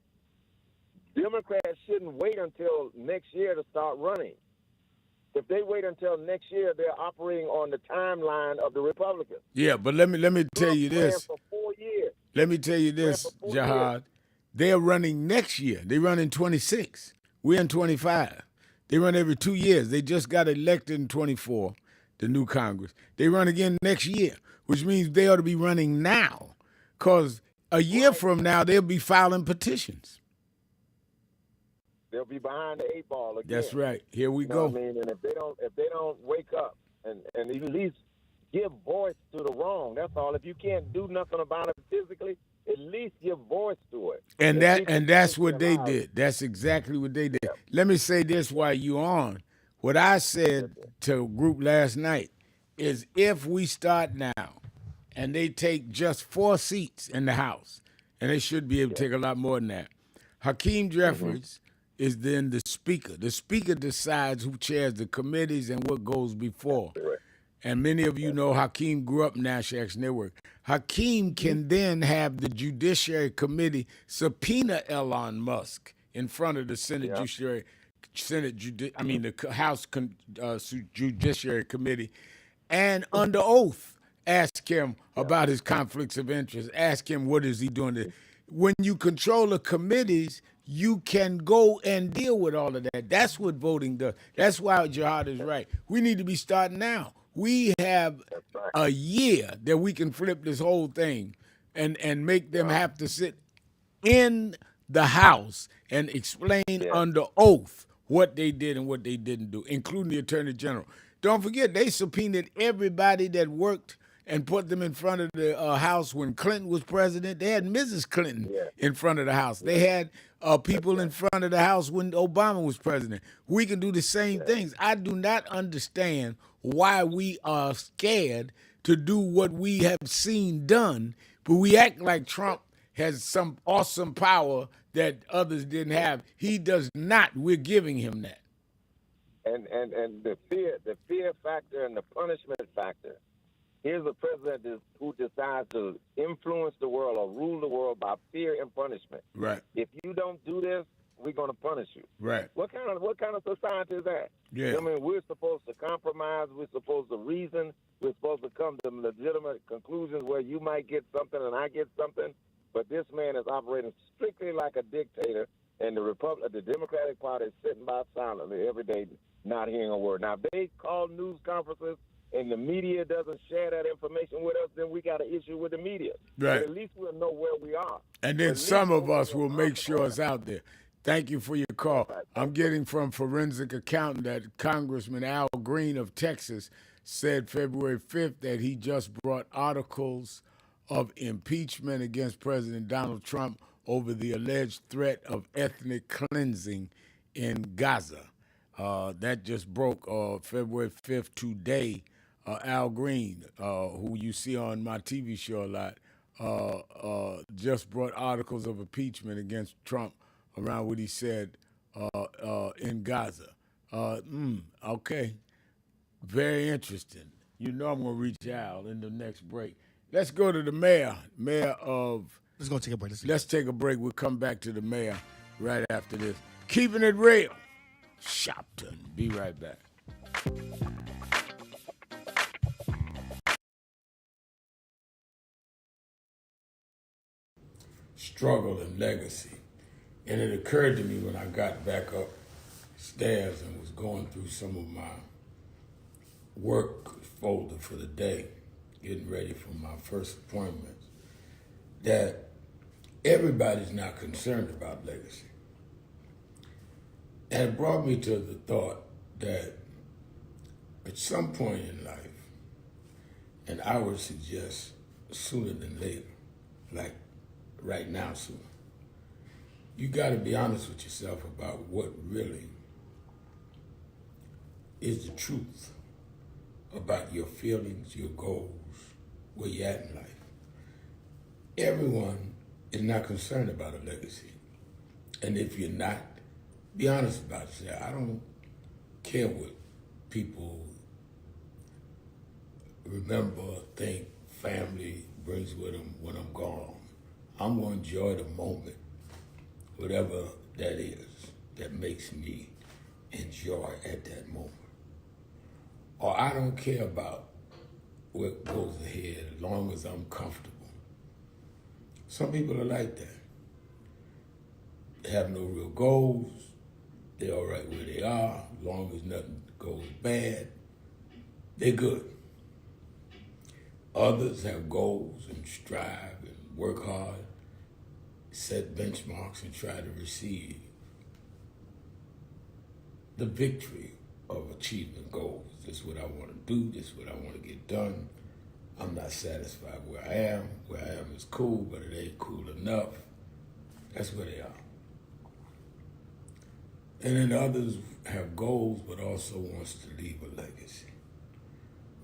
Speaker 3: Democrats shouldn't wait until next year to start running. If they wait until next year, they're operating on the timeline of the Republicans.
Speaker 5: Yeah, but let me tell you this.
Speaker 3: For 4 years.
Speaker 5: Let me tell you this, Jihad. They're running next year. They run in 26. We're in 25. They run every 2 years. They just got elected in 24, the new Congress. They run again next year, which means they ought to be running now, because a year from now, they'll be filing petitions.
Speaker 3: They'll be behind the 8 ball again.
Speaker 5: That's right. Here we
Speaker 3: You know
Speaker 5: go.
Speaker 3: what I mean? And if they don't wake up and at least give voice to the wrong, that's all. If you can't do nothing about it physically, at least give voice to it.
Speaker 5: And that's what they did. That's exactly what they did. Yep. Let me say this while you're on. What I said to a group last night is, if we start now and they take just 4 seats in the House, and they should be able to take a lot more than that, Hakeem Jeffries is then the speaker. The speaker decides who chairs the committees and what goes before. And many of you know Hakeem grew up in National Action Network. Hakeem can then have the Judiciary Committee subpoena Elon Musk in front of the Senate the House Judiciary Committee, and under oath ask him about his conflicts of interest. Ask him what is he doing. When you control the committees, you can go and deal with all of that. That's what voting does. That's why Jihad is right. We need to be starting now. We have a year that we can flip this whole thing and make them have to sit in the House and explain under oath what they did and what they didn't do, including the Attorney General. Don't forget, they subpoenaed everybody that worked and put them in front of the House when Clinton was president. They had Mrs. Clinton in front of the House. They had people in front of the House when Obama was president. We can do the same things. I do not understand why we are scared to do what we have seen done, but we act like Trump has some awesome power that others didn't have. He does not. We're giving him that.
Speaker 3: And the fear factor and the punishment factor. Here's a president who decides to influence the world or rule the world by fear and punishment.
Speaker 5: Right.
Speaker 3: If you don't do this, we're going to punish you.
Speaker 5: Right.
Speaker 3: What kind of society is that?
Speaker 5: Yeah.
Speaker 3: I mean, we're supposed to compromise. We're supposed to reason. We're supposed to come to legitimate conclusions where you might get something and I get something. But this man is operating strictly like a dictator, and the Democratic Party is sitting by silently every day, not hearing a word. Now, if they call news conferences and the media doesn't share that information with us, then we got an issue with the media.
Speaker 5: Right.
Speaker 3: But at least we'll know where we are.
Speaker 5: And then some of us will make sure it's out there. Thank you for your call. I'm getting from forensic accountant that Congressman Al Green of Texas said February 5th that he just brought articles of impeachment against President Donald Trump over the alleged threat of ethnic cleansing in Gaza. That just broke February 5th today. Al Green, who you see on my TV show a lot, just brought articles of impeachment against Trump around what he said in Gaza. Okay. Very interesting. You know I'm going to reach Al in the next break. Let's go to the mayor of...
Speaker 6: Let's go take a break.
Speaker 5: Let's take a break. We'll come back to the mayor right after this. Keeping it real. Sharpton. Be right back. Struggle and legacy. And it occurred to me when I got back upstairs and was going through some of my work folder for the day, getting ready for my first appointments, that everybody's not concerned about legacy. And it brought me to the thought that at some point in life, and I would suggest sooner than later, like right now soon, you got to be honest with yourself about what really is the truth about your feelings, your goals, where you're at in life. Everyone is not concerned about a legacy. And if you're not, be honest about it. Say, I don't care what people remember, think, family brings with them when I'm gone. I'm going to enjoy the moment, whatever that is, that makes me enjoy at that moment. Or I don't care about what goes ahead as long as I'm comfortable. Some people are like that.
Speaker 9: have no real goals. They're all right where they are, as long as nothing goes bad. They're good. Others have goals and strive and work hard, set benchmarks and try to receive the victory of achieving goals. This is what I want to do. This is what I want to get done. I'm not satisfied where I am. Where I am is cool, but it ain't cool enough. That's where they are. And then others have goals, but also wants to leave a legacy,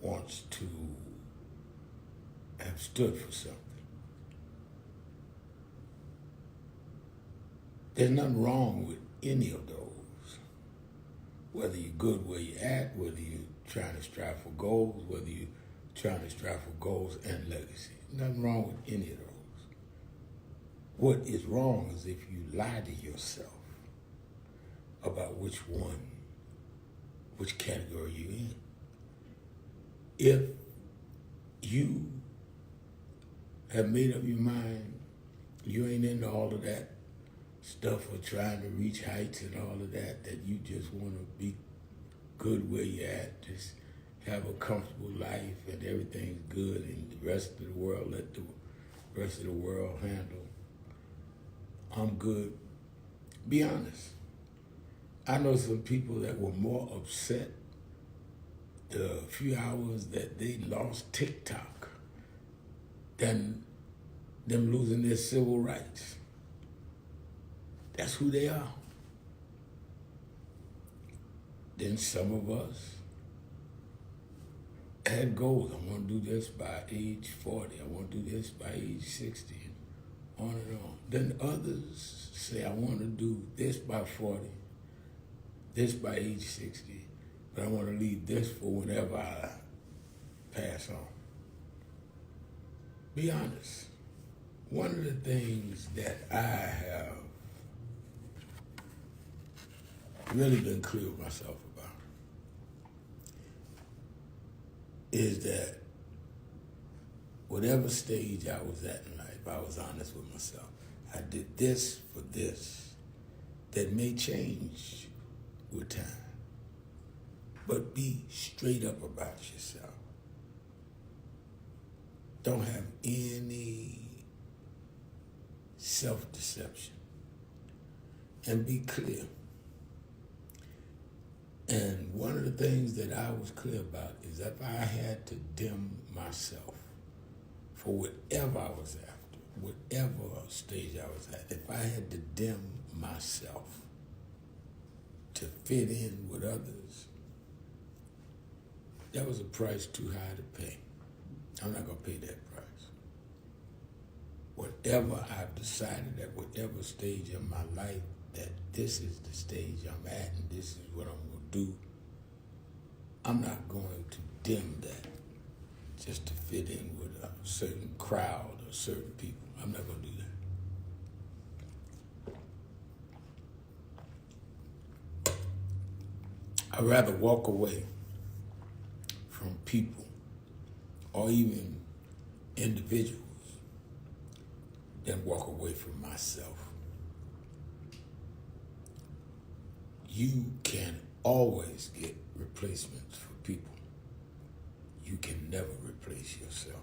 Speaker 9: wants to have stood for something. There's nothing wrong with any of those. Whether you're good where you're at, whether you're trying to strive for goals, whether you're trying to strive for goals and legacy. Nothing wrong with any of those. What is wrong is if you lie to yourself about which category you're in. If you have made up your mind, you ain't into all of that stuff of trying to reach heights and all of that, that you just want to be good where you're at, just have a comfortable life and everything's good and the rest of the world, let the rest of the world handle. I'm good. Be honest. I know some people that were more upset the few hours that they lost TikTok than them losing their civil rights. That's who they are. Then some of us had goals. I want to do this by age 40. I want to do this by age 60. On and on. Then others say, I want to do this by 40, this by age 60, but I want to leave this for whenever I pass on. Be honest. One of the things that I have really been clear with myself about is that whatever stage I was at in life, I was honest with myself. I did this for this. That may change with time. But be straight up about yourself. Don't have any self-deception. And be clear. And one of the things that I was clear about is if I had to dim myself for whatever I was after, whatever stage I was at, if I had to dim myself to fit in with others, that was a price too high to pay. I'm not going to pay that price. Whatever I've decided at whatever stage in my life that this is the stage I'm at and this is what I'm going to do, I'm not going to dim that just to fit in with a certain crowd or certain people. I'm not going to do that. I'd rather walk away from people or even individuals than walk away from myself. You can always get replacements for people. You can never replace yourself.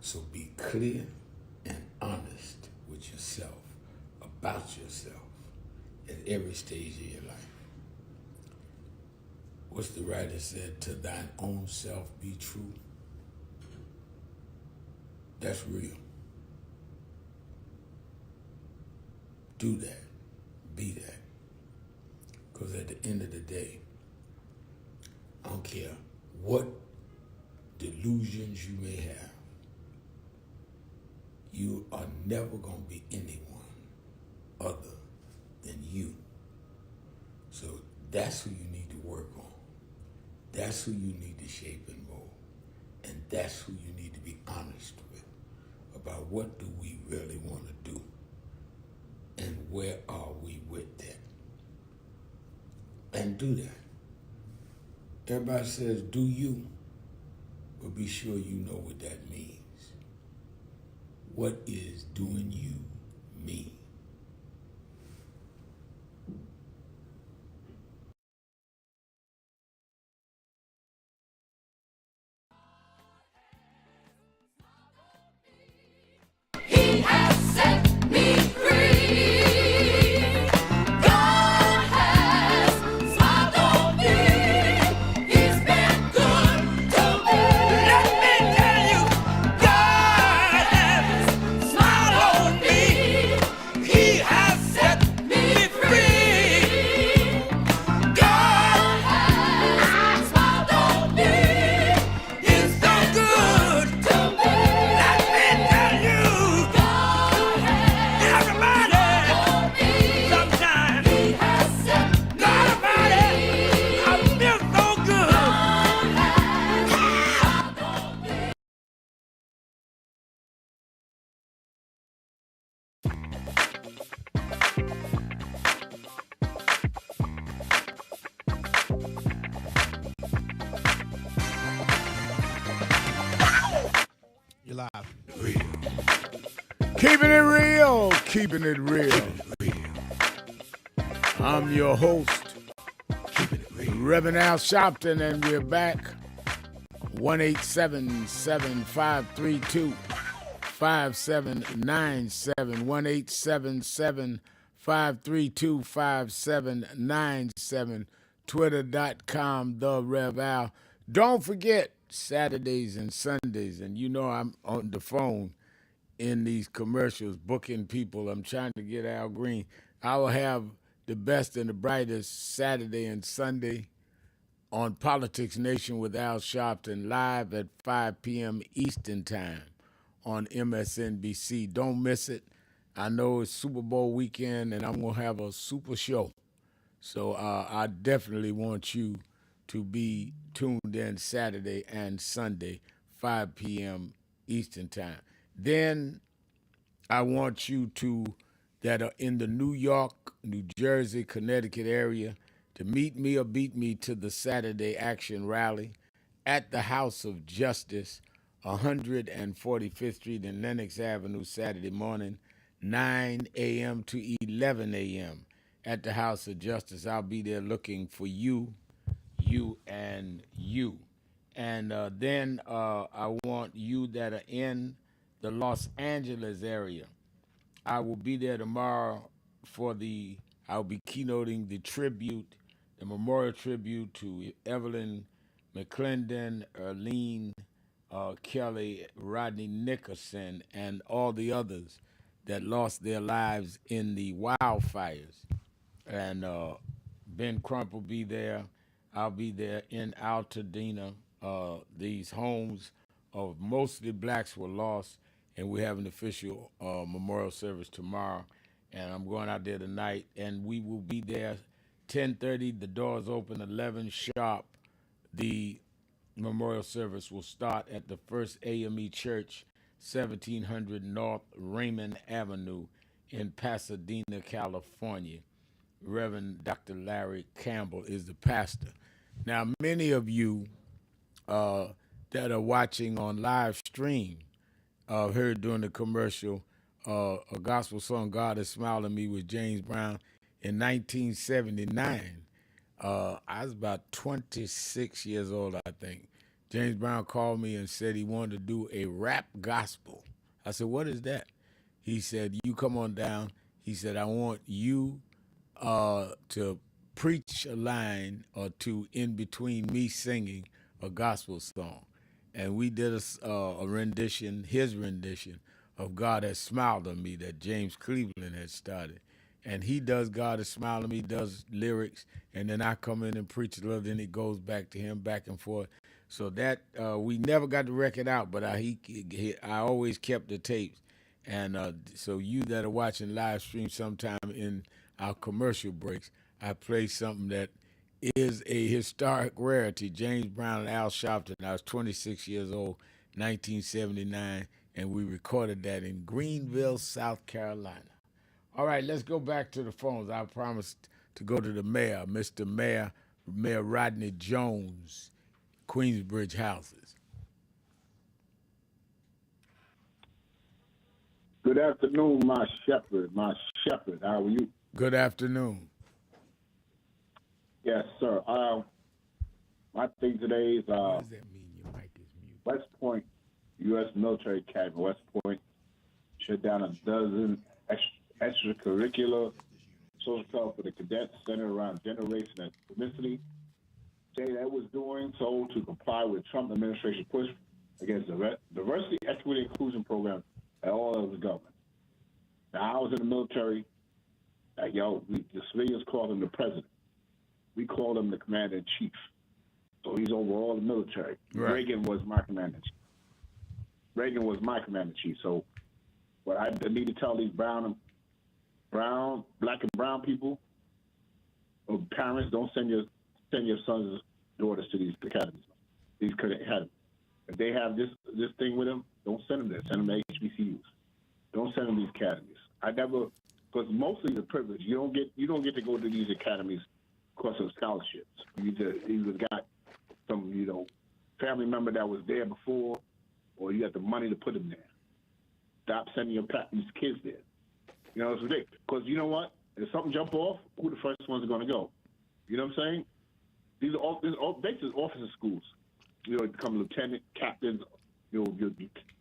Speaker 9: So be clear and honest with yourself, about yourself, at every stage of your life. What's the writer said? To thine own self be true. That's real. Do that. Be that. Because at the end of the day, I don't care what delusions you may have, you are never going to be anyone other than you. So that's who you need to work on. That's who you need to shape and mold. And that's who you need to be honest with about what do we really want to do and where are we with that. And do that. Everybody says, do you, but be sure you know what that means. What is doing you mean?
Speaker 6: You're live.
Speaker 5: Keeping it real, keeping it real. I'm your host, Reverend Al Sharpton, and we're back. 1-877-532-5797. 1-877-532-5797. Twitter.com, The Rev Al. Don't forget Saturdays and Sundays, and you know I'm on the phone in these commercials, booking people. I'm trying to get Al Green. I will have the best and the brightest Saturday and Sunday on Politics Nation with Al Sharpton, live at 5 p.m. Eastern Time on MSNBC. Don't miss it. I know it's Super Bowl weekend, and I'm going to have a super show. So I definitely want you to be tuned in Saturday and Sunday, 5 p.m. Eastern Time. Then I want you that are in the New York, New Jersey, Connecticut area to meet me or beat me to the Saturday Action Rally at the House of Justice, 145th Street and Lenox Avenue, Saturday morning, 9 a.m. to 11 a.m. at the House of Justice. I'll be there looking for you, and you. And then I want you that are in the Los Angeles area. I will be there tomorrow I'll be keynoting the memorial tribute to Evelyn McClendon, Erlene Kelly, Rodney Nickerson, and all the others that lost their lives in the wildfires. And Ben Crump will be there. I'll be there in Altadena. These homes of mostly blacks were lost, and we have an official memorial service tomorrow. And I'm going out there tonight, and we will be there 10:30. The doors open 11 sharp. The memorial service will start at the First AME Church, 1700 North Raymond Avenue in Pasadena, California. Reverend Dr. Larry Campbell is the pastor. Now, many of you that are watching on live stream heard during the commercial a gospel song, God Has Smiled on Me, with James Brown in 1979. I was about 26 years old, I think. James Brown called me and said he wanted to do a rap gospel. I said, what is that? He said, you come on down. He said, I want you to preach a line or two in between me singing a gospel song. And we did a rendition, his rendition, of God Has Smiled on Me that James Cleveland had started. And he does God Has Smiled on Me, does lyrics, and then I come in and preach a little, then it goes back to him, back and forth. So that, we never got the record out, but I always kept the tapes. And so you that are watching live stream sometime in our commercial breaks, I play something that is a historic rarity. James Brown and Al Sharpton. I was 26 years old, 1979, and we recorded that in Greenville, South Carolina. All right, let's go back to the phones. I promised to go to the mayor, Mr. Mayor Rodney Jones, Queensbridge Houses.
Speaker 4: Good afternoon, my shepherd. How are you?
Speaker 5: Good afternoon.
Speaker 4: Yes, sir. My thing today is
Speaker 5: what does that mean? Your mic is muted.
Speaker 4: West Point, U.S. Military Academy. West Point shut down a dozen extracurricular social clubs for the cadets centered around generation and ethnicity. Say that was doing so to comply with Trump administration push against the diversity, equity, inclusion program at all of the government. Now, I was in the military. The civilians called him the president. We called him the commander-in-chief. So he's over all the military. Right. Reagan was my commander-in-chief. So what I need to tell these black and brown people, or parents, don't send your sons and daughters to these academies. If they have this thing with them, don't send them there. Send them to HBCUs. Don't send them to these academies. Because mostly the privilege. You don't get to go to these academies because of scholarships. You just got some, family member that was there before, or you got the money to put them there. Stop sending your kids there. You know, it's ridiculous. Because you know what? If something jump off, who the first ones are going to go? You know what I'm saying? These are all basically officer schools. You know, become lieutenant, captains, you know, your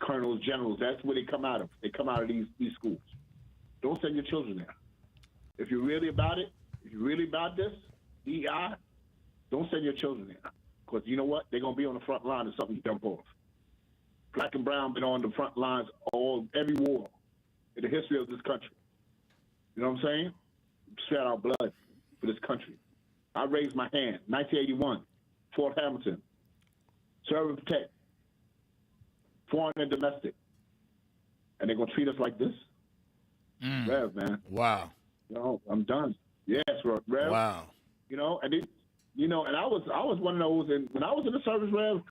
Speaker 4: colonels, generals. That's where they come out of. They come out of these schools. Don't send your children there. If you're really about it, if you're really about this, DEI, don't send your children there. Because you know what? They're going to be on the front line if something jump off. Black and brown been on the front lines every war in the history of this country. You know what I'm saying? Sweat our blood for this country. I raised my hand, 1981, Fort Hamilton, serve and protect, foreign and domestic. And they're going to treat us like this? Rev, man.
Speaker 5: Wow.
Speaker 4: You know, I'm done. Yes, Rev.
Speaker 5: Wow.
Speaker 4: You know, and and I was one of those, and when I was in the service, Rev,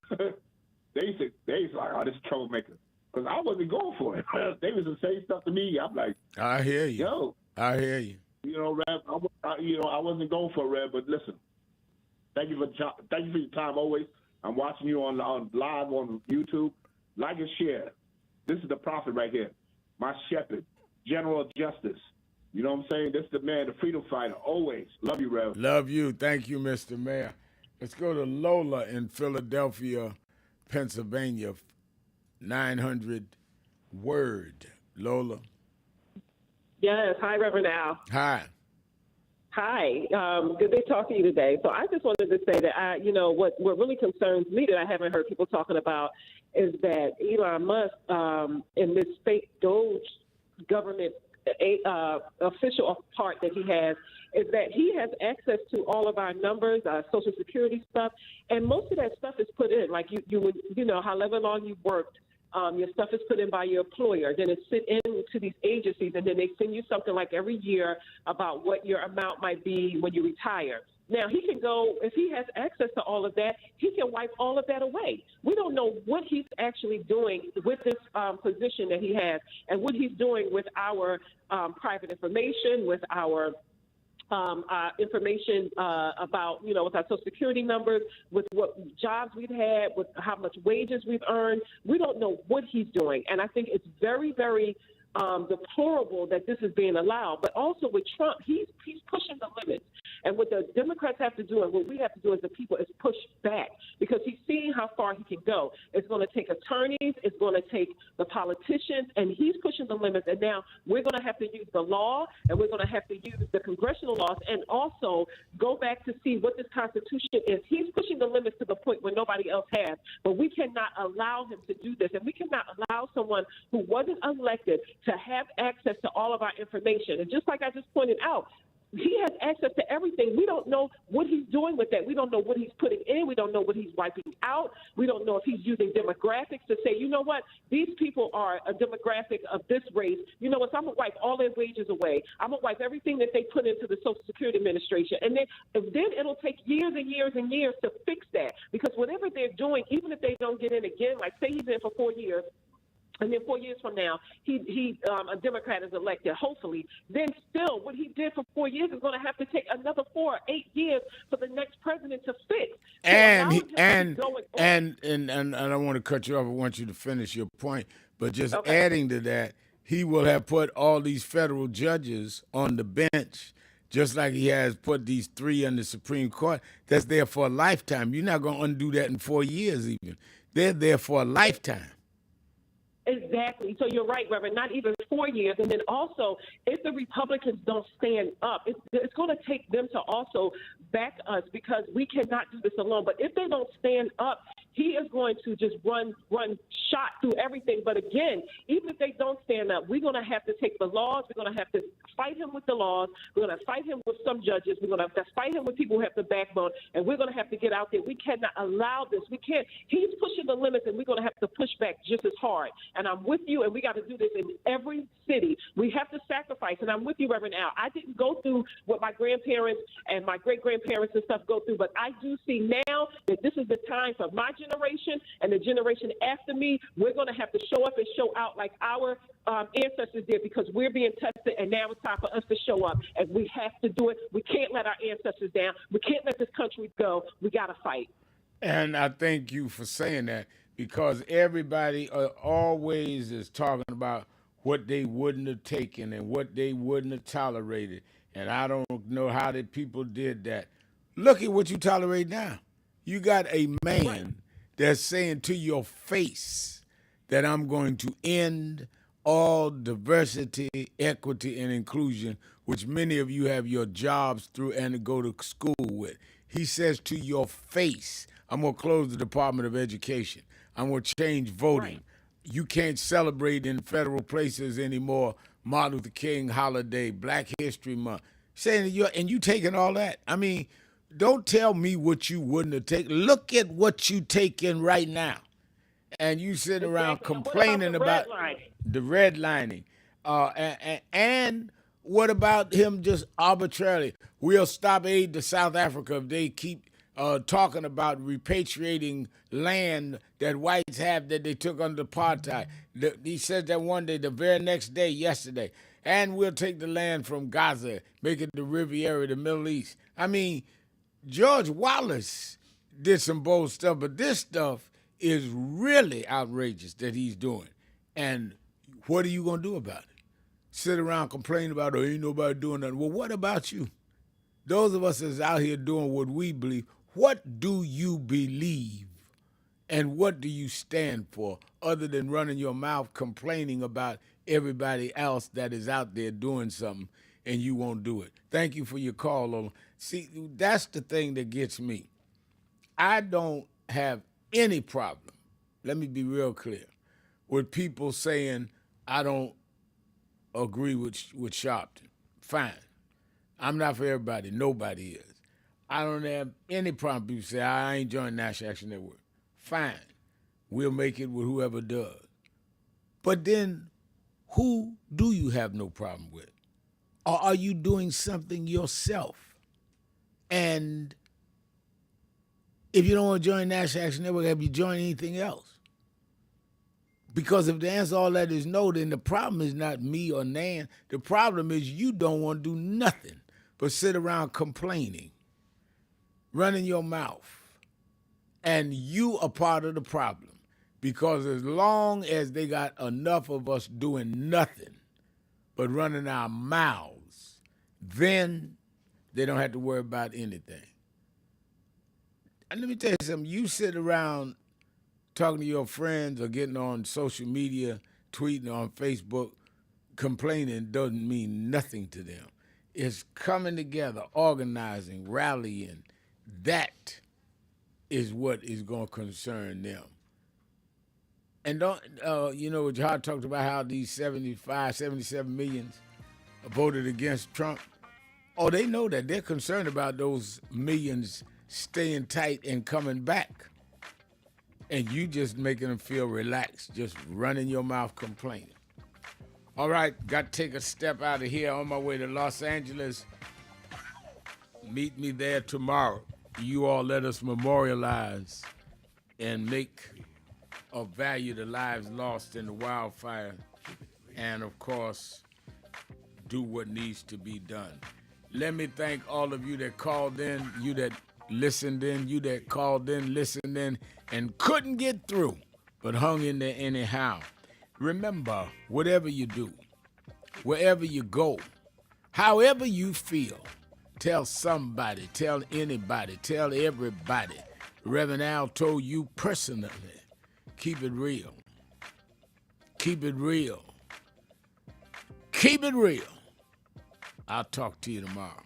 Speaker 4: they used to like, oh, this is a troublemaker. Because I wasn't going for it. They was to say stuff to me. I'm like,
Speaker 5: I hear you.
Speaker 4: Yo.
Speaker 5: I hear you.
Speaker 4: You know, Rev, I wasn't going for it, Rev, but listen, thank you for your time always. I'm watching you on live on YouTube. Like and share. This is the prophet right here. My shepherd, General of Justice. You know what I'm saying? This is the man, the freedom fighter, always. Love you, Rev.
Speaker 5: Love you. Thank you, Mr. Mayor. Let's go to Lola in Philadelphia, Pennsylvania. 900 word. Lola.
Speaker 7: Yes. Hi, Reverend Al.
Speaker 5: Hi.
Speaker 7: Hi. Good day talking to you today. So I just wanted to say that what really concerns me that I haven't heard people talking about is that Elon Musk in this fake Doge government official part that he has is that he has access to all of our numbers, Social Security stuff, and most of that stuff is put in. Like you would, however long you worked, your stuff is put in by your employer. Then it's sent into these agencies, and then they send you something like every year about what your amount might be when you retire. Now, he can go, if he has access to all of that, he can wipe all of that away. We don't know what he's actually doing with this position that he has and what he's doing with our private information, with our information about, with our Social Security numbers, with what jobs we've had, with how much wages we've earned. We don't know what he's doing. And I think it's very, very deplorable that this is being allowed. But also with Trump, he's pushing the limits. And what the Democrats have to do and what we have to do as the people is push back because he's seeing how far he can go. It's going to take attorneys. It's going to take the politicians. And he's pushing the limits. And now we're going to have to use the law and we're going to have to use the congressional laws and also go back to see what this Constitution is. He's pushing the limits to the point where nobody else has. But we cannot allow him to do this. And we cannot allow someone who wasn't elected to have access to all of our information. And just like I just pointed out, he has access to everything. We don't know what he's doing with that. We don't know what he's putting in. We don't know what he's wiping out. We don't know if he's using demographics to say, you know what, these people are a demographic of this race. You know what, so I'm going to wipe all their wages away. I'm going to wipe everything that they put into the Social Security Administration. And then it'll take years and years and years to fix that because whatever they're doing, even if they don't get in again, like say he's in for 4 years, and then 4 years from now, a Democrat is elected, hopefully, then still what he did for 4 years is going to have to take another 4 or 8 years for the next president to fix. So
Speaker 5: and I don't want to cut you off. I want you to finish your point. But just adding to that, he will have put all these federal judges on the bench, just like he has put these 3 on the Supreme Court. That's there for a lifetime. You're not going to undo that in 4 years even. They're there for a lifetime.
Speaker 7: Exactly. So you're right, Reverend, not even 4 years. And then also, if the Republicans don't stand up, it's going to take them to also back us because we cannot do this alone. But if they don't stand up, he is going to just run shot through everything. But again, even if they don't stand up, we're going to have to take the laws. We're going to have to fight him with the laws. We're going to fight him with some judges. We're going to have to fight him with people who have the backbone. And we're going to have to get out there. We cannot allow this. We can't. He's pushing the limits, and we're going to have to push back just as hard. And I'm with you, and we got to do this in every city. We have to sacrifice, and I'm with you, Reverend Al. I didn't go through what my grandparents and my great-grandparents and stuff go through, but I do see now that this is the time for my generation and the generation after me. We're going to have to show up and show out like our ancestors did because we're being tested, and now it's time for us to show up, and we have to do it. We can't let our ancestors down. We can't let this country go. We got to fight.
Speaker 5: And I thank you for saying that because everybody always is talking about what they wouldn't have taken and what they wouldn't have tolerated. And I don't know how the people did that. Look at what you tolerate now. You got a man that's saying to your face that I'm going to end all diversity, equity, and inclusion, which many of you have your jobs through and go to school with. He says to your face, I'm going to close the Department of Education. I'm going to change voting. You can't celebrate in federal places anymore Martin Luther King holiday, Black History Month. Saying you taking all that. I mean, don't tell me what you wouldn't have taken. Look at what you taking right now. And you sit around complaining about the redlining. And what about him just arbitrarily? We'll stop aid to South Africa if they keep talking about repatriating land that whites have that they took under apartheid. He said that one day, the very next day, yesterday. And we'll take the land from Gaza, make it the Riviera, the Middle East. I mean, George Wallace did some bold stuff, but this stuff is really outrageous that he's doing. And what are you going to do about it? Sit around complaining about, oh, ain't nobody doing nothing. Well, what about you? Those of us that's out here doing what we believe, what do you believe and what do you stand for other than running your mouth complaining about everybody else that is out there doing something and you won't do it? Thank you for your call, Lola. See, that's the thing that gets me. I don't have any problem, let me be real clear, with people saying I don't agree with Sharpton. Fine. I'm not for everybody. Nobody is. I don't have any problem. People say, I ain't joining National Action Network. Fine. We'll make it with whoever does. But then who do you have no problem with? Or are you doing something yourself? And if you don't want to join National Action Network, have you joined anything else? Because if the answer to all that is no, then the problem is not me or Nan. The problem is you don't want to do nothing but sit around complaining, running your mouth. And you are part of the problem. Because as long as they got enough of us doing nothing but running our mouths, then they don't have to worry about anything. And let me tell you something. You sit around talking to your friends or getting on social media, tweeting on Facebook, complaining doesn't mean nothing to them. It's coming together, organizing, rallying. That is what is going to concern them. And don't, John talked about how these 77 millions voted against Trump. Oh, they know that. They're concerned about those millions staying tight and coming back. And you just making them feel relaxed, just running your mouth complaining. All right, got to take a step out of here on my way to Los Angeles. Meet me there tomorrow. You all let us memorialize and make of value the lives lost in the wildfire, and of course, do what needs to be done. Let me thank all of you that called in, you that listened in, you that called in, listened in, and couldn't get through, but hung in there anyhow. Remember, whatever you do, wherever you go, however you feel, tell somebody, tell anybody, tell everybody. Reverend Al told you personally, keep it real. Keep it real. Keep it real. I'll talk to you tomorrow.